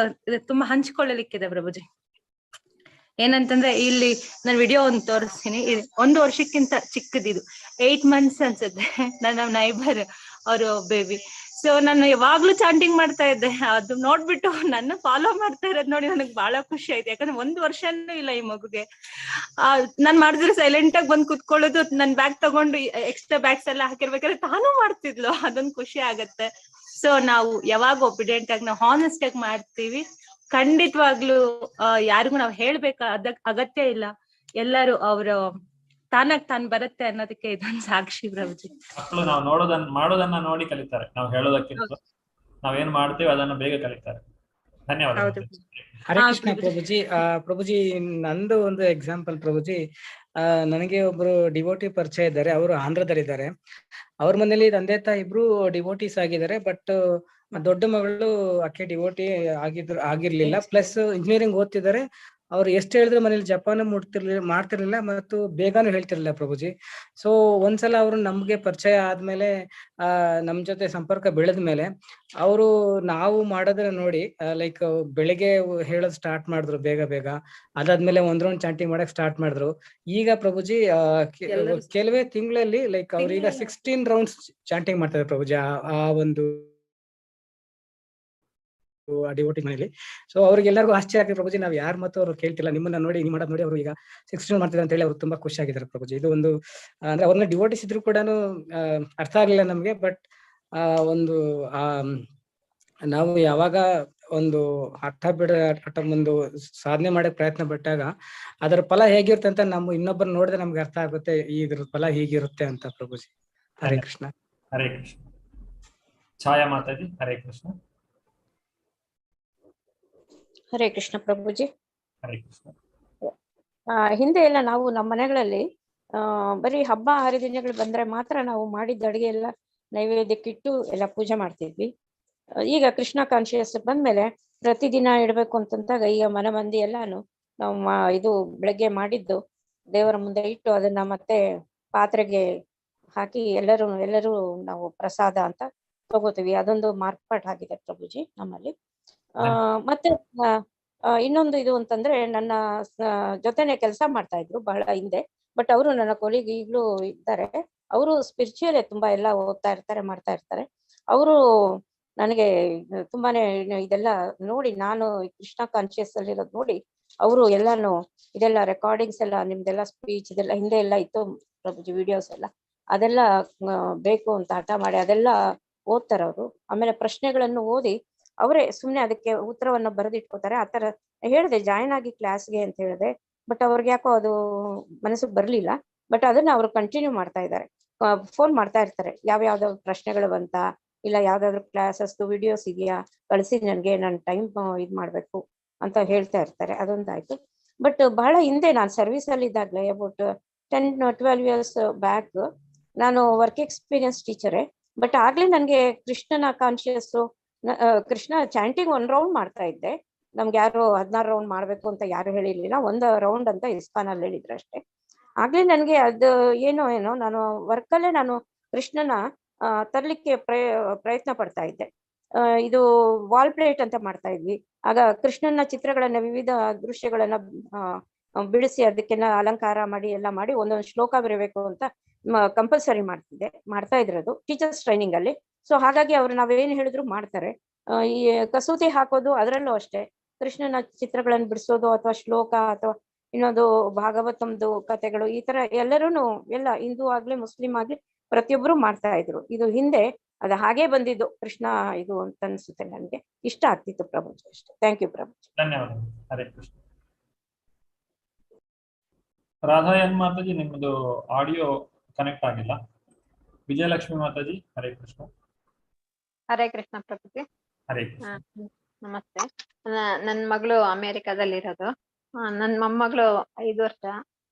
ತುಂಬಾ ಹಂಚ್ಕೊಳ್ಳಲಿಕ್ಕಿದೆ ಪ್ರಭುಜಿ. ಏನಂತಂದ್ರೆ ಇಲ್ಲಿ ನಾನು ವಿಡಿಯೋ ಒಂದು ತೋರಿಸ್ತೀನಿ. 1 ವರ್ಷಕ್ಕಿಂತ ಚಿಕ್ಕದಿದು, 8 months ಅನ್ಸುತ್ತೆ. ನನ್ನ ನೈಬರ್ ಅವರು ಬೇಬಿ. ಸೊ ನಾನು ಯಾವಾಗ್ಲೂ ಚಾಂಟಿಂಗ್ ಮಾಡ್ತಾ ಇದ್ದೆ. ಅದು ನೋಡ್ಬಿಟ್ಟು ನನ್ನ ಫಾಲೋ ಮಾಡ್ತಾ ಇರೋದ್ ನೋಡಿ ನನಗೆ ಬಹಳ ಖುಷಿ ಆಯ್ತು. ಯಾಕಂದ್ರೆ 1 ವರ್ಷನೂ ಇಲ್ಲ ಈ ಮಗುಗೆ. ನಾನ್ ಮಾಡಿದ್ರೆ ಸೈಲೆಂಟ್ ಆಗಿ ಬಂದ್ ಕುತ್ಕೊಳ್ಳೋದು, ನನ್ ಬ್ಯಾಗ್ ತಗೊಂಡು ಎಕ್ಸ್ಟ್ರಾ ಬ್ಯಾಗ್ಸ್ ಎಲ್ಲ ಹಾಕಿರ್ಬೇಕಾದ್ರೆ ತಾನು ಮಾಡ್ತಿದ್ಲು. ಅದೊಂದು ಖುಷಿ ಆಗತ್ತೆ. ಸೊ ನಾವು ಯಾವಾಗ ಒಬಿಡಿಯಂಟ್ ಆಗಿ ನಾವು ಹಾನೆಸ್ಟ್ ಆಗಿ ಮಾಡ್ತೀವಿ, ಖಂಡಿತವಾಗ್ಲೂ ಯಾರಿಗೂ ನಾವು ಹೇಳ್ಬೇಕ ಅಗತ್ಯ ಇಲ್ಲ. ಎಲ್ಲರೂ ಅವ್ರ ತಾನಾಗ್ ತಾನ್ ಬರುತ್ತೆ ಅನ್ನೋದಕ್ಕೆ ಇದೊಂದು ಸಾಕ್ಷಿ ಪ್ರಭುಜಿ. ಮಕ್ಕಳು ನಾವು ಮಾಡೋದನ್ನ ನೋಡಿ ಕಲಿತಾರೆ. ನಾವು ಹೇಳೋದಕ್ಕಿಂತ ನಾವೇನ್ ಮಾಡ್ತೀವಿ ಅದನ್ನ ಬೇಗ ಕಲಿತಾರೆ. ಧನ್ಯವಾದ. ಹರೇ ಕೃಷ್ಣ ಪ್ರಭುಜಿ. ಪ್ರಭುಜಿ ನಂದು ಒಂದು ಎಕ್ಸಾಂಪಲ್ ಪ್ರಭುಜಿ. ನನಗೆ ಒಬ್ರು ಡಿವೋಟಿ ಪರಿಚಯ ಇದ್ದಾರೆ. ಅವರು ಆಂಧ್ರದಲ್ಲಿದ್ದಾರೆ. ಅವ್ರ ಮನೇಲಿ ತಂದೆ ತಾಯಿ ಇಬ್ರು ಡಿವೋಟೀಸ್ ಆಗಿದ್ದಾರೆ. ಬಟ್ ದೊಡ್ಡ ಮಗಳು ಆಕೆ ಡಿವೋಟಿ ಆಗಿರ್ಲಿಲ್ಲ. ಪ್ಲಸ್ ಇಂಜಿನಿಯರಿಂಗ್ ಓದ್ತಿದ್ದಾರೆ. ಅವ್ರು ಎಷ್ಟು ಹೇಳಿದ್ರು ಮನೇಲಿ ಜಪಾನ ಮಾಡ್ತಿರ್ಲಿಲ್ಲ ಮತ್ತು ಬೇಗನೂ ಹೇಳ್ತಿರ್ಲಿಲ್ಲ ಪ್ರಭುಜಿ. ಸೊ ಒಂದ್ಸಲ ಅವರು ನಮ್ಗೆ ಪರಿಚಯ ಆದ್ಮೇಲೆ ನಮ್ ಜೊತೆ ಸಂಪರ್ಕ ಬೆಳೆದ್ಮೇಲೆ ಅವರು ನಾವು ಮಾಡೋದನ್ನ ನೋಡಿ ಲೈಕ್ ಬೆಳಿಗ್ಗೆ ಹೇಳೋದ್ ಸ್ಟಾರ್ಟ್ ಮಾಡಿದ್ರು ಬೇಗ. ಅದಾದ್ಮೇಲೆ 1 ರೌಂಡ್ ಚಾಂಟಿಂಗ್ ಮಾಡಕ್ ಸ್ಟಾರ್ಟ್ ಮಾಡಿದ್ರು. ಈಗ ಪ್ರಭುಜಿ ಕೆಲವೇ ತಿಂಗಳಲ್ಲಿ ಲೈಕ್ ಅವ್ರೀಗ 16 ರೌಂಡ್ಸ್ ಚಾಂಟಿಂಗ್ ಮಾಡ್ತಾರೆ ಪ್ರಭುಜಿ ಆ ಒಂದು ಡಿವೋಟಿ ಮನೇಲಿ. ಸೊ ಅವ್ರಿಗೆಲ್ಲರಿಗೂ ಆಶ್ಚರ್ಯ ಆಗ್ತದೆ ಪ್ರಭುಜಿ. ನಾವ್ ಯಾರು ಮತ್ತು ಅವ್ರು ಕೇಳ್ತಿಲ್ಲ, ನಿಮ್ಮನ್ನ ನೋಡಿ ನೀವು ಮಾಡೋದ್ ನೋಡಿ ಅವ್ರು ಈಗ 16 ಮಾಡ್ತಿದ್ದಾರೆ ಅಂತ ಹೇಳಿ ಅವ್ರು ತುಂಬಾ ಖುಷಿ ಆಗಿದ್ದಾರೆ ಪ್ರಭುಜಿ. ಇದು ಒಂದು ಅಂದ್ರೆ ಅವ್ರನ್ನ ಡಿವೋಟಿಸ್ ಇದ್ರು ಕೂಡ ಅರ್ಥ ಆಗ್ಲಿಲ್ಲ ನಮ್ಗೆ. ಬಟ್ ಒಂದು ನಾವು ಯಾವಾಗ ಒಂದು ಒಂದು ಸಾಧನೆ ಮಾಡಕ್ ಪ್ರಯತ್ನ ಪಟ್ಟಾಗ ಅದರ ಫಲ ಹೇಗಿರುತ್ತೆ ಅಂತ ನಮ್ಮ ಇನ್ನೊಬ್ಬರು ನೋಡಿದ್ರೆ ನಮ್ಗೆ ಅರ್ಥ ಆಗುತ್ತೆ ಇದ್ರ ಫಲ ಹೀಗಿರುತ್ತೆ ಅಂತ ಪ್ರಭುಜಿ. ಹರೇ ಕೃಷ್ಣ. ಹರೇ ಕೃಷ್ಣ. ಛಾಯಾ ಮಾತಾಜಿ, ಹರೇ ಕೃಷ್ಣ. ಹರೇ ಕೃಷ್ಣ ಪ್ರಭುಜಿ. ಹರೇ ಕೃಷ್ಣ. ಹಿಂದೆ ಎಲ್ಲ ನಾವು ನಮ್ಮ ಮನೆಗಳಲ್ಲಿ ಬರೀ ಹಬ್ಬ ಹರಿದಿನಗಳು ಬಂದ್ರೆ ಮಾತ್ರ ನಾವು ಮಾಡಿದ ಅಡುಗೆ ಎಲ್ಲ ನೈವೇದ್ಯಕ್ಕಿಟ್ಟು ಎಲ್ಲ ಪೂಜೆ ಮಾಡ್ತಿದ್ವಿ. ಈಗ ಕೃಷ್ಣ ಕಾನ್ಶಿಯಸ್ ಬಂದ್ಮೇಲೆ ಪ್ರತಿದಿನ ಇಡ್ಬೇಕು ಅಂತಂದಾಗ ಈಗ ಮನೆ ಮಂದಿ ಎಲ್ಲಾನು ನಾವು ಇದು ಬೆಳಗ್ಗೆ ಮಾಡಿದ್ದು ದೇವರ ಮುಂದೆ ಇಟ್ಟು ಅದನ್ನ ಮತ್ತೆ ಪಾತ್ರೆಗೆ ಹಾಕಿ ಎಲ್ಲರೂ ನಾವು ಪ್ರಸಾದ ಅಂತ ತಗೋತೀವಿ. ಅದೊಂದು ಮಾರ್ಪಾಟ್ ಆಗಿದೆ ಪ್ರಭುಜಿ ನಮ್ಮಲ್ಲಿ. ಮತ್ತೆ ಇನ್ನೊಂದು ಇದು ಅಂತಂದ್ರೆ ನನ್ನ ಜೊತೆನೆ ಕೆಲಸ ಮಾಡ್ತಾ ಇದ್ರು ಬಹಳ ಹಿಂದೆ, ಬಟ್ ಅವರು ನನ್ನ ಕೊಲಿಗ್ ಈಗಲೂ ಇದ್ದಾರೆ. ಅವರು ಸ್ಪಿರಿಚುವಲ್ ತುಂಬಾ ಎಲ್ಲ ಓದ್ತಾ ಇರ್ತಾರೆ, ಮಾಡ್ತಾ ಇರ್ತಾರೆ. ಅವರು ನನಗೆ ತುಂಬಾನೇ ಇದೆಲ್ಲ ನೋಡಿ, ನಾನು ಕೃಷ್ಣ ಕಾನ್ಶಿಯಸ್ ಅಲ್ಲಿ ಇರೋದು ನೋಡಿ ಅವರು ಎಲ್ಲಾನು ಇದೆಲ್ಲ ರೆಕಾರ್ಡಿಂಗ್ಸ್ ಎಲ್ಲ ನಿಮ್ದೆಲ್ಲ ಸ್ಪೀಚ್ ಇದೆಲ್ಲ ಹಿಂದೆ ಎಲ್ಲ ಇತ್ತು ಪ್ರಭುಜಿ, ವಿಡಿಯೋಸ್ ಎಲ್ಲ ಅದೆಲ್ಲ ಬೇಕು ಅಂತ ಹಠ ಮಾಡಿ ಅದೆಲ್ಲ ಓದ್ತಾರೆ ಅವರು. ಆಮೇಲೆ ಪ್ರಶ್ನೆಗಳನ್ನು ಓದಿ ಅವರೇ ಸುಮ್ನೆ ಅದಕ್ಕೆ ಉತ್ತರವನ್ನು ಬರೆದಿಟ್ಕೋತಾರೆ. ಆತರ ಹೇಳಿದೆ ಜಾಯ್ನ್ ಆಗಿ ಕ್ಲಾಸ್ಗೆ ಅಂತ ಹೇಳಿದೆ, ಬಟ್ ಅವ್ರಿಗೆ ಯಾಕೋ ಅದು ಮನಸ್ಸಿಗೆ ಬರ್ಲಿಲ್ಲ. ಬಟ್ ಅದನ್ನ ಅವರು ಕಂಟಿನ್ಯೂ ಮಾಡ್ತಾ ಇದ್ದಾರೆ, ಫೋನ್ ಮಾಡ್ತಾ ಇರ್ತಾರೆ. ಯಾವ್ಯಾವ್ದಾದ್ರು ಪ್ರಶ್ನೆಗಳು ಬಂತ, ಇಲ್ಲ ಯಾವ್ದಾದ್ರು ಕ್ಲಾಸಸ್ ವಿಡಿಯೋಸ್ ಇದೆಯಾ ಕಳಿಸಿ ನನಗೆ, ನಾನು ಟೈಮ್ ಇದ್ ಮಾಡ್ಬೇಕು ಅಂತ ಹೇಳ್ತಾ ಇರ್ತಾರೆ. ಅದೊಂದಾಯ್ತು. ಬಟ್ ಬಹಳ ಹಿಂದೆ ನಾನು ಸರ್ವಿಸ್ ಅಲ್ಲಿ ಇದ್ದಾಗಲೇ ಅಬೌಟ್ 10-12 years ಬ್ಯಾಕ್ ನಾನು ವರ್ಕ್ ಎಕ್ಸ್ಪೀರಿಯನ್ಸ್ ಟೀಚರೇ. ಬಟ್ ಆಗ್ಲೇ ನನಗೆ ಕೃಷ್ಣನ ಕಾನ್ಶಿಯಸ್, ಕೃಷ್ಣ ಚಾಂಟಿಂಗ್ 1 ರೌಂಡ್ ಮಾಡ್ತಾ ಇದ್ದೆ. ನಮ್ಗೆ ಯಾರು 16 ರೌಂಡ್ ಮಾಡ್ಬೇಕು ಅಂತ ಯಾರು ಹೇಳಿರ್ಲಿಲ್ಲ, 1 ರೌಂಡ್ ಅಂತ ಇಸ್ಕಾನ್ ಅಲ್ಲಿ ಹೇಳಿದ್ರು ಅಷ್ಟೇ. ಆಗ್ಲೇ ನನ್ಗೆ ಅದು ಏನೋ ನಾನು ವರ್ಕಲ್ಲೇ ನಾನು ಕೃಷ್ಣನ ತರ್ಲಿಕ್ಕೆ ಪ್ರಯತ್ನ ಪಡ್ತಾ ಇದ್ದೆ. ಇದು ವಾಲ್ ಪ್ಲೇಟ್ ಅಂತ ಮಾಡ್ತಾ ಇದ್ವಿ. ಆಗ ಕೃಷ್ಣನ ಚಿತ್ರಗಳನ್ನ, ವಿವಿಧ ದೃಶ್ಯಗಳನ್ನ ಬಿಡಿಸಿ ಅದಕ್ಕೆಲ್ಲ ಅಲಂಕಾರ ಮಾಡಿ ಎಲ್ಲ ಮಾಡಿ ಒಂದೊಂದು ಶ್ಲೋಕ ಬರೀಬೇಕು ಅಂತ ಕಂಪಲ್ಸರಿ ಮಾಡ್ತಾ ಇದ್ರದು ಟೀಚರ್ಸ್ ಟ್ರೈನಿಂಗ್ ಅಲ್ಲಿ. ಸೊ ಹಾಗಾಗಿ ಅವ್ರು ನಾವೇನ್ ಹೇಳಿದ್ರು ಮಾಡ್ತಾರೆ. ಈ ಕಸೂತಿ ಹಾಕೋದು ಅದರಲ್ಲೂ ಅಷ್ಟೇ, ಕೃಷ್ಣನ ಚಿತ್ರಗಳನ್ನು ಬಿಡಿಸೋದು ಅಥವಾ ಶ್ಲೋಕ ಅಥವಾ ಇನ್ನೊಂದು ಭಾಗವತಂದು ಕಥೆಗಳು, ಈ ತರ ಎಲ್ಲರೂ ಎಲ್ಲ ಹಿಂದೂ ಆಗ್ಲಿ ಮುಸ್ಲಿಂ ಆಗ್ಲಿ ಪ್ರತಿಯೊಬ್ರು ಮಾಡ್ತಾ ಇದ್ರು. ಇದು ಹಿಂದೆ ಅದು ಹಾಗೆ ಬಂದಿದ್ದು ಕೃಷ್ಣ ಇದು ಅಂತ ಅನ್ಸುತ್ತೆ. ನನ್ಗೆ ಇಷ್ಟ ಆಗ್ತಿತ್ತು ಪ್ರಭುಜಿ ಅಷ್ಟೇ. Thank you Prabhuji. ಧನ್ಯವಾದ. ಹರೇ ಕೃಷ್ಣ. ರಾಧಾ ಎನ್ ಮಾತಾಜಿ, ನಿಮ್ಮದು ಆಡಿಯೋ ಕನೆಕ್ಟ್ ಆಗಿಲ್ಲ. ವಿಜಯಲಕ್ಷ್ಮಿ ಮಾತಾಜಿ, ಹರೇ ಕೃಷ್ಣ. ಹರೇ ಕೃಷ್ಣ ಪ್ರಭುಜಿ. ಹರೇ ಕೃಷ್ಣ. ನಮಸ್ತೆ. ನನ್ ಮಗಳು ಅಮೇರಿಕಾದಲ್ಲಿ ಇರೋದು. ನನ್ ಮೊಮ್ಮಗಳು 5 ವರ್ಷ.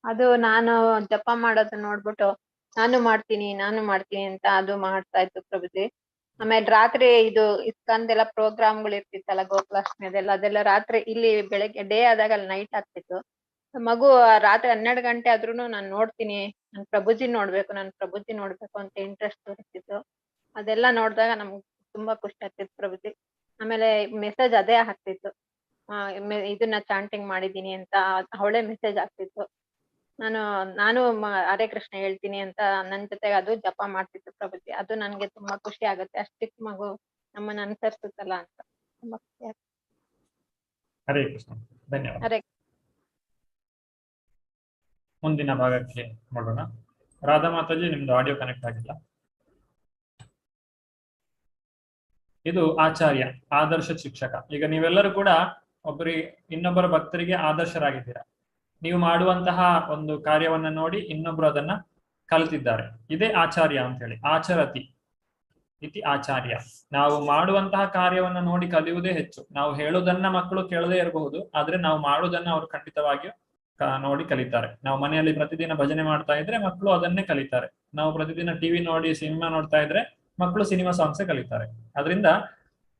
ಅದು ನಾನು ಜಪ ಮಾಡೋದು ನೋಡ್ಬಿಟ್ಟು ನಾನು ಮಾಡ್ತೀನಿ ಅಂತ ಅದು ಮಾಡ್ತಾ ಇತ್ತು ಪ್ರಭುಜಿ. ಆಮೇಲೆ ರಾತ್ರಿ ಇದು ಇಸ್ಕಾನ್ದೆಲ್ಲ ಪ್ರೋಗ್ರಾಮ್ಗಳು ಇರ್ತಿತ್ತಲ್ಲ, ಗೋಕುಲಾಷ್ಟಮಿ ಅದೆಲ್ಲ ರಾತ್ರಿ, ಇಲ್ಲಿ ಬೆಳಗ್ಗೆ ಡೇ ಆದಾಗ ಅಲ್ಲಿ ನೈಟ್ ಆಗ್ತಿತ್ತು. ಮಗು ರಾತ್ರಿ 12 ಗಂಟೆ ಆದ್ರೂನು ನಾನ್ ನೋಡ್ತೀನಿ, ನನ್ ಪ್ರಭುಜಿ ನೋಡ್ಬೇಕು ಅಂತ ಇಂಟ್ರೆಸ್ಟ್ ತೋರಿಸ್ತಿತ್ತು. ಅದೆಲ್ಲ ನೋಡಿದಾಗ ನಮ್ಗೆ ತುಂಬಾ ಖುಷಿ ಆಗ್ತಿತ್ತು ಪ್ರಭುಜಿ. ಆಮೇಲೆ ಮೆಸೇಜ್ ಅದೇ ಹಾಕ್ತಿತ್ತು, ಇದನ್ನ ಚಾಂಟಿಂಗ್ ಮಾಡಿದೀನಿ ಅಂತ ಅವಳೇ ಮೆಸೇಜ್ ಆಗ್ತಿತ್ತು. ನಾನು ಹರೇ ಕೃಷ್ಣ ಹೇಳ್ತೀನಿ ಅಂತ ನನ್ ಜೊತೆಗೆ ಅದು ಜಪ ಮಾಡ್ತಿತ್ತು ಪ್ರಭುಜಿ. ಅದು ನನ್ಗೆ ತುಂಬಾ ಖುಷಿ ಆಗುತ್ತೆ, ಅಷ್ಟ್ ಚಿಕ್ಕ ಮಗು ನಮ್ಮನ್ನ ಅನುಸರಿಸುತ್ತಲ್ಲ ಅಂತ ತುಂಬಾ ಖುಷಿ ಆಗುತ್ತೆ. ಹರೇ ಕೃಷ್ಣ. ಧನ್ಯವಾದ. ಹರೇ ಮುಂದಿನ ಭಾಗಕ್ಕೆ ನೋಡೋಣ. ರಾಧಾ ಮಾತಾಜಿ, ನಿಮ್ದು ಆಡಿಯೋ ಕನೆಕ್ಟ್ ಆಗಿಲ್ಲ. ಇದು ಆಚಾರ್ಯ, ಆದರ್ಶ ಶಿಕ್ಷಕ. ಈಗ ನೀವೆಲ್ಲರೂ ಕೂಡ ಇನ್ನೊಬ್ಬರ ಭಕ್ತರಿಗೆ ಆದರ್ಶರಾಗಿದ್ದೀರಾ. ನೀವು ಮಾಡುವಂತಹ ಒಂದು ಕಾರ್ಯವನ್ನ ನೋಡಿ ಇನ್ನೊಬ್ರು ಅದನ್ನ ಕಲಿತಿದ್ದಾರೆ. ಇದೇ ಆಚಾರ್ಯ ಅಂತ ಹೇಳಿ. ಆಚರತಿ ಇತಿ ಆಚಾರ್ಯ. ನಾವು ಮಾಡುವಂತಹ ಕಾರ್ಯವನ್ನ ನೋಡಿ ಕಲಿಯುವುದೇ ಹೆಚ್ಚು. ನಾವು ಹೇಳುವುದನ್ನ ಮಕ್ಕಳು ಕೇಳದೇ ಇರಬಹುದು, ಆದ್ರೆ ನಾವು ಮಾಡುವುದನ್ನ ಅವರು ಖಂಡಿತವಾಗಿಯೂ ನೋಡಿ ಕಲಿತಾರೆ. ನಾವು ಮನೆಯಲ್ಲಿ ಪ್ರತಿದಿನ ಭಜನೆ ಮಾಡ್ತಾ ಇದ್ರೆ ಮಕ್ಕಳು ಅದನ್ನೇ ಕಲಿತಾರೆ. ನಾವು ಪ್ರತಿದಿನ ಟಿವಿ ನೋಡಿ ಸಿನಿಮಾ ನೋಡ್ತಾ ಇದ್ರೆ ಮಕ್ಕಳು ಸಿನಿಮಾ ಸಾಂಗ್ಸೇ ಕಲಿತಾರೆ. ಅದರಿಂದ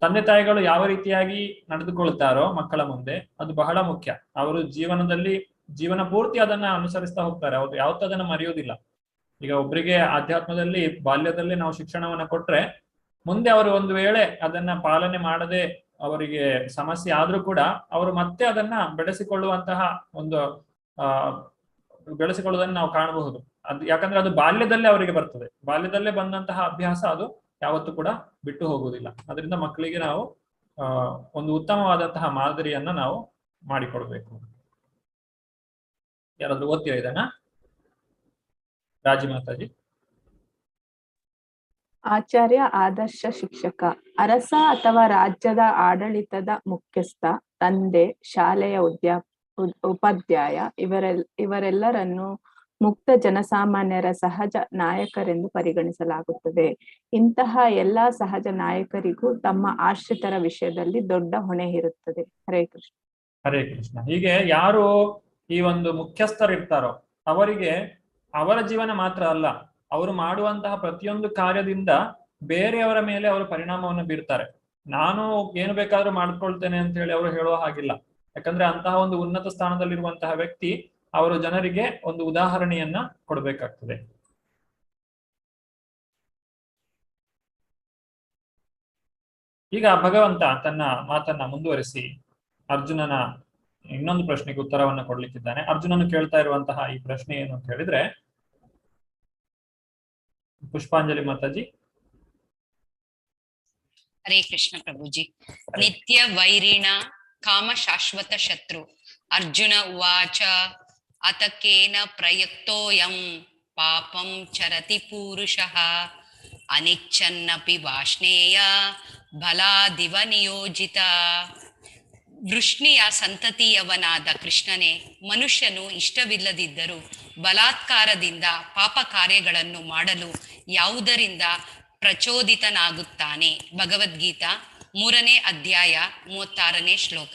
ತಂದೆ ತಾಯಿಗಳು ಯಾವ ರೀತಿಯಾಗಿ ನಡೆದುಕೊಳ್ತಾರೋ ಮಕ್ಕಳ ಮುಂದೆ ಅದು ಬಹಳ ಮುಖ್ಯ. ಅವರು ಜೀವನ ಪೂರ್ತಿ ಅದನ್ನ ಅನುಸರಿಸ್ತಾ ಹೋಗ್ತಾರೆ. ಅವ್ರು ಯಾವತ್ತೂ ಅದನ್ನ ಮರೆಯೋದಿಲ್ಲ. ಈಗ ಒಬ್ಬರಿಗೆ ಆಧ್ಯಾತ್ಮದಲ್ಲಿ ಬಾಲ್ಯದಲ್ಲಿ ನಾವು ಶಿಕ್ಷಣವನ್ನ ಕೊಟ್ರೆ ಮುಂದೆ ಅವರು ಒಂದು ವೇಳೆ ಅದನ್ನ ಪಾಲನೆ ಮಾಡದೆ ಅವರಿಗೆ ಸಮಸ್ಯೆ ಆದ್ರೂ ಕೂಡ ಅವರು ಮತ್ತೆ ಅದನ್ನ ಬೆಳೆಸಿಕೊಳ್ಳುವಂತಹ ಒಂದು ಬೆಳೆಸಿಕೊಳ್ಳುವುದನ್ನು ನಾವು ಕಾಣಬಹುದು. ಯಾಕಂದ್ರೆ ಅದು ಬಾಲ್ಯದಲ್ಲೇ ಅವರಿಗೆ ಬರ್ತದೆ. ಬಾಲ್ಯದಲ್ಲೇ ಬಂದಂತಹ ಅಭ್ಯಾಸ ಅದು ಯಾವತ್ತೂ ಕೂಡ ಬಿಟ್ಟು ಹೋಗುವುದಿಲ್ಲ. ಅದರಿಂದ ಮಕ್ಕಳಿಗೆ ನಾವು ಒಂದು ಉತ್ತಮವಾದಂತಹ ಮಾದರಿಯನ್ನ ನಾವು ಮಾಡಿಕೊಡ್ಬೇಕು. ಯಾರಾದ್ರೂ ಓದ್ತೀರಾ ಇದನ್ನ? ರಾಜಿ ಮಾತಾಜಿ. ಆಚಾರ್ಯ, ಆದರ್ಶ ಶಿಕ್ಷಕ. ಅರಸ ಅಥವಾ ರಾಜ್ಯದ ಆಡಳಿತದ ಮುಖ್ಯಸ್ಥ, ತಂದೆ, ಶಾಲೆಯ ಉಪಾಧ್ಯಾಯ ಇವರೆಲ್ಲರನ್ನು ಮುಕ್ತ ಜನಸಾಮಾನ್ಯರ ಸಹಜ ನಾಯಕರೆಂದು ಪರಿಗಣಿಸಲಾಗುತ್ತದೆ. ಇಂತಹ ಎಲ್ಲಾ ಸಹಜ ನಾಯಕರಿಗೂ ತಮ್ಮ ಆಶ್ರಿತರ ವಿಷಯದಲ್ಲಿ ದೊಡ್ಡ ಹೊಣೆ ಇರುತ್ತದೆ. ಹರೇ ಕೃಷ್ಣ. ಹರೇ ಕೃಷ್ಣ. ಹೀಗೆ ಯಾರು ಈ ಒಂದು ಮುಖ್ಯಸ್ಥರಿರ್ತಾರೋ ಅವರಿಗೆ ಅವರ ಜೀವನ ಮಾತ್ರ ಅಲ್ಲ, ಅವರು ಮಾಡುವಂತಹ ಪ್ರತಿಯೊಂದು ಕಾರ್ಯದಿಂದ ಬೇರೆಯವರ ಮೇಲೆ ಅವರು ಪರಿಣಾಮವನ್ನು ಬೀರ್ತಾರೆ. ನಾನು ಏನು ಬೇಕಾದ್ರೂ ಮಾಡ್ಕೊಳ್ತೇನೆ ಅಂತ ಹೇಳಿ ಅವರು ಹೇಳುವ ಹಾಗಿಲ್ಲ. ಯಾಕಂದ್ರೆ ಅಂತಹ ಒಂದು ಉನ್ನತ ಸ್ಥಾನದಲ್ಲಿರುವಂತಹ ವ್ಯಕ್ತಿ ಅವರು ಜನರಿಗೆ ಒಂದು ಉದಾಹರಣೆಯನ್ನ ಕೊಡಬೇಕಾಗ್ತದೆ. ಈಗ ಭಗವಂತ ತನ್ನ ಮಾತನ್ನ ಮುಂದುವರಿಸಿ ಅರ್ಜುನನ ಇನ್ನೊಂದು ಪ್ರಶ್ನೆಗೆ ಉತ್ತರವನ್ನು ಕೊಡ್ಲಿಕ್ಕಿದ್ದಾನೆ. ಅರ್ಜುನನು ಕೇಳ್ತಾ ಇರುವಂತಹ ಈ ಪ್ರಶ್ನೆ ಏನು ಅಂತ ಹೇಳಿದ್ರೆ, ಪುಷ್ಪಾಂಜಲಿ ಮಾತಾಜಿ. ಹರೇ ಕೃಷ್ಣ ಪ್ರಭುಜಿ. ನಿತ್ಯ ವೈರಿಣ ಕಾಮ ಶಾಶ್ವತ ಶತ್ರು ಅರ್ಜುನ ಉವಾಚ ಅತಕೇನ ಪ್ರಯುಕ್ತೋಯಂ ಪಾಪಂ ಚರತಿ ಪೂರುಷಃ ಅನಿಚ್ಛನ್ನಪಿ ವಾಷ್ಣೇಯ ಬಲಾದಿವ ನಿಯೋಜಿತ. ವೃಷ್ಣಿಯ ಸಂತತಿಯವನಾದ ಕೃಷ್ಣನೇ, ಮನುಷ್ಯನು ಇಷ್ಟವಿಲ್ಲದಿದ್ದರೂ ಬಲಾತ್ಕಾರದಿಂದ ಪಾಪ ಕಾರ್ಯಗಳನ್ನು ಮಾಡಲು ಯಾವುದರಿಂದ ಪ್ರಚೋದಿತನಾಗುತ್ತಾನೆ. ಭಗವದ್ಗೀತಾ 3ನೇ ಅಧ್ಯಾಯ 36ನೇ ಶ್ಲೋಕ.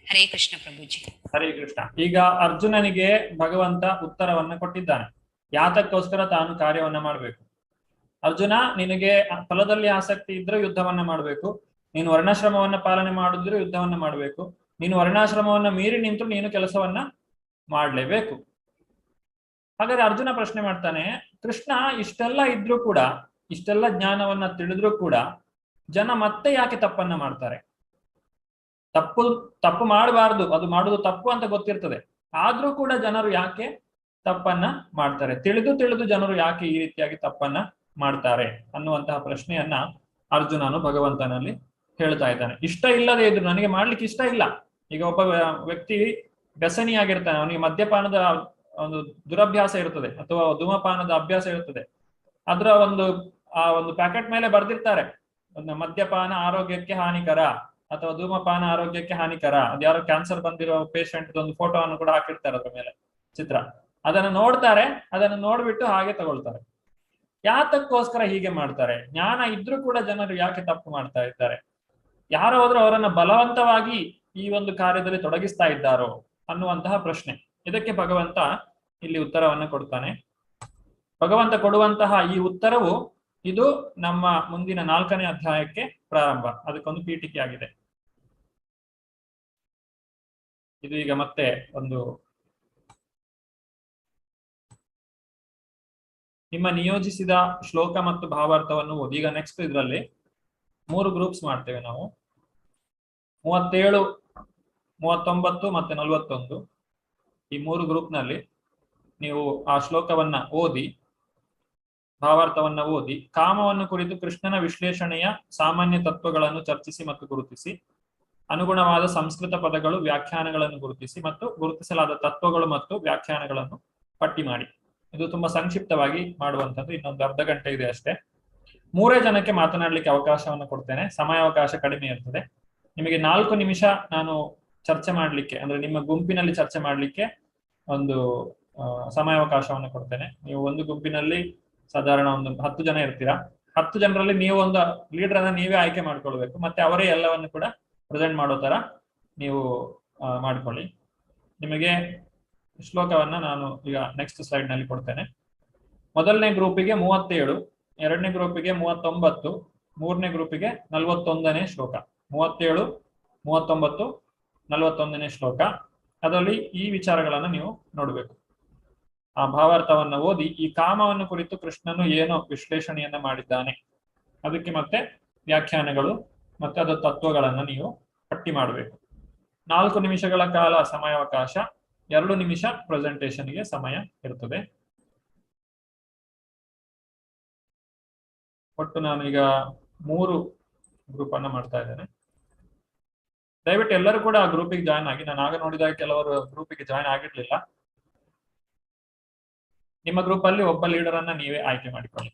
ಹರೇ ಕೃಷ್ಣ ಪ್ರಭುಜಿ. ಹರೇ ಕೃಷ್ಣ. ಈಗ ಅರ್ಜುನನಿಗೆ ಭಗವಂತ ಉತ್ತರವನ್ನ ಕೊಟ್ಟಿದ್ದಾನೆ, ಯಾತಕ್ಕೋಸ್ಕರ ತಾನು ಕಾರ್ಯವನ್ನ ಮಾಡಬೇಕು. ಅರ್ಜುನ, ನಿನಗೆ ಫಲದಲ್ಲಿ ಆಸಕ್ತಿ ಇದ್ರೆ ಯುದ್ಧವನ್ನ ಮಾಡಬೇಕು, ನೀನು ವರ್ಣಾಶ್ರಮವನ್ನ ಪಾಲನೆ ಮಾಡಿದ್ರೆ ಯುದ್ಧವನ್ನ ಮಾಡಬೇಕು, ನೀನು ವರ್ಣಾಶ್ರಮವನ್ನ ಮೀರಿ ನಿಂತು ನೀನು ಕೆಲಸವನ್ನ ಮಾಡ್ಲೇಬೇಕು. ಹಾಗಾದ್ರೆ ಅರ್ಜುನ ಪ್ರಶ್ನೆ ಮಾಡ್ತಾನೆ, ಕೃಷ್ಣ ಇಷ್ಟೆಲ್ಲ ಇದ್ರೂ ಕೂಡ, ಇಷ್ಟೆಲ್ಲ ಜ್ಞಾನವನ್ನ ತಿಳಿದ್ರೂ ಕೂಡ ಜನ ಮತ್ತೆ ಯಾಕೆ ತಪ್ಪನ್ನ ಮಾಡ್ತಾರೆ? ತಪ್ಪು ಮಾಡಬಾರ್ದು, ಅದು ಮಾಡುದು ತಪ್ಪು ಅಂತ ಗೊತ್ತಿರ್ತದೆ, ಆದ್ರೂ ಕೂಡ ಜನರು ಯಾಕೆ ತಪ್ಪನ್ನ ಮಾಡ್ತಾರೆ? ತಿಳಿದು ಜನರು ಯಾಕೆ ಈ ರೀತಿಯಾಗಿ ತಪ್ಪನ್ನ ಮಾಡ್ತಾರೆ ಅನ್ನುವಂತಹ ಪ್ರಶ್ನೆಯನ್ನ ಅರ್ಜುನನು ಭಗವಂತನಲ್ಲಿ ಹೇಳ್ತಾ ಇದ್ದಾನೆ. ಇಷ್ಟ ಇಲ್ಲದೆ ಇದ್ರು, ನನಗೆ ಮಾಡ್ಲಿಕ್ಕೆ ಇಷ್ಟ ಇಲ್ಲ. ಈಗ ಒಬ್ಬ ವ್ಯಕ್ತಿ ವ್ಯಸನಿಯಾಗಿರ್ತಾನೆ, ಅವನಿಗೆ ಮದ್ಯಪಾನದ ಒಂದು ದುರಭ್ಯಾಸ ಇರ್ತದೆ ಅಥವಾ ಧೂಮಪಾನದ ಅಭ್ಯಾಸ ಇರ್ತದೆ. ಅದರ ಒಂದು ಪ್ಯಾಕೆಟ್ ಮೇಲೆ ಬರ್ದಿರ್ತಾರೆ, ಮದ್ಯಪಾನ ಆರೋಗ್ಯಕ್ಕೆ ಹಾನಿಕರ ಅಥವಾ ಧೂಮಪಾನ ಆರೋಗ್ಯಕ್ಕೆ ಹಾನಿಕರ. ಅದ್ಯಾರೋ ಕ್ಯಾನ್ಸರ್ ಬಂದಿರೋ ಪೇಷಂಟ್ ಒಂದು ಫೋಟೋವನ್ನು ಕೂಡ ಹಾಕಿರ್ತಾರೆ ಅದ್ರ ಮೇಲೆ, ಚಿತ್ರ. ಅದನ್ನು ನೋಡ್ತಾರೆ, ಅದನ್ನು ನೋಡ್ಬಿಟ್ಟು ಹಾಗೆ ತಗೊಳ್ತಾರೆ. ಯಾತಕ್ಕೋಸ್ಕರ ಹೀಗೆ ಮಾಡ್ತಾರೆ? ಜ್ಞಾನ ಇದ್ರೂ ಕೂಡ ಜನರು ಯಾಕೆ ತಪ್ಪು ಮಾಡ್ತಾ ಇದ್ದಾರೆ? ಯಾರಾದ್ರೂ ಅವರನ್ನ ಬಲವಂತವಾಗಿ ಈ ಒಂದು ಕಾರ್ಯದಲ್ಲಿ ತೊಡಗಿಸ್ತಾ ಇದ್ದಾರೋ ಅನ್ನುವಂತಹ ಪ್ರಶ್ನೆ. ಇದಕ್ಕೆ ಭಗವಂತ ಇಲ್ಲಿ ಉತ್ತರವನ್ನ ಕೊಡ್ತಾನೆ. ಭಗವಂತ ಕೊಡುವಂತಹ ಈ ಉತ್ತರವು ಇದು ನಮ್ಮ ಮುಂದಿನ 4ನೇ ಅಧ್ಯಾಯಕ್ಕೆ ಪ್ರಾರಂಭ. ಅದಕ್ಕೊಂದು ಪೀಠಿಕೆ ಆಗಿದೆ. ಇದು ಈಗ ಮತ್ತೆ ಒಂದು ನಿಮ್ಮ ನಿಯೋಜಿಸಿದ ಶ್ಲೋಕ ಮತ್ತು ಭಾವಾರ್ಥವನ್ನು ಓದಿ. ಈಗ ನೆಕ್ಸ್ಟ್ ಇದರಲ್ಲಿ 3 ಗ್ರೂಪ್ಸ್ ಮಾಡ್ತೇವೆ ನಾವು. 37, 39 ಮತ್ತೆ 41. ಈ 3 ಗ್ರೂಪ್ನಲ್ಲಿ ನೀವು ಆ ಶ್ಲೋಕವನ್ನ ಓದಿ, ಭಾವಾರ್ಥವನ್ನ ಓದಿ, ಕಾಮವನ್ನು ಕುರಿತು ಕೃಷ್ಣನ ವಿಶ್ಲೇಷಣೆಯ ಸಾಮಾನ್ಯ ತತ್ವಗಳನ್ನು ಚರ್ಚಿಸಿ ಮತ್ತು ಗುರುತಿಸಿ, ಅನುಗುಣವಾದ ಸಂಸ್ಕೃತ ಪದಗಳು, ವ್ಯಾಖ್ಯಾನಗಳನ್ನು ಗುರುತಿಸಿ ಮತ್ತು ಗುರುತಿಸಲಾದ ತತ್ವಗಳು ಮತ್ತು ವ್ಯಾಖ್ಯಾನಗಳನ್ನು ಪಟ್ಟಿ ಮಾಡಿ. ಇದು ತುಂಬಾ ಸಂಕ್ಷಿಪ್ತವಾಗಿ ಮಾಡುವಂಥದ್ದು. ಇನ್ನೊಂದು ಅರ್ಧ ಗಂಟೆ ಇದೆ ಅಷ್ಟೇ. 3 ಜನಕ್ಕೆ ಮಾತನಾಡ್ಲಿಕ್ಕೆ ಅವಕಾಶವನ್ನು ಕೊಡ್ತೇನೆ. ಸಮಯಾವಕಾಶ ಕಡಿಮೆ ಇರ್ತದೆ. ನಿಮಗೆ 4 ನಿಮಿಷ ನಾನು ಚರ್ಚೆ ಮಾಡ್ಲಿಕ್ಕೆ, ಅಂದ್ರೆ ನಿಮ್ಮ ಗುಂಪಿನಲ್ಲಿ ಚರ್ಚೆ ಮಾಡ್ಲಿಕ್ಕೆ ಒಂದು ಸಮಯಾವಕಾಶವನ್ನು ಕೊಡ್ತೇನೆ. ನೀವು ಒಂದು ಗುಂಪಿನಲ್ಲಿ ಸಾಧಾರಣ ಒಂದು 10 ಜನ ಇರ್ತೀರಾ. 10 ಜನರಲ್ಲಿ ನೀವು ಒಂದು ಲೀಡರ್ ಅನ್ನ ನೀವೇ ಆಯ್ಕೆ ಮಾಡ್ಕೊಳ್ಬೇಕು. ಮತ್ತೆ ಅವರೇ ಎಲ್ಲವನ್ನು ಕೂಡ ಪ್ರೆಸೆಂಟ್ ಮಾಡೋ ತರ ನೀವು ಮಾಡ್ಕೊಳ್ಳಿ. ನಿಮಗೆ ಶ್ಲೋಕವನ್ನ ನಾನು ಈಗ ನೆಕ್ಸ್ಟ್ ಸ್ಲೈಡ್ ನಲ್ಲಿ ಕೊಡ್ತೇನೆ. ಮೊದಲನೇ ಗ್ರೂಪಿಗೆ 37, 2ನೇ ಗ್ರೂಪಿಗೆ 39, 3ನೇ ಗ್ರೂಪಿಗೆ 41ನೇ ಶ್ಲೋಕ. 37, 39, 41ನೇ ಶ್ಲೋಕ. ಅದರಲ್ಲಿ ಈ ವಿಚಾರಗಳನ್ನ ನೀವು ನೋಡ್ಬೇಕು. ಆ ಭಾವಾರ್ಥವನ್ನ ಓದಿ, ಈ ಕಾಮವನ್ನು ಕುರಿತು ಕೃಷ್ಣನು ಏನೋ ವಿಶ್ಲೇಷಣೆಯನ್ನ ಮಾಡಿದ್ದಾನೆ, ಅದಕ್ಕೆ ಮತ್ತೆ ವ್ಯಾಖ್ಯಾನಗಳು ಮತ್ತೆ ಅದರ ತತ್ವಗಳನ್ನ ನೀವು ಪಟ್ಟಿ ಮಾಡಬೇಕು. 4 ನಿಮಿಷಗಳ ಕಾಲ ಸಮಯಾವಕಾಶ, 2 ನಿಮಿಷ ಪ್ರೆಸೆಂಟೇಷನ್ಗೆ ಸಮಯ ಇರ್ತದೆ. ಒಟ್ಟು ನಾನು ಈಗ 3 ಗ್ರೂಪ್ ಅನ್ನ ಮಾಡ್ತಾ ಇದ್ದೇನೆ. ದಯವಿಟ್ಟು ಎಲ್ಲರೂ ಕೂಡ ಆ ಗ್ರೂಪಿಗೆ ಜಾಯ್ನ್ ಆಗಿ. ನಾನು ಆಗ ನೋಡಿದಾಗ ಕೆಲವರು ಗ್ರೂಪಿಗೆ ಜಾಯ್ನ್ ಆಗಿರ್ಲಿಲ್ಲ. ನಿಮ್ಮ ಗ್ರೂಪ್ ಅಲ್ಲಿ ಒಬ್ಬ ಲೀಡರ್ ಅನ್ನ ನೀವೇ ಆಯ್ಕೆ ಮಾಡಿಕೊಳ್ಳಿ.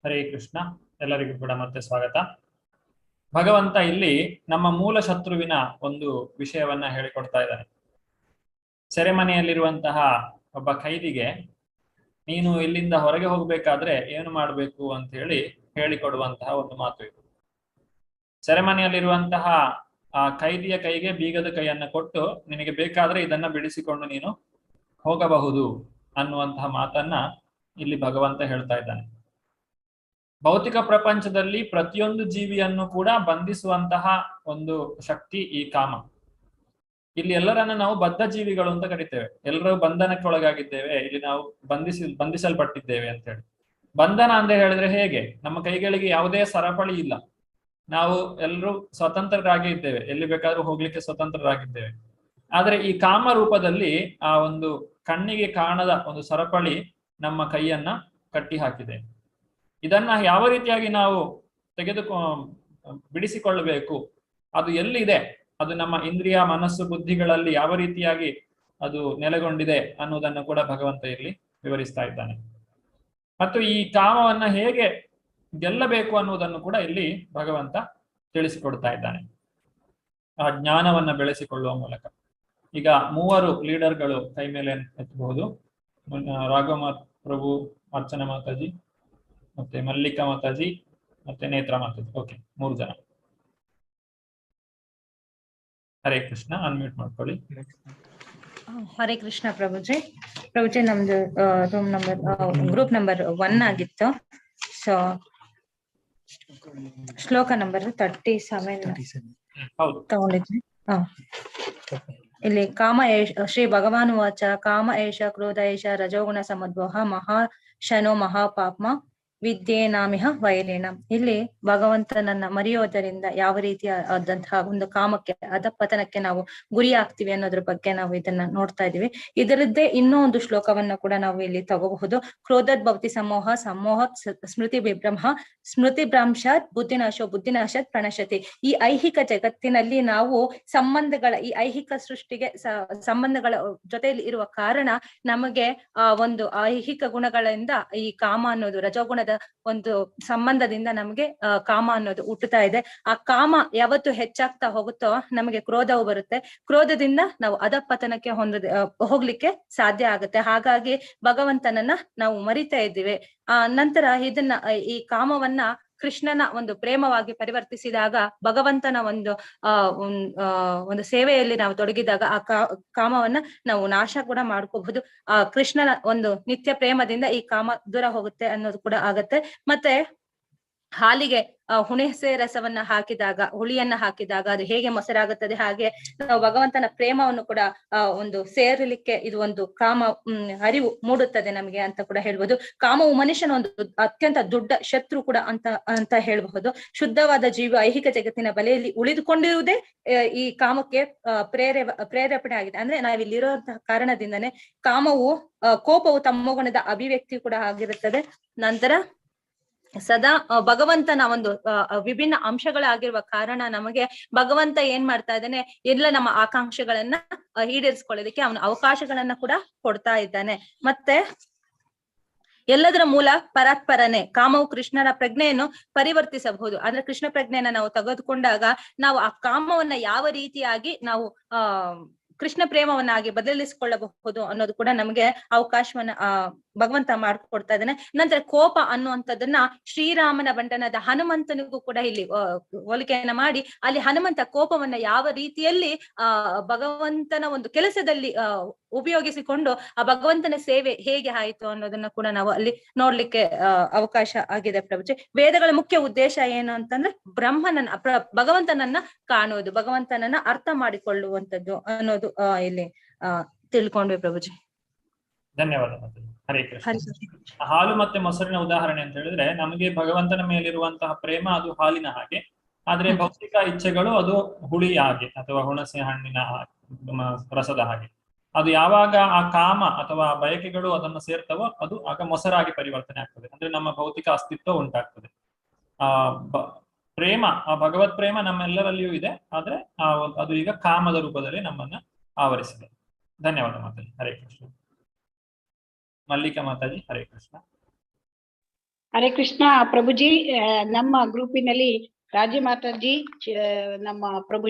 ಹರೇ ಕೃಷ್ಣ. ಎಲ್ಲರಿಗೂ ಕೂಡ ಮತ್ತೆ ಸ್ವಾಗತ. ಭಗವಂತ ಇಲ್ಲಿ ನಮ್ಮ ಮೂಲ ಶತ್ರುವಿನ ಒಂದು ವಿಷಯವನ್ನ ಹೇಳಿಕೊಡ್ತಾ ಇದ್ದಾನೆ. ಸೆರೆಮನೆಯಲ್ಲಿರುವಂತಹ ಒಬ್ಬ ಖೈದಿಗೆ ನೀನು ಇಲ್ಲಿಂದ ಹೊರಗೆ ಹೋಗ್ಬೇಕಾದ್ರೆ ಏನು ಮಾಡಬೇಕು ಅಂತ ಹೇಳಿ ಹೇಳಿಕೊಡುವಂತಹ ಒಂದು ಮಾತು ಇದು. ಸೆರೆಮನೆಯಲ್ಲಿರುವಂತಹ ಆ ಖೈದಿಯ ಕೈಗೆ ಬೀಗದ ಕೈಯನ್ನ ಕೊಟ್ಟು ನಿನಗೆ ಬೇಕಾದ್ರೆ ಇದನ್ನ ಬಿಡಿಸಿಕೊಂಡು ನೀನು ಹೋಗಬಹುದು ಅನ್ನುವಂತಹ ಮಾತನ್ನ ಇಲ್ಲಿ ಭಗವಂತ ಹೇಳ್ತಾ ಇದ್ದಾನೆ. ಭೌತಿಕ ಪ್ರಪಂಚದಲ್ಲಿ ಪ್ರತಿಯೊಂದು ಜೀವಿಯನ್ನು ಕೂಡ ಬಂಧಿಸುವಂತಹ ಒಂದು ಶಕ್ತಿ ಈ ಕಾಮ. ಇಲ್ಲಿ ಎಲ್ಲರನ್ನ ನಾವು ಬದ್ಧ ಜೀವಿಗಳು ಅಂತ ಕರಿತೇವೆ. ಎಲ್ಲರೂ ಬಂಧನಕ್ಕೆ ಒಳಗಾಗಿದ್ದೇವೆ, ಇಲ್ಲಿ ನಾವು ಬಂಧಿಸಲ್ಪಟ್ಟಿದ್ದೇವೆ ಅಂತ ಹೇಳಿ. ಬಂಧನ ಅಂತ ಹೇಳಿದ್ರೆ ಹೇಗೆ? ನಮ್ಮ ಕೈಗಳಿಗೆ ಯಾವುದೇ ಸರಪಳಿ ಇಲ್ಲ, ನಾವು ಎಲ್ಲರೂ ಸ್ವತಂತ್ರರಾಗಿ ಇದ್ದೇವೆ, ಎಲ್ಲಿ ಬೇಕಾದ್ರೂ ಹೋಗ್ಲಿಕ್ಕೆ ಸ್ವತಂತ್ರರಾಗಿದ್ದೇವೆ. ಆದ್ರೆ ಈ ಕಾಮ ರೂಪದಲ್ಲಿ ಆ ಒಂದು ಕಣ್ಣಿಗೆ ಕಾಣದ ಒಂದು ಸರಪಳಿ ನಮ್ಮ ಕೈಯನ್ನ ಕಟ್ಟಿ ಹಾಕಿದೆ. ಇದನ್ನ ಯಾವ ರೀತಿಯಾಗಿ ನಾವು ಬಿಡಿಸಿಕೊಳ್ಳಬೇಕು, ಅದು ಎಲ್ಲಿದೆ, ಅದು ನಮ್ಮ ಇಂದ್ರಿಯ ಮನಸ್ಸು ಬುದ್ಧಿಗಳಲ್ಲಿ ಯಾವ ರೀತಿಯಾಗಿ ಅದು ನೆಲೆಗೊಂಡಿದೆ ಅನ್ನೋದನ್ನು ಕೂಡ ಭಗವಂತ ಇಲ್ಲಿ ವಿವರಿಸ್ತಾ ಇದ್ದಾನೆ. ಮತ್ತು ಈ ಕಾಮವನ್ನ ಹೇಗೆ ಗೆಲ್ಲಬೇಕು ಅನ್ನುವುದನ್ನು ಕೂಡ ಇಲ್ಲಿ ಭಗವಂತ ತಿಳಿಸಿಕೊಡ್ತಾ ಇದ್ದಾನೆ ಆ ಜ್ಞಾನವನ್ನ ಬೆಳೆಸಿಕೊಳ್ಳುವ ಮೂಲಕ. ಈಗ 3 ಲೀಡರ್ಗಳು ಕೈ ಮೇಲೆ ಎತ್ತಬಹುದು. ರಾಘವ ಪ್ರಭು, ಅರ್ಚನಾ ಮಾತಾಜಿ, ಮತ್ತೆ ಮಲ್ಲಿಕಾ ಮಾತಾಜಿ, ಮತ್ತೆ ನೇತ್ರಾ ಮಾತಾಜಿ. ಓಕೆ, 3 ಜನ. ಹರೇ ಕೃಷ್ಣ. ಅನ್ಮ್ಯೂಟ್ ಮಾಡ್ಕೊಳ್ಳಿ. ಹರೇ ಕೃಷ್ಣ ಪ್ರಭುಜಿ. ಪ್ರಭುಜಿ, ನಮ್ದು ರೂಮ್ ನಂಬರ್ ಗ್ರೂಪ್ ನಂಬರ್ 1 ಆಗಿತ್ತು. ಸೊ ಶ್ಲೋಕ ನಂಬರ್ 37 ತಗೊಂಡಿದ್ವಿ. ಇಲ್ಲಿ ಕಾಮ ಶ್ರೀ ಭಗವಾನ್ ವಾಚ ಕಾಮ ಏಷ ಕ್ರೋಧ ಏಷ ರಜೋಗುಣ ಸಮದ್ವಹ ಮಹಾಶನೋ ಮಹಾಪಾಪ್ಮ ವಿದ್ಯೇನಾಮಿಹ ವೈರೇಣ. ಇಲ್ಲಿ ಭಗವಂತನನ್ನ ಮರೆಯೋದರಿಂದ ಯಾವ ರೀತಿಯಾದಂತಹ ಒಂದು ಕಾಮಕ್ಕೆ ಅಧಪತನಕ್ಕೆ ನಾವು ಗುರಿ ಆಗ್ತೀವಿ ಅನ್ನೋದ್ರ ಬಗ್ಗೆ ನಾವು ಇದನ್ನ ನೋಡ್ತಾ ಇದೀವಿ. ಇದರದ್ದೇ ಇನ್ನೂ ಒಂದು ಶ್ಲೋಕವನ್ನ ಕೂಡ ನಾವು ಇಲ್ಲಿ ತಗೋಬಹುದು. ಕ್ರೋಧದ್ ಭವತಿ ಸಮೋಹ ಸಮೋಹ ಸ್ಮೃತಿ ವಿಭ್ರಮ ಸ್ಮೃತಿ ಭ್ರಂಶಾತ್ ಬುದ್ಧಿನಾಶೋ ಬುದ್ಧಿನಾಶಾತ್ ಪ್ರಣಶತಿ. ಈ ಐಹಿಕ ಜಗತ್ತಿನಲ್ಲಿ ನಾವು ಸಂಬಂಧಗಳ ಈ ಐಹಿಕ ಸೃಷ್ಟಿಗೆ ಸಂಬಂಧಗಳ ಜೊತೆಯಲ್ಲಿ ಇರುವ ಕಾರಣ ನಮಗೆ ಒಂದು ಐಹಿಕ ಗುಣಗಳಿಂದ ಈ ಕಾಮ ಅನ್ನೋದು ರಜೋಗುಣದ ಒಂದು ಸಂಬಂಧದಿಂದ ನಮಗೆ ಕಾಮ ಅನ್ನೋದು ಹುಟ್ಟುತ್ತಾ ಇದೆ. ಆ ಕಾಮ ಯಾವತ್ತು ಹೆಚ್ಚಾಗ್ತಾ ಹೋಗುತ್ತೋ ನಮಗೆ ಕ್ರೋಧವು ಬರುತ್ತೆ. ಕ್ರೋಧದಿಂದ ನಾವು ಅಧಪತನಕ್ಕೆ ಹೋಗ್ಲಿಕ್ಕೆ ಸಾಧ್ಯ ಆಗುತ್ತೆ. ಹಾಗಾಗಿ ಭಗವಂತನನ್ನ ನಾವು ಮರಿತಾ ಇದ್ದೀವಿ. ನಂತರ ಇದನ್ನ ಈ ಕಾಮವನ್ನ ಕೃಷ್ಣನ ಒಂದು ಪ್ರೇಮವಾಗಿ ಪರಿವರ್ತಿಸಿದಾಗ, ಭಗವಂತನ ಒಂದು ಸೇವೆಯಲ್ಲಿ ನಾವು ತೊಡಗಿದಾಗ ಆ ಕಾಮವನ್ನ ನಾವು ನಾಶ ಕೂಡ ಮಾಡ್ಕೋಬಹುದು. ಆ ಕೃಷ್ಣನ ಒಂದು ನಿತ್ಯ ಪ್ರೇಮದಿಂದ ಈ ಕಾಮ ದೂರ ಹೋಗುತ್ತೆ ಅನ್ನೋದು ಕೂಡ ಆಗತ್ತೆ. ಮತ್ತೆ ಹಾಲಿಗೆ ಹುಣಸೆ ರಸವನ್ನ ಹಾಕಿದಾಗ, ಹುಳಿಯನ್ನ ಹಾಕಿದಾಗ ಅದು ಹೇಗೆ ಮೊಸರಾಗುತ್ತದೆ, ಹಾಗೆ ನಾವು ಭಗವಂತನ ಪ್ರೇಮವನ್ನು ಕೂಡ ಒಂದು ಸೇರಲಿಕ್ಕೆ ಇದು ಒಂದು ಕಾಮ ಅರಿವು ಮೂಡುತ್ತದೆ ನಮಗೆ ಅಂತ ಕೂಡ ಹೇಳ್ಬೋದು. ಕಾಮವು ಮನುಷ್ಯನ ಒಂದು ಅತ್ಯಂತ ದೊಡ್ಡ ಶತ್ರು ಕೂಡ ಅಂತ ಹೇಳ್ಬಹುದು. ಶುದ್ಧವಾದ ಜೀವ ಐಹಿಕ ಜಗತ್ತಿನ ಬಲೆಯಲ್ಲಿ ಉಳಿದುಕೊಂಡಿರುವುದೇ ಈ ಕಾಮಕ್ಕೆ ಪ್ರೇರೇಪಣೆ ಆಗಿದೆ. ಅಂದ್ರೆ ನಾವಿಲ್ಲಿರುವಂತಹ ಕಾರಣದಿಂದನೇ ಕಾಮವು ಕೋಪವು ತಮೋಗುಣದ ಅಭಿವ್ಯಕ್ತಿ ಕೂಡ ಆಗಿರುತ್ತದೆ. ನಂತರ ಸದಾ ಭಗವಂತನ ಒಂದು ವಿಭಿನ್ನ ಅಂಶಗಳಾಗಿರುವ ಕಾರಣ ನಮಗೆ ಭಗವಂತ ಏನ್ ಮಾಡ್ತಾ ಇದ್ದಾನೆ, ಎಲ್ಲ ನಮ್ಮ ಆಕಾಂಕ್ಷೆಗಳನ್ನ ಈಡೇರಿಸ್ಕೊಳ್ಳೋದಕ್ಕೆ ಅವನು ಅವಕಾಶಗಳನ್ನ ಕೂಡ ಕೊಡ್ತಾ ಇದ್ದಾನೆ. ಮತ್ತೆ ಎಲ್ಲದರ ಮೂಲ ಪರಾತ್ಪರನೇ. ಕಾಮವು ಕೃಷ್ಣನ ಪ್ರಜ್ಞೆಯನ್ನು ಪರಿವರ್ತಿಸಬಹುದು. ಅಂದ್ರೆ ಕೃಷ್ಣ ಪ್ರಜ್ಞೆಯನ್ನ ನಾವು ತೆಗೆದುಕೊಂಡಾಗ ನಾವು ಆ ಕಾಮವನ್ನ ಯಾವ ರೀತಿಯಾಗಿ ನಾವು ಕೃಷ್ಣ ಪ್ರೇಮವನ್ನಾಗಿ ಬದಲಿಸಿಕೊಳ್ಳಬಹುದು ಅನ್ನೋದು ಕೂಡ ನಮಗೆ ಅವಕಾಶವನ್ನ ಭಗವಂತ ಮಾಡ್ಕೊಡ್ತಾ ಇದ್ದಾನೆ. ನಂತರ ಕೋಪ ಅನ್ನುವಂಥದ್ದನ್ನ ಶ್ರೀರಾಮನ ಬಂಟನಾದ ಹನುಮಂತನಿಗೂ ಕೂಡ ಇಲ್ಲಿ ಹೋಲಿಕೆಯನ್ನ ಮಾಡಿ, ಅಲ್ಲಿ ಹನುಮಂತ ಕೋಪವನ್ನ ಯಾವ ರೀತಿಯಲ್ಲಿ ಭಗವಂತನ ಒಂದು ಕೆಲಸದಲ್ಲಿ ಉಪಯೋಗಿಸಿಕೊಂಡು ಆ ಭಗವಂತನ ಸೇವೆ ಹೇಗೆ ಆಯಿತು ಅನ್ನೋದನ್ನ ಕೂಡ ನಾವು ಅಲ್ಲಿ ನೋಡ್ಲಿಕ್ಕೆ ಅವಕಾಶ ಆಗಿದೆ ಪ್ರಭುಜಿ. ವೇದಗಳ ಮುಖ್ಯ ಉದ್ದೇಶ ಏನು ಅಂತಂದ್ರೆ ಭಗವಂತನನ್ನ ಕಾಣುವುದು, ಭಗವಂತನನ್ನ ಅರ್ಥ ಮಾಡಿಕೊಳ್ಳುವಂಥದ್ದು ಅನ್ನೋದು ಇಲ್ಲಿ ತಿಳ್ಕೊಂಡ್ವಿ ಪ್ರಭುಜಿ. ಧನ್ಯವಾದ. ಹರೇ ಕೃಷ್ಣ. ಹಾಲು ಮತ್ತೆ ಮೊಸರಿನ ಉದಾಹರಣೆ ಅಂತ ಹೇಳಿದ್ರೆ, ನಮಗೆ ಭಗವಂತನ ಮೇಲಿರುವಂತಹ ಪ್ರೇಮ ಅದು ಹಾಲಿನ ಹಾಗೆ, ಆದ್ರೆ ಭೌತಿಕ ಇಚ್ಛೆಗಳು ಅದು ಹುಳಿ ಹಾಗೆ ಅಥವಾ ಹುಣಸೆ ಹಣ್ಣಿನ ರಸದ ಹಾಗೆ. ಅದು ಯಾವಾಗ ಆ ಕಾಮ ಅಥವಾ ಬಯಕೆಗಳು ಅದನ್ನು ಸೇರ್ತವೋ ಅದು ಆಗ ಮೊಸರಾಗಿ ಪರಿವರ್ತನೆ ಆಗ್ತದೆ. ಅಂದ್ರೆ ನಮ್ಮ ಭೌತಿಕ ಅಸ್ತಿತ್ವ ಉಂಟಾಗ್ತದೆ. ಪ್ರೇಮ, ಆ ಭಗವತ್ ಪ್ರೇಮ ನಮ್ಮೆಲ್ಲರಲ್ಲಿಯೂ ಇದೆ, ಆದ್ರೆ ಅದು ಈಗ ಕಾಮದ ರೂಪದಲ್ಲಿ ನಮ್ಮನ್ನ ಆವರಿಸಿದೆ. ಧನ್ಯವಾದ ಮಾತಾಜಿ. ಹರೇ ಕೃಷ್ಣ. ಮಲ್ಲಿಕಾ ಮಾತಾಜಿ. ಹರೇ ಕೃಷ್ಣ. ಹರೇ ಕೃಷ್ಣ ಪ್ರಭುಜಿ. ನಮ್ಮ ಗ್ರೂಪಿನಲ್ಲಿ ರಾಜಿ ಮಾತಾಜಿ, ನಮ್ಮ ಪ್ರಭು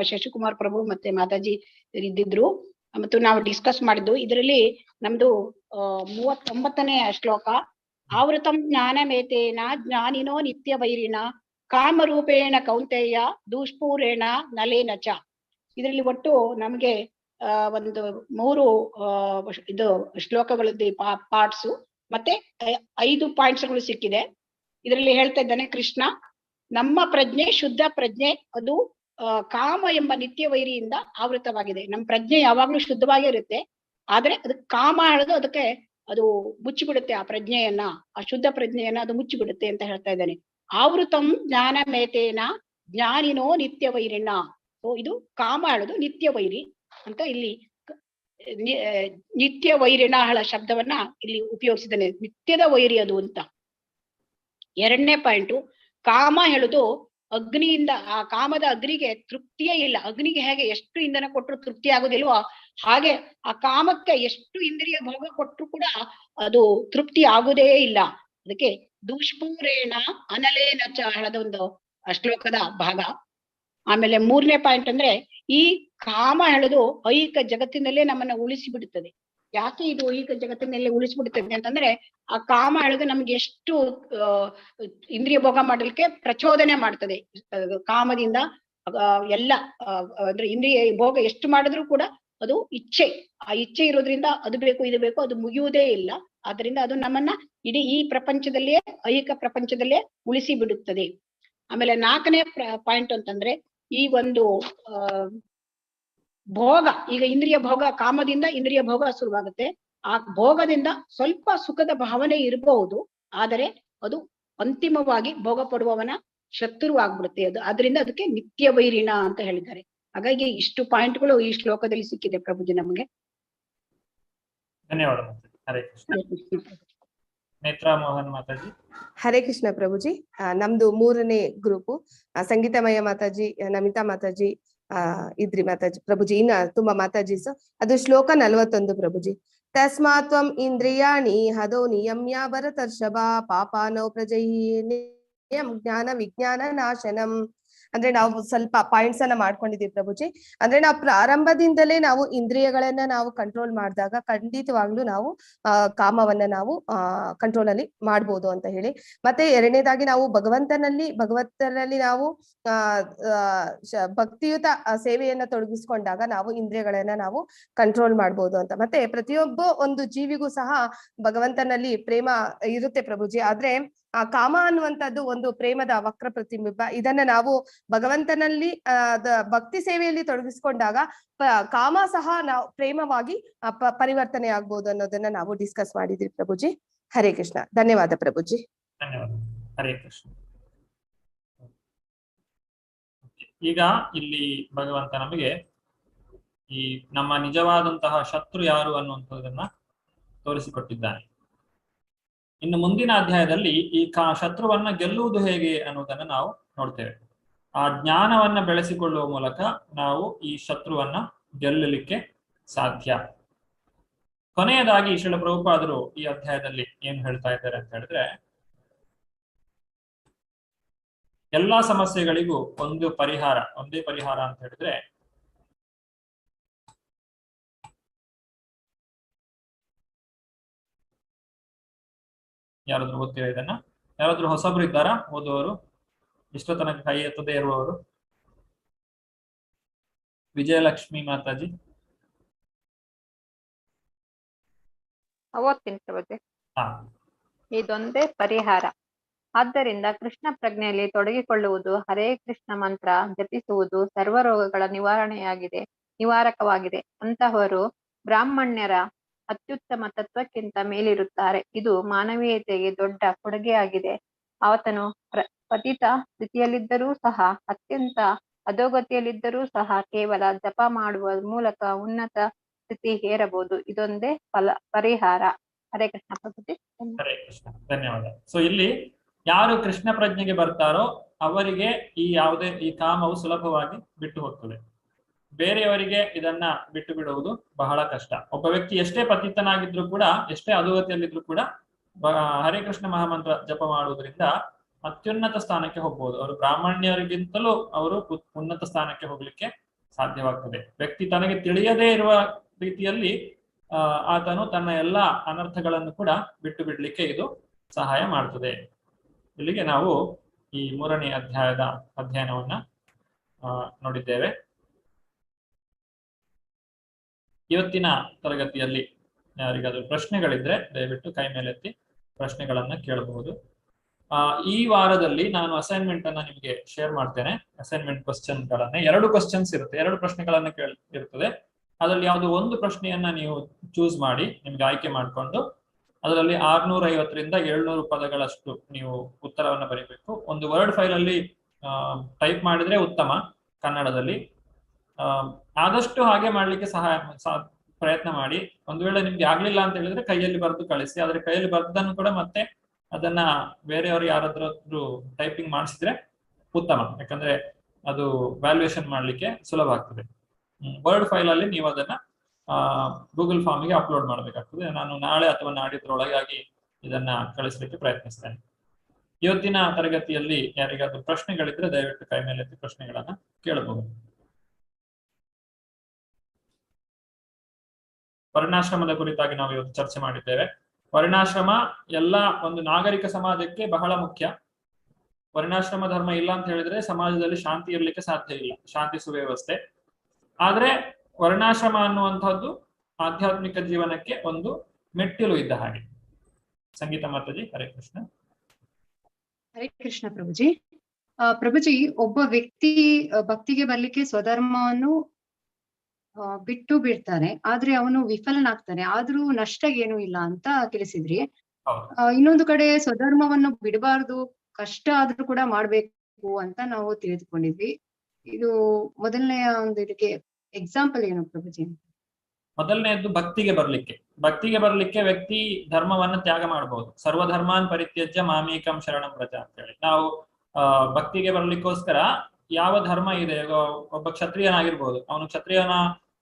ಶಶಿಕುಮಾರ್ ಪ್ರಭು ಮತ್ತೆ ಮಾತಾಜಿ ಇದ್ದಿದ್ರು ಮತ್ತು ನಾವು ಡಿಸ್ಕಸ್ ಮಾಡಿದ್ದು. ಇದರಲ್ಲಿ ನಮ್ದು 39ನೇ ಶ್ಲೋಕ. ಆವೃತಂ ಜ್ಞಾನಮೇತೇನ ಜ್ಞಾನಿನೋ ನಿತ್ಯ ವೈರಿಣ ಕಾಮರೂಪೇಣ ಕೌಂತೆಯ ದುಷ್ಪೂರೇಣ ನಲೇನ ಚ. ಇದರಲ್ಲಿ ಒಟ್ಟು ನಮ್ಗೆ ಒಂದು 3 ಇದು ಶ್ಲೋಕಗಳದ್ದು ಪಾರ್ಟ್ಸು ಮತ್ತೆ 5 ಪಾಯಿಂಟ್ಸ್ಗಳು ಸಿಕ್ಕಿದೆ. ಇದರಲ್ಲಿ ಹೇಳ್ತಾ ಇದ್ದಾನೆ ಕೃಷ್ಣ, ನಮ್ಮ ಪ್ರಜ್ಞೆ ಶುದ್ಧ ಪ್ರಜ್ಞೆ, ಅದು ಕಾಮ ಎಂಬ ನಿತ್ಯ ವೈರಿಯಿಂದ ಆವೃತವಾಗಿದೆ. ನಮ್ಮ ಪ್ರಜ್ಞೆ ಯಾವಾಗ್ಲೂ ಶುದ್ಧವಾಗೇ ಇರುತ್ತೆ, ಆದ್ರೆ ಅದಕ್ಕೆ ಕಾಮ ಹೇಳೋದು ಅದಕ್ಕೆ ಅದು ಮುಚ್ಚಿಬಿಡುತ್ತೆ. ಆ ಪ್ರಜ್ಞೆಯನ್ನ, ಆ ಶುದ್ಧ ಪ್ರಜ್ಞೆಯನ್ನ ಅದು ಮುಚ್ಚಿಬಿಡುತ್ತೆ ಅಂತ ಹೇಳ್ತಾ ಇದ್ದಾನೆ. ಆವೃತಂ ಜ್ಞಾನ ಮೇತೇನ ಜ್ಞಾನಿನೋ ನಿತ್ಯ ವೈರಿಣ. ಇದು ಕಾಮ ಹೇಳೋದು ನಿತ್ಯ ವೈರಿ ಅಂತ ಇಲ್ಲಿ ನಿತ್ಯ ವೈರಿಣಗಳ ಶಬ್ದವನ್ನ ಇಲ್ಲಿ ಉಪಯೋಗಿಸಿದ್ದಾನೆ. ನಿತ್ಯದ ವೈರಿ ಅದು ಅಂತ. 2ನೇ ಪಾಯಿಂಟು, ಕಾಮ ಹೇಳುದು ಅಗ್ನಿಯಿಂದ, ಆ ಕಾಮದ ಅಗ್ನಿಗೆ ತೃಪ್ತಿಯೇ ಇಲ್ಲ. ಅಗ್ನಿಗೆ ಹೇಗೆ ಎಷ್ಟು ಇಂಧನ ಕೊಟ್ಟರು ತೃಪ್ತಿ ಆಗೋದಿಲ್ವೋ ಹಾಗೆ ಆ ಕಾಮಕ್ಕೆ ಎಷ್ಟು ಇಂದ್ರಿಯ ಭೋಗ ಕೊಟ್ಟರು ಕೂಡ ಅದು ತೃಪ್ತಿ ಆಗುವುದೇ ಇಲ್ಲ. ಅದಕ್ಕೆ ದುಷ್ಪೂರೇಣ ಅನಲೇನ ಚ ಹೇಳದ ಒಂದು ಶ್ಲೋಕದ ಭಾಗ. ಆಮೇಲೆ 3ನೇ ಪಾಯಿಂಟ್ ಅಂದ್ರೆ, ಈ ಕಾಮ ಹೇಳೋದು ಐಹಿಕ ಜಗತ್ತಿನಲ್ಲೇ ನಮ್ಮನ್ನ ಉಳಿಸಿ ಬಿಡುತ್ತದೆ. ಯಾಕೆ ಇದು ಐಹಿಕ ಜಗತ್ತಿನಲ್ಲೇ ಉಳಿಸ್ಬಿಡುತ್ತದೆ ಅಂತಂದ್ರೆ, ಆ ಕಾಮ ಹೇಳೋದು ನಮ್ಗೆ ಎಷ್ಟು ಇಂದ್ರಿಯ ಭೋಗ ಮಾಡಲಿಕ್ಕೆ ಪ್ರಚೋದನೆ ಮಾಡ್ತದೆ. ಕಾಮದಿಂದ ಎಲ್ಲ ಅಂದ್ರೆ ಇಂದ್ರಿಯ ಭೋಗ ಎಷ್ಟು ಮಾಡಿದ್ರು ಕೂಡ ಅದು ಇಚ್ಛೆ, ಆ ಇಚ್ಛೆ ಇರೋದ್ರಿಂದ ಅದು ಬೇಕು ಇದು ಬೇಕು, ಅದು ಮುಗಿಯುವುದೇ ಇಲ್ಲ. ಆದ್ರಿಂದ ಅದು ನಮ್ಮನ್ನ ಇಡೀ ಈ ಪ್ರಪಂಚದಲ್ಲೇ, ಐಹಿಕ ಪ್ರಪಂಚದಲ್ಲೇ ಉಳಿಸಿ ಬಿಡುತ್ತದೆ. ಆಮೇಲೆ 4ನೇ ಪಾಯಿಂಟ್ ಅಂತಂದ್ರೆ, ಈ ಒಂದು ಭೋಗ, ಈಗ ಇಂದ್ರಿಯ ಭೋಗ, ಕಾಮದಿಂದ ಇಂದ್ರಿಯ ಭೋಗ ಶುರುವಾಗುತ್ತೆ. ಆ ಭೋಗದಿಂದ ಸ್ವಲ್ಪ ಸುಖದ ಭಾವನೆ ಇರಬಹುದು, ಆದರೆ ಅದು ಅಂತಿಮವಾಗಿ ಭೋಗ ಪಡುವವನ ಶತ್ರು ಆಗ್ಬಿಡುತ್ತೆ ಅದು. ಆದ್ರಿಂದ ಅದಕ್ಕೆ ನಿತ್ಯ ವೈರಿಣ ಅಂತ ಹೇಳಿದ್ದಾರೆ. ಹಾಗಾಗಿ ಇಷ್ಟು ಪಾಯಿಂಟ್ಗಳು ಈ ಶ್ಲೋಕದಲ್ಲಿ ಸಿಕ್ಕಿದೆ ಪ್ರಭುಜಿ ನಮಗೆ. ಧನ್ಯವಾದ. ಹರೇ ಕೃಷ್ಣ. ನೇತ್ರಾ ಮೋಹನ್ ಮಾತಾಜಿ. ಹರೇ ಕೃಷ್ಣ ಪ್ರಭುಜಿ. ನಮ್ದು 3ನೇ ಗ್ರೂಪು. ಸಂಗೀತಮಯ ಮಾತಾಜಿ, ನಮಿತಾ ಮಾತಾಜಿ ಇದ್ರಿ ಮಾತಾಜಿ ಪ್ರಭುಜಿ. ಇನ್ನ ತುಂಬಾ ಮಾತಾಜೀಸ್. ಅದು ಶ್ಲೋಕ 41 ಪ್ರಭುಜಿ. ತಸ್ಮಾತ್ ತ್ವಂ ಇಂದ್ರಿಯಾಣಿ ಹದೋ ನಿಯಮ್ಯ ಭರತರ್ಷಭ ಪಾಪಾನೋ ಪ್ರಜೈಯಂ ಜ್ಞಾನ ವಿಜ್ಞಾನ ನಾಶನಂ. ಅಂದ್ರೆ ನಾವು ಸ್ವಲ್ಪ ಪಾಯಿಂಟ್ಸ್ ಅನ್ನ ಮಾಡ್ಕೊಂಡಿದೀವಿ ಪ್ರಭುಜಿ. ಅಂದ್ರೆ ನಾವು ಪ್ರಾರಂಭದಿಂದಲೇ ನಾವು ಇಂದ್ರಿಯಗಳನ್ನ ನಾವು ಕಂಟ್ರೋಲ್ ಮಾಡಿದಾಗ ಖಂಡಿತವಾಗ್ಲೂ ನಾವು ಕಾಮವನ್ನ ನಾವು ಕಂಟ್ರೋಲ್ ಅಲ್ಲಿ ಮಾಡ್ಬೋದು ಅಂತ ಹೇಳಿ. ಮತ್ತೆ 2ನೇದಾಗಿ ನಾವು ಭಗವಂತನಲ್ಲಿ ನಾವು ಭಕ್ತಿಯುತ ಸೇವೆಯನ್ನ ತೊಡಗಿಸ್ಕೊಂಡಾಗ ನಾವು ಇಂದ್ರಿಯಗಳನ್ನ ನಾವು ಕಂಟ್ರೋಲ್ ಮಾಡ್ಬೋದು ಅಂತ. ಮತ್ತೆ ಪ್ರತಿಯೊಬ್ಬ ಒಂದು ಜೀವಿಗೂ ಸಹ ಭಗವಂತನಲ್ಲಿ ಪ್ರೇಮ ಇರುತ್ತೆ ಪ್ರಭುಜಿ. ಆದ್ರೆ ಆ ಕಾಮ ಅನ್ನುವಂಥದ್ದು ಒಂದು ಪ್ರೇಮದ ವಕ್ರ ಪ್ರತಿಬಿಂಬ. ಇದನ್ನ ನಾವು ಭಗವಂತನಲ್ಲಿ ಭಕ್ತಿ ಸೇವೆಯಲ್ಲಿ ತೊಡಗಿಸ್ಕೊಂಡಾಗ ಕಾಮ ಸಹ ನಾವು ಪ್ರೇಮವಾಗಿ ಪರಿವರ್ತನೆ ಆಗ್ಬೋದು ಅನ್ನೋದನ್ನ ನಾವು ಡಿಸ್ಕಸ್ ಮಾಡಿದ್ವಿ ಪ್ರಭುಜಿ. ಹರೇ ಕೃಷ್ಣ. ಧನ್ಯವಾದ ಪ್ರಭುಜಿ. ಧನ್ಯವಾದ. ಹರೇ ಕೃಷ್ಣ. ಈಗ ಇಲ್ಲಿ ಭಗವಂತ ನಮಗೆ ಈ ನಮ್ಮ ನಿಜವಾದಂತಹ ಶತ್ರು ಯಾರು ಅನ್ನುವಂಥದ್ದನ್ನ ತೋರಿಸಿಕೊಟ್ಟಿದ್ದಾನೆ. ಇನ್ನು ಮುಂದಿನ ಅಧ್ಯಾಯದಲ್ಲಿ ಈ ಶತ್ರುವನ್ನ ಗೆಲ್ಲುವುದು ಹೇಗೆ ಅನ್ನೋದನ್ನ ನಾವು ನೋಡ್ತೇವೆ. ಆ ಜ್ಞಾನವನ್ನ ಬೆಳೆಸಿಕೊಳ್ಳುವ ಮೂಲಕ ನಾವು ಈ ಶತ್ರುವನ್ನ ಗೆಲ್ಲಲಿಕ್ಕೆ ಸಾಧ್ಯ. ಕೊನೆಯದಾಗಿ ಶ್ರೀಲ ಪ್ರಭುಪಾದರು ಈ ಅಧ್ಯಾಯದಲ್ಲಿ ಏನ್ ಹೇಳ್ತಾ ಇದ್ದಾರೆ ಅಂತ ಹೇಳಿದ್ರೆ, ಎಲ್ಲಾ ಸಮಸ್ಯೆಗಳಿಗೂ ಒಂದೇ ಪರಿಹಾರ ಅಂತ ಹೇಳಿದ್ರೆ ಯಾರಾದ್ರೂ ಓದ್ತೀರಾ ಇದನ್ನ? ಯಾರಾದ್ರೂ ಹೊಸಬ್ರು ಇದ್ದಾರಾ ಓದುವವರು? ಇಷ್ಟ ತನಕ ಕೈ ಎತ್ತದೇ ಇರುವವರು? ವಿಜಯಲಕ್ಷ್ಮಿ ಮಾತಾಜಿ. ಓದ್ತೀನಿ ಪ್ರಭುಜಿ. ಇದೊಂದೇ ಪರಿಹಾರ. ಆದ್ದರಿಂದ ಕೃಷ್ಣ ಪ್ರಜ್ಞೆಯಲ್ಲಿ ತೊಡಗಿಕೊಳ್ಳುವುದು, ಹರೇ ಕೃಷ್ಣ ಮಂತ್ರ ಜಪಿಸುವುದು ಸರ್ವ ರೋಗಗಳ ನಿವಾರಕವಾಗಿದೆ. ಅಂತಹವರು ಬ್ರಾಹ್ಮಣ್ಯರ ಅತ್ಯುತ್ತಮ ತತ್ವಕ್ಕಿಂತ ಮೇಲಿರುತ್ತಾರೆ. ಇದು ಮಾನವೀಯತೆಗೆ ದೊಡ್ಡ ಕೊಡುಗೆಯಾಗಿದೆ. ಆತನು ಪತಿತ ಸ್ಥಿತಿಯಲ್ಲಿದ್ದರೂ ಸಹ, ಅತ್ಯಂತ ಅಧೋಗತಿಯಲ್ಲಿದ್ದರೂ ಸಹ ಕೇವಲ ಜಪ ಮಾಡುವ ಮೂಲಕ ಉನ್ನತ ಸ್ಥಿತಿ ಏರಬಹುದು. ಇದೊಂದೇ ಪರಿಹಾರ. ಹರೇ ಕೃಷ್ಣ ಪ್ರಭುಜಿ. ಹರೇ ಕೃಷ್ಣ. ಧನ್ಯವಾದ. ಸೊ ಇಲ್ಲಿ ಯಾರು ಕೃಷ್ಣ ಪ್ರಜ್ಞೆಗೆ ಬರ್ತಾರೋ ಅವರಿಗೆ ಈ ಕಾಮವು ಸುಲಭವಾಗಿ ಬಿಟ್ಟು ಹೋಗ್ತದೆ. ಬೇರೆಯವರಿಗೆ ಇದನ್ನ ಬಿಟ್ಟು ಬಿಡುವುದು ಬಹಳ ಕಷ್ಟ. ಒಬ್ಬ ವ್ಯಕ್ತಿ ಎಷ್ಟೇ ಪತಿತನಾಗಿದ್ರು ಕೂಡ, ಎಷ್ಟೇ ಅಧೋಗತಿಯಲ್ಲಿದ್ರು ಕೂಡ ಹರೇ ಕೃಷ್ಣ ಮಹಾಮಂತ್ರ ಜಪ ಮಾಡುವುದರಿಂದ ಅತ್ಯುನ್ನತ ಸ್ಥಾನಕ್ಕೆ ಹೋಗ್ಬೋದು. ಅವರು ಬ್ರಾಹ್ಮಣ್ಯರಿಗಿಂತಲೂ ಅವರು ಉನ್ನತ ಸ್ಥಾನಕ್ಕೆ ಹೋಗ್ಲಿಕ್ಕೆ ಸಾಧ್ಯವಾಗ್ತದೆ. ವ್ಯಕ್ತಿ ತನಗೆ ತಿಳಿಯದೇ ಇರುವ ರೀತಿಯಲ್ಲಿ ಆತನು ತನ್ನ ಎಲ್ಲ ಅನರ್ಥಗಳನ್ನು ಕೂಡ ಬಿಟ್ಟು ಬಿಡ್ಲಿಕ್ಕೆ ಇದು ಸಹಾಯ ಮಾಡ್ತದೆ. ಇಲ್ಲಿಗೆ ನಾವು ಈ 3ನೇ ಅಧ್ಯಾಯದ ಅಧ್ಯಯನವನ್ನ ನೋಡಿದ್ದೇವೆ. ಇವತ್ತಿನ ತರಗತಿಯಲ್ಲಿ ಯಾರಿಗಾದ್ರೂ ಪ್ರಶ್ನೆಗಳಿದ್ರೆ ದಯವಿಟ್ಟು ಕೈ ಮೇಲೆತ್ತಿ ಪ್ರಶ್ನೆಗಳನ್ನ ಕೇಳಬಹುದು. ಈ ವಾರದಲ್ಲಿ ನಾನು ಅಸೈನ್ಮೆಂಟ್ ಅನ್ನ ನಿಮಗೆ ಶೇರ್ ಮಾಡ್ತೇನೆ. ಅಸೈನ್ಮೆಂಟ್ ಕ್ವಶನ್ ಗಳನ್ನ 2 ಕ್ವಶನ್ಸ್ ಇರುತ್ತೆ, 2 ಪ್ರಶ್ನೆಗಳನ್ನ ಇರ್ತದೆ. ಅದರಲ್ಲಿ ಯಾವುದೋ ಒಂದು ಪ್ರಶ್ನೆಯನ್ನ ನೀವು ಚೂಸ್ ಮಾಡಿ ನಿಮ್ಗೆ ಆಯ್ಕೆ ಮಾಡಿಕೊಂಡು ಅದರಲ್ಲಿ 650ರಿಂದ 700 ಪದಗಳಷ್ಟು ನೀವು ಉತ್ತರವನ್ನ ಬರೀಬೇಕು. ಒಂದು ವರ್ಡ್ ಫೈಲ್ ಅಲ್ಲಿ ಟೈಪ್ ಮಾಡಿದ್ರೆ ಉತ್ತಮ, ಕನ್ನಡದಲ್ಲಿ. ಆದಷ್ಟು ಹಾಗೆ ಮಾಡ್ಲಿಕ್ಕೆ ಪ್ರಯತ್ನ ಮಾಡಿ. ಒಂದು ವೇಳೆ ನಿಮ್ಗೆ ಆಗ್ಲಿಲ್ಲ ಅಂತ ಹೇಳಿದ್ರೆ ಕೈಯಲ್ಲಿ ಬರೆದು ಕಳಿಸಿ. ಆದ್ರೆ ಕೈಯಲ್ಲಿ ಬರೆದನ್ನು ಕೂಡ ಮತ್ತೆ ಅದನ್ನ ಬೇರೆಯವರು ಯಾರಾದ್ರೂ ಟೈಪಿಂಗ್ ಮಾಡಿಸಿದ್ರೆ ಉತ್ತಮ, ಯಾಕಂದ್ರೆ ಅದು ವ್ಯಾಲ್ಯೂಯೇಷನ್ ಮಾಡ್ಲಿಕ್ಕೆ ಸುಲಭ ಆಗ್ತದೆ. ವರ್ಡ್ ಫೈಲ್ ಅಲ್ಲಿ ನೀವು ಅದನ್ನ ಗೂಗಲ್ ಫಾರ್ಮ್ಗೆ ಅಪ್ಲೋಡ್ ಮಾಡಬೇಕಾಗ್ತದೆ. ನಾನು ನಾಳೆ ಅಥವಾ ನಾಡಿದ್ರೊಳಗಾಗಿ ಇದನ್ನ ಕಳಿಸ್ಲಿಕ್ಕೆ ಪ್ರಯತ್ನಿಸ್ತೇನೆ. ಇವತ್ತಿನ ತರಗತಿಯಲ್ಲಿ ಯಾರಿಗಾದ್ರೂ ಪ್ರಶ್ನೆಗಳಿದ್ರೆ ದಯವಿಟ್ಟು ಕೈ ಮೇಲೆತ್ತಿ ಪ್ರಶ್ನೆಗಳನ್ನ ಕೇಳಬಹುದು. ವರ್ಣಾಶ್ರಮದ ಕುರಿತಾಗಿ ನಾವು ಇವತ್ತು ಚರ್ಚೆ ಮಾಡಿದ್ದೇವೆ. ವರ್ಣಾಶ್ರಮ ಎಲ್ಲ ಒಂದು ನಾಗರಿಕ ಸಮಾಜಕ್ಕೆ ಬಹಳ ಮುಖ್ಯ. ವರ್ಣಾಶ್ರಮ ಧರ್ಮ ಇಲ್ಲ ಅಂತ ಹೇಳಿದ್ರೆ ಸಮಾಜದಲ್ಲಿ ಶಾಂತಿ ಇರ್ಲಿಕ್ಕೆ ಸಾಧ್ಯ ಇಲ್ಲ, ಶಾಂತಿ ಸುವ್ಯವಸ್ಥೆ. ಆದ್ರೆ ವರ್ಣಾಶ್ರಮ ಅನ್ನುವಂಥದ್ದು ಆಧ್ಯಾತ್ಮಿಕ ಜೀವನಕ್ಕೆ ಒಂದು ಮೆಟ್ಟಿಲು ಇದ್ದ ಹಾಗೆ. ಸಂಗೀತ ಮಾತಾಜಿ, ಹರೇ ಕೃಷ್ಣ. ಹರೇ ಕೃಷ್ಣ ಪ್ರಭುಜಿ. ಪ್ರಭುಜಿ, ಒಬ್ಬ ವ್ಯಕ್ತಿ ಭಕ್ತಿಗೆ ಬರ್ಲಿಕ್ಕೆ ಸ್ವಧರ್ಮವನ್ನು ಬಿಟ್ಟು ಬಿಡ್ತಾನೆ, ಆದ್ರೆ ಅವನು ವಿಫಲನಾಗ್ತಾನೆ, ಆದ್ರೂ ನಷ್ಟ ಏನೂ ಇಲ್ಲ ಅಂತ ತಿಳಿಸಿದ್ರಿ. ಇನ್ನೊಂದು ಕಡೆ ಸ್ವಧರ್ಮವನ್ನು ಬಿಡಬಾರ್ದು, ಕಷ್ಟ ಆದ್ರೂ ಕೂಡ ಮಾಡ್ಬೇಕು ಅಂತ ನಾವು ತಿಳಿದುಕೊಂಡಿದ್ವಿ. ಇದು ಮೊದಲನೆಯ ಒಂದು ಇದಕ್ಕೆ ಎಕ್ಸಾಂಪಲ್ ಏನು ಪ್ರಭುಜಿ? ಮೊದಲನೆಯದ್ದು ಭಕ್ತಿಗೆ ಬರ್ಲಿಕ್ಕೆ ವ್ಯಕ್ತಿ ಧರ್ಮವನ್ನ ತ್ಯಾಗ ಮಾಡಬಹುದು. ಸರ್ವಧರ್ಮಾನ್ ಪರಿತ್ಯಜ್ಯ ಮಾಮೇಕಂ ಶರಣಂ ವ್ರಜ ಅಂತ ಹೇಳಿ ನಾವು ಭಕ್ತಿಗೆ ಬರ್ಲಿಕ್ಕೋಸ್ಕರ ಯಾವ ಧರ್ಮ ಇದೆ, ಒಬ್ಬ ಕ್ಷತ್ರಿಯನಾಗಿರ್ಬೋದು, ಅವನು ಕ್ಷತ್ರಿಯನ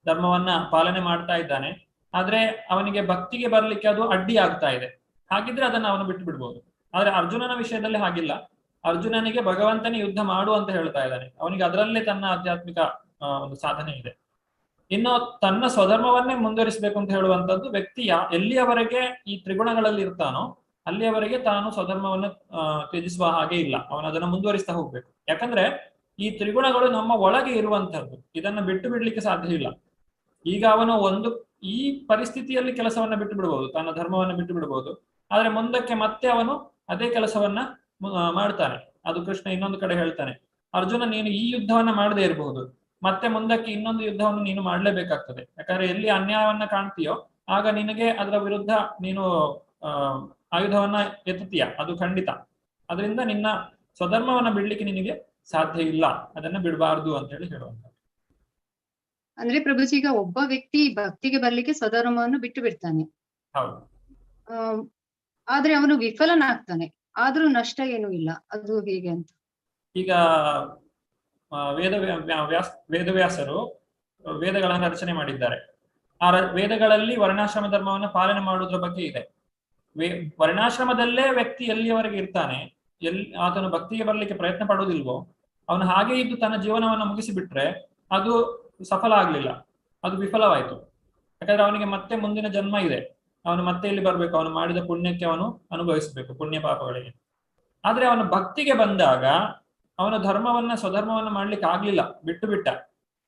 ಧರ್ಮವನ್ನ ಪಾಲನೆ ಮಾಡ್ತಾ ಇದ್ದಾನೆ, ಆದ್ರೆ ಅವನಿಗೆ ಭಕ್ತಿಗೆ ಬರ್ಲಿಕ್ಕೆ ಅದು ಅಡ್ಡಿ ಆಗ್ತಾ ಇದೆ, ಹಾಗಿದ್ರೆ ಅದನ್ನ ಅವನು ಬಿಟ್ಟು ಬಿಡ್ಬೋದು. ಆದ್ರೆ ಅರ್ಜುನನ ವಿಷಯದಲ್ಲಿ ಹಾಗಿಲ್ಲ. ಅರ್ಜುನನಿಗೆ ಭಗವಂತನೇ ಯುದ್ಧ ಮಾಡು ಅಂತ ಹೇಳ್ತಾ ಇದ್ದಾನೆ, ಅವನಿಗೆ ಅದರಲ್ಲೇ ತನ್ನ ಆಧ್ಯಾತ್ಮಿಕ ಒಂದು ಸಾಧನೆ ಇದೆ. ಇನ್ನು ತನ್ನ ಸ್ವಧರ್ಮವನ್ನೇ ಮುಂದುವರಿಸಬೇಕು ಅಂತ ಹೇಳುವಂತದ್ದು ವ್ಯಕ್ತಿ ಎಲ್ಲಿಯವರೆಗೆ ಈ ತ್ರಿಗುಣಗಳಲ್ಲಿ ಇರ್ತಾನೋ ಅಲ್ಲಿಯವರೆಗೆ ತಾನು ಸ್ವಧರ್ಮವನ್ನು ತ್ಯಜಿಸುವ ಹಾಗೆ ಇಲ್ಲ, ಅವನು ಅದನ್ನು ಮುಂದುವರಿಸ್ತಾ ಹೋಗ್ಬೇಕು. ಯಾಕಂದ್ರೆ ಈ ತ್ರಿಗುಣಗಳು ನಮ್ಮ ಒಳಗೆ ಇರುವಂತಹದ್ದು, ಇದನ್ನ ಬಿಟ್ಟು ಬಿಡ್ಲಿಕ್ಕೆ ಸಾಧ್ಯ ಇಲ್ಲ. ಈಗ ಅವನು ಈ ಪರಿಸ್ಥಿತಿಯಲ್ಲಿ ಕೆಲಸವನ್ನ ಬಿಟ್ಟು ಬಿಡಬಹುದು, ತನ್ನ ಧರ್ಮವನ್ನ ಬಿಟ್ಟು ಬಿಡಬಹುದು, ಆದ್ರೆ ಮುಂದಕ್ಕೆ ಮತ್ತೆ ಅವನು ಅದೇ ಕೆಲಸವನ್ನ ಮಾಡ್ತಾನೆ. ಅದು ಕೃಷ್ಣ ಇನ್ನೊಂದು ಕಡೆ ಹೇಳ್ತಾನೆ, ಅರ್ಜುನ ನೀನು ಈ ಯುದ್ಧವನ್ನ ಮಾಡದೇ ಇರಬಹುದು, ಮತ್ತೆ ಮುಂದಕ್ಕೆ ಇನ್ನೊಂದು ಯುದ್ಧವನ್ನು ನೀನು ಮಾಡ್ಲೇಬೇಕಾಗ್ತದೆ. ಯಾಕಂದ್ರೆ ಎಲ್ಲಿ ಅನ್ಯಾಯವನ್ನ ಕಾಣ್ತೀಯೋ ಆಗ ನಿನಗೆ ಅದರ ವಿರುದ್ಧ ನೀನು ಆಯುಧವನ್ನ ಎತ್ತುತ್ತೀಯ, ಅದು ಖಂಡಿತ. ಅದರಿಂದ ನಿನ್ನ ಸ್ವಧರ್ಮವನ್ನ ಬಿಡ್ಲಿಕ್ಕೆ ನಿನಗೆ ಸಾಧ್ಯ ಇಲ್ಲ, ಅದನ್ನ ಬಿಡಬಾರ್ದು ಅಂತ ಹೇಳಿ ಹೇಳುವಂತ. ಅಂದ್ರೆ ಪ್ರಭುಜಿ, ಈಗ ಒಬ್ಬ ವ್ಯಕ್ತಿ ಭಕ್ತಿಗೆ ಬರ್ಲಿಕ್ಕೆ ಸ್ವಧರ್ಮವನ್ನು ಬಿಟ್ಟು ಬಿಡ್ತಾನೆ, ಹೌದು, ಆದ್ರೆ ಅವನು ವಿಫಲನಾಗ್ತಾನೆ, ನಷ್ಟ ಏನೂ ಇಲ್ಲ, ಅದು ಹೇಗೆ ಅಂತ? ಈಗ ವೇದವ್ಯಾಸರು ವೇದಗಳನ್ನು ರಚನೆ ಮಾಡಿದ್ದಾರೆ. ಆ ವೇದಗಳಲ್ಲಿ ವರ್ಣಾಶ್ರಮ ಧರ್ಮವನ್ನು ಪಾಲನೆ ಮಾಡುವುದರ ಬಗ್ಗೆ ಇದೆ. ವರ್ಣಾಶ್ರಮದಲ್ಲೇ ವ್ಯಕ್ತಿ ಎಲ್ಲಿಯವರೆಗೆ ಇರ್ತಾನೆ, ಆತನು ಭಕ್ತಿಗೆ ಬರ್ಲಿಕ್ಕೆ ಪ್ರಯತ್ನ ಪಡುವುದಿಲ್ವೋ ಅವನು ಹಾಗೆ ಇದ್ದು ತನ್ನ ಜೀವನವನ್ನು ಮುಗಿಸಿಬಿಟ್ರೆ ಅದು ಸಫಲ ಆಗ್ಲಿಲ್ಲ, ಅದು ವಿಫಲವಾಯಿತು. ಯಾಕಂದ್ರೆ ಅವನಿಗೆ ಮತ್ತೆ ಮುಂದಿನ ಜನ್ಮ ಇದೆ, ಅವನು ಮತ್ತೆ ಇಲ್ಲಿ ಬರ್ಬೇಕು, ಅವನು ಮಾಡಿದ ಪುಣ್ಯಕ್ಕೆ ಅವನು ಅನುಭವಿಸಬೇಕು, ಪುಣ್ಯ ಪಾಪಗಳಿಗೆ. ಆದ್ರೆ ಅವನು ಭಕ್ತಿಗೆ ಬಂದಾಗ ಅವನ ಸ್ವಧರ್ಮವನ್ನ ಮಾಡ್ಲಿಕ್ಕೆ ಆಗ್ಲಿಲ್ಲ, ಬಿಟ್ಟು ಬಿಟ್ಟ.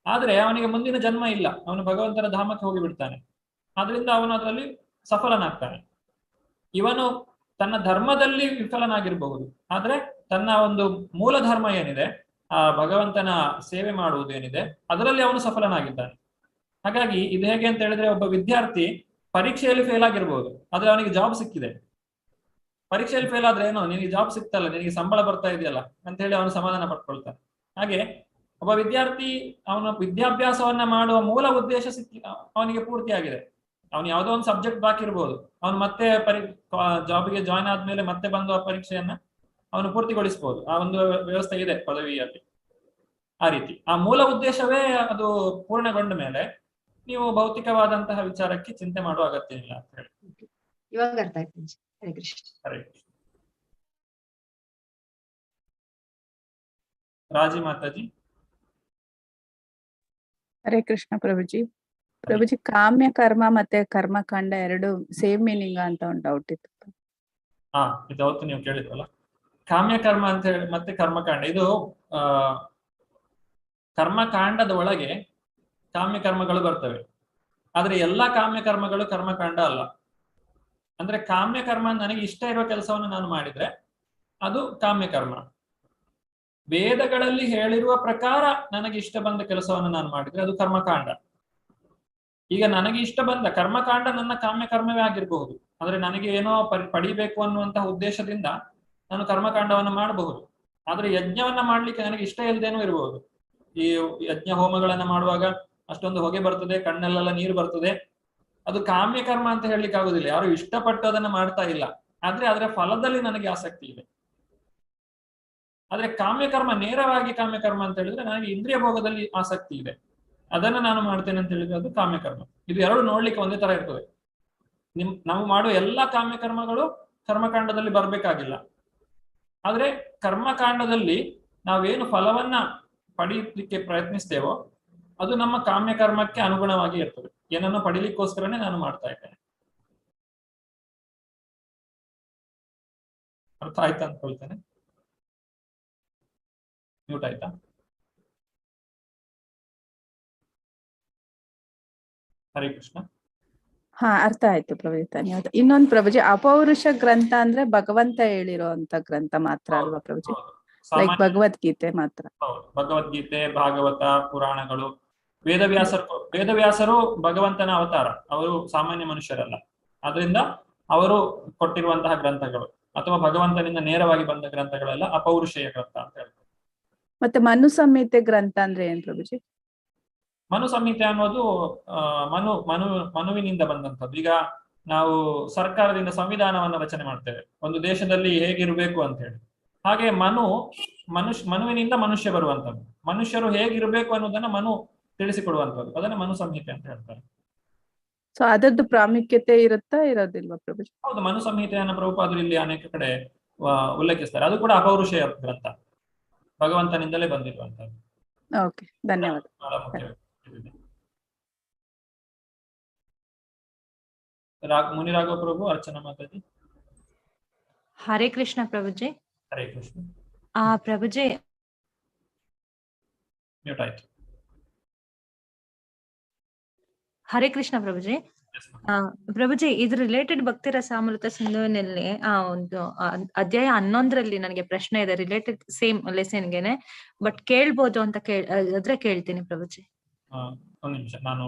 ಆದ್ರೆ ಅವನಿಗೆ ಮುಂದಿನ ಜನ್ಮ ಇಲ್ಲ, ಅವನು ಭಗವಂತನ ಧಾಮಕ್ಕೆ ಹೋಗಿ ಬಿಡ್ತಾನೆ. ಆದ್ರಿಂದ ಅವನು ಅದರಲ್ಲಿ ಸಫಲನಾಗ್ತಾನೆ. ಇವನು ತನ್ನ ಧರ್ಮದಲ್ಲಿ ವಿಫಲನಾಗಿರಬಹುದು, ಆದ್ರೆ ತನ್ನ ಒಂದು ಮೂಲ ಧರ್ಮ ಏನಿದೆ, ಆ ಭಗವಂತನ ಸೇವೆ ಮಾಡುವುದೇನಿದೆ, ಅದರಲ್ಲಿ ಅವನು ಸಫಲನಾಗಿದ್ದಾನೆ. ಹಾಗಾಗಿ ಇದು ಹೇಗೆ ಅಂತ ಹೇಳಿದ್ರೆ, ಒಬ್ಬ ವಿದ್ಯಾರ್ಥಿ ಪರೀಕ್ಷೆಯಲ್ಲಿ ಫೇಲ್ ಆಗಿರ್ಬೋದು, ಆದ್ರೆ ಅವನಿಗೆ ಜಾಬ್ ಸಿಕ್ಕಿದೆ. ಪರೀಕ್ಷೆಯಲ್ಲಿ ಫೇಲ್ ಆದ್ರೆ ಏನೋ ನಿನಗೆ ಜಾಬ್ ಸಿಕ್ತಲ್ಲ, ನಿನಗೆ ಸಂಬಳ ಬರ್ತಾ ಇದೆಯಲ್ಲ ಅಂತ ಹೇಳಿ ಅವನು ಸಮಾಧಾನ ಪಡ್ಕೊಳ್ತಾನೆ. ಹಾಗೆ ಒಬ್ಬ ವಿದ್ಯಾರ್ಥಿ ಅವನ ವಿದ್ಯಾಭ್ಯಾಸವನ್ನ ಮಾಡುವ ಮೂಲ ಉದ್ದೇಶ ಅವನಿಗೆ ಪೂರ್ತಿ ಆಗಿದೆ. ಅವನು ಯಾವುದೋ ಒಂದು ಸಬ್ಜೆಕ್ಟ್ ಬಾಕಿ ಇರ್ಬೋದು, ಅವನು ಮತ್ತೆ ಜಾಬ್ಗೆ ಜಾಯ್ನ್ ಆದ್ಮೇಲೆ ಮತ್ತೆ ಬಂದು ಆ ಪರೀಕ್ಷೆಯನ್ನ ಅವನು ಪೂರ್ತಿಗೊಳಿಸಬಹುದು. ಆ ಒಂದು ವ್ಯವಸ್ಥೆ ಇದೆ ಪದವಿಯಲ್ಲಿ. ಆ ರೀತಿ ಆ ಮೂಲ ಉದ್ದೇಶವೇ ಅದು ಪೂರ್ಣಗೊಂಡ ಮೇಲೆ ನೀವು ಭೌತಿಕವಾದಂತಹ ವಿಚಾರಕ್ಕೆ ಚಿಂತೆ ಮಾಡುವ ಅಗತ್ಯ ಇಲ್ಲ ಅಂತ ಹೇಳಿ. ಇವಾಗ ಅರ್ಥ ಆಯ್ತು. ಹರೇ ಕೃಷ್ಣ. ಹರೇ ಕೃಷ್ಣ. ರಾಜಿ ಮಾತಾಜಿ. ಹರೇ ಕೃಷ್ಣ ಪ್ರಭುಜಿ. ಪ್ರಭುಜಿ, ಕಾಮ್ಯ ಕರ್ಮ ಮತ್ತೆ ಕರ್ಮಕಾಂಡ ಎರಡು ಸೇಮ್ ಮೀನಿಂಗ್ ಅಂತ ಒಂದು ಡೌಟ್ ಇತ್ತು. ಹಾ, ಇದು ಅವತ್ತು ನೀವು ಕೇಳಿದ್ರಲ್ಲ. ಕಾಮ್ಯ ಕರ್ಮ ಅಂತ ಹೇಳಿ ಮತ್ತೆ ಕರ್ಮಕಾಂಡ, ಇದು ಕರ್ಮಕಾಂಡದ ಒಳಗೆ ಕಾಮ್ಯ ಕರ್ಮಗಳು ಬರ್ತವೆ. ಆದ್ರೆ ಎಲ್ಲಾ ಕಾಮ್ಯ ಕರ್ಮಗಳು ಕರ್ಮಕಾಂಡ ಅಲ್ಲ. ಅಂದ್ರೆ ಕಾಮ್ಯ ಕರ್ಮ ನನಗೆ ಇಷ್ಟ ಇರುವ ಕೆಲಸವನ್ನು ನಾನು ಮಾಡಿದ್ರೆ ಅದು ಕಾಮ್ಯ ಕರ್ಮ. ವೇದಗಳಲ್ಲಿ ಹೇಳಿರುವ ಪ್ರಕಾರ ನನಗೆ ಇಷ್ಟ ಬಂದ ಕೆಲಸವನ್ನು ನಾನು ಮಾಡಿದ್ರೆ ಅದು ಕರ್ಮಕಾಂಡ. ಈಗ ನನಗೆ ಇಷ್ಟ ಬಂದ ಕರ್ಮಕಾಂಡ ನನ್ನ ಕಾಮ್ಯ ಕರ್ಮವೇ ಆಗಿರಬಹುದು. ಆದ್ರೆ ನನಗೆ ಏನೋ ಪಡಿಬೇಕು ಅನ್ನುವಂತಹ ಉದ್ದೇಶದಿಂದ ನಾನು ಕರ್ಮಕಾಂಡವನ್ನು ಮಾಡಬಹುದು. ಆದ್ರೆ ಯಜ್ಞವನ್ನ ಮಾಡ್ಲಿಕ್ಕೆ ನನಗೆ ಇಷ್ಟ ಇಲ್ಲದೇನೂ ಇರಬಹುದು. ಈ ಯಜ್ಞ ಹೋಮಗಳನ್ನ ಮಾಡುವಾಗ ಅಷ್ಟೊಂದು ಹೊಗೆ ಬರ್ತದೆ, ಕಣ್ಣಲ್ಲೆಲ್ಲ ನೀರು ಬರ್ತದೆ, ಅದು ಕಾಮ್ಯ ಕರ್ಮ ಅಂತ ಹೇಳಲಿಕ್ಕೆ ಆಗುದಿಲ್ಲ. ಯಾರು ಇಷ್ಟಪಟ್ಟು ಅದನ್ನ ಮಾಡ್ತಾ ಇಲ್ಲ, ಆದ್ರೆ ಅದರ ಫಲದಲ್ಲಿ ನನಗೆ ಆಸಕ್ತಿ ಇದೆ. ಆದ್ರೆ ಕಾಮ್ಯಕರ್ಮ, ನೇರವಾಗಿ ಕಾಮ್ಯಕರ್ಮ ಅಂತ ಹೇಳಿದ್ರೆ ನನಗೆ ಇಂದ್ರಿಯ ಭೋಗದಲ್ಲಿ ಆಸಕ್ತಿ ಇದೆ, ಅದನ್ನ ನಾನು ಮಾಡ್ತೇನೆ ಅಂತ ಹೇಳಿದ್ರೆ ಅದು ಕಾಮ್ಯಕರ್ಮ. ಇದು ಎರಡು ನೋಡ್ಲಿಕ್ಕೆ ಒಂದೇ ತರ ಇರ್ತದೆ. ನಾವು ಮಾಡುವ ಎಲ್ಲಾ ಕಾಮ್ಯಕರ್ಮಗಳು ಕರ್ಮಕಾಂಡದಲ್ಲಿ ಬರ್ಬೇಕಾಗಿಲ್ಲ. ಆದ್ರೆ ಕರ್ಮಕಾಂಡದಲ್ಲಿ ನಾವೇನು ಫಲವನ್ನ ಪಡೀಲಿಕ್ಕೆ ಪ್ರಯತ್ನಿಸ್ತೇವೋ ಅದು ನಮ್ಮ ಕಾಮ್ಯಕರ್ಮಕ್ಕೆ ಅನುಗುಣವಾಗಿ ಇರ್ತದೆ. ಏನನ್ನು ಪಡಿಲಿಕ್ಕೋಸ್ಕರನೇ ನಾನು ಮಾಡ್ತಾ ಇದ್ದೇನೆ. ಅರ್ಥ ಆಯ್ತಾ ಅನ್ಕೊಳ್ತೇನೆ. ಮ್ಯೂಟ್ ಆಯ್ತಾ? ಹರೇ ಕೃಷ್ಣ. ಹಾ, ಅರ್ಥ ಆಯ್ತು ಪ್ರಭುಜಿ, ಧನ್ಯವಾದ. ಇನ್ನೊಂದು ಪ್ರಭುಜಿ, ಅಪೌರುಷ ಗ್ರಂಥ ಅಂದ್ರೆ ಭಗವಂತ ಹೇಳಿರುವಂತ ಗ್ರಂಥ ಮಾತ್ರ ಅಲ್ವಾ ಪ್ರಭುಜಿ? ಲೈಕ್ ಭಗವದ್ಗೀತೆ ಮಾತ್ರ. ಭಗವದ್ಗೀತೆ, ಭಾಗವತ, ಪುರಾಣಗಳು, ವೇದವ್ಯಾಸರು ಭಗವಂತನ ಅವತಾರ, ಅವರು ಸಾಮಾನ್ಯ ಮನುಷ್ಯರಲ್ಲ. ಆದ್ರಿಂದ ಅವರು ಕೊಟ್ಟಿರುವಂತಹ ಗ್ರಂಥಗಳು ಅಥವಾ ಭಗವಂತನಿಂದ ನೇರವಾಗಿ ಬಂದ ಗ್ರಂಥಗಳೆಲ್ಲ ಅಪೌರುಷೇಯ ಗ್ರಂಥ ಅಂತ ಹೇಳ್ತಾರೆ. ಮತ್ತೆ ಮನು ಸಂಹಿತೆ ಗ್ರಂಥ ಅಂದ್ರೆ ಏನ್ ಪ್ರಭುಜಿ? ಮನು ಸಂಹಿತೆ ಅನ್ನೋದು ಮನುವಿನಿಂದ ಬಂದಂಥದ್ದು. ಈಗ ನಾವು ಸರ್ಕಾರದಿಂದ ಸಂವಿಧಾನವನ್ನು ರಚನೆ ಮಾಡ್ತೇವೆ, ಒಂದು ದೇಶದಲ್ಲಿ ಹೇಗಿರ್ಬೇಕು ಅಂತ ಹೇಳಿ. ಹಾಗೆ ಮನುವಿನಿಂದ ಮನುಷ್ಯ ಬರುವಂತದ್ದು, ಮನುಷ್ಯರು ಹೇಗಿರ್ಬೇಕು ಅನ್ನೋದನ್ನ ಮನು ತಿಳಿಸಿಕೊಡುವಂಥದ್ದು, ಅದನ್ನ ಮನು ಸಂಹಿತೆ ಅಂತ ಹೇಳ್ತಾರೆ. ಸೊ ಅದರದ್ದು ಪ್ರಾಮುಖ್ಯತೆ ಇರುತ್ತಾ ಇರೋದಿಲ್ವಾ ಪ್ರಭುಜಿ? ಹೌದು, ಮನು ಸಂಹಿತೆಯನ್ನು ಪ್ರಭುಪಾದರು ಇಲ್ಲಿ ಅನೇಕ ಕಡೆ ಉಲ್ಲೇಖಿಸ್ತಾರೆ. ಅದು ಕೂಡ ಅಪೌರುಷೇಯ ಗ್ರಂಥ, ಭಗವಂತನಿಂದಲೇ ಬಂದಿರುವಂತದ್ದು. ಓಕೆ, ಧನ್ಯವಾದ. ಮುನಿರಾಘವ ಪ್ರಭು, ಅರ್ಚನಾ ಮಾತಾಜಿ. ಹರೇ ಕೃಷ್ಣ ಪ್ರಭುಜಿ. ಹರೇ ಕೃಷ್ಣ. ಪ್ರಭುಜಿ ಮ್ಯೂಟ್ ಆಯ್ತು. ಹರೇ ಕೃಷ್ಣ ಪ್ರಭುಜಿ. ಪ್ರಭುಜಿ, ಇದು ರಿಲೇಟೆಡ್ ಭಕ್ತಿ ರಸಾಮೃತ ಸಿಂಧುವಿನಲ್ಲಿ ಒಂದು ಅಧ್ಯಾಯ 11ರಲ್ಲಿ ನನಗೆ ಪ್ರಶ್ನೆ ಇದೆ, ರಿಲೇಟೆಡ್ ಸೇಮ್ ಲೆಸನ್ಗೆನೆ, ಬಟ್ ಕೇಳ್ಬೋದು ಅಂತ ಆದ್ರೆ ಕೇಳ್ತೀನಿ ಪ್ರಭುಜಿ. ಒಂದು ನಿಮಿಷ, ನಾನು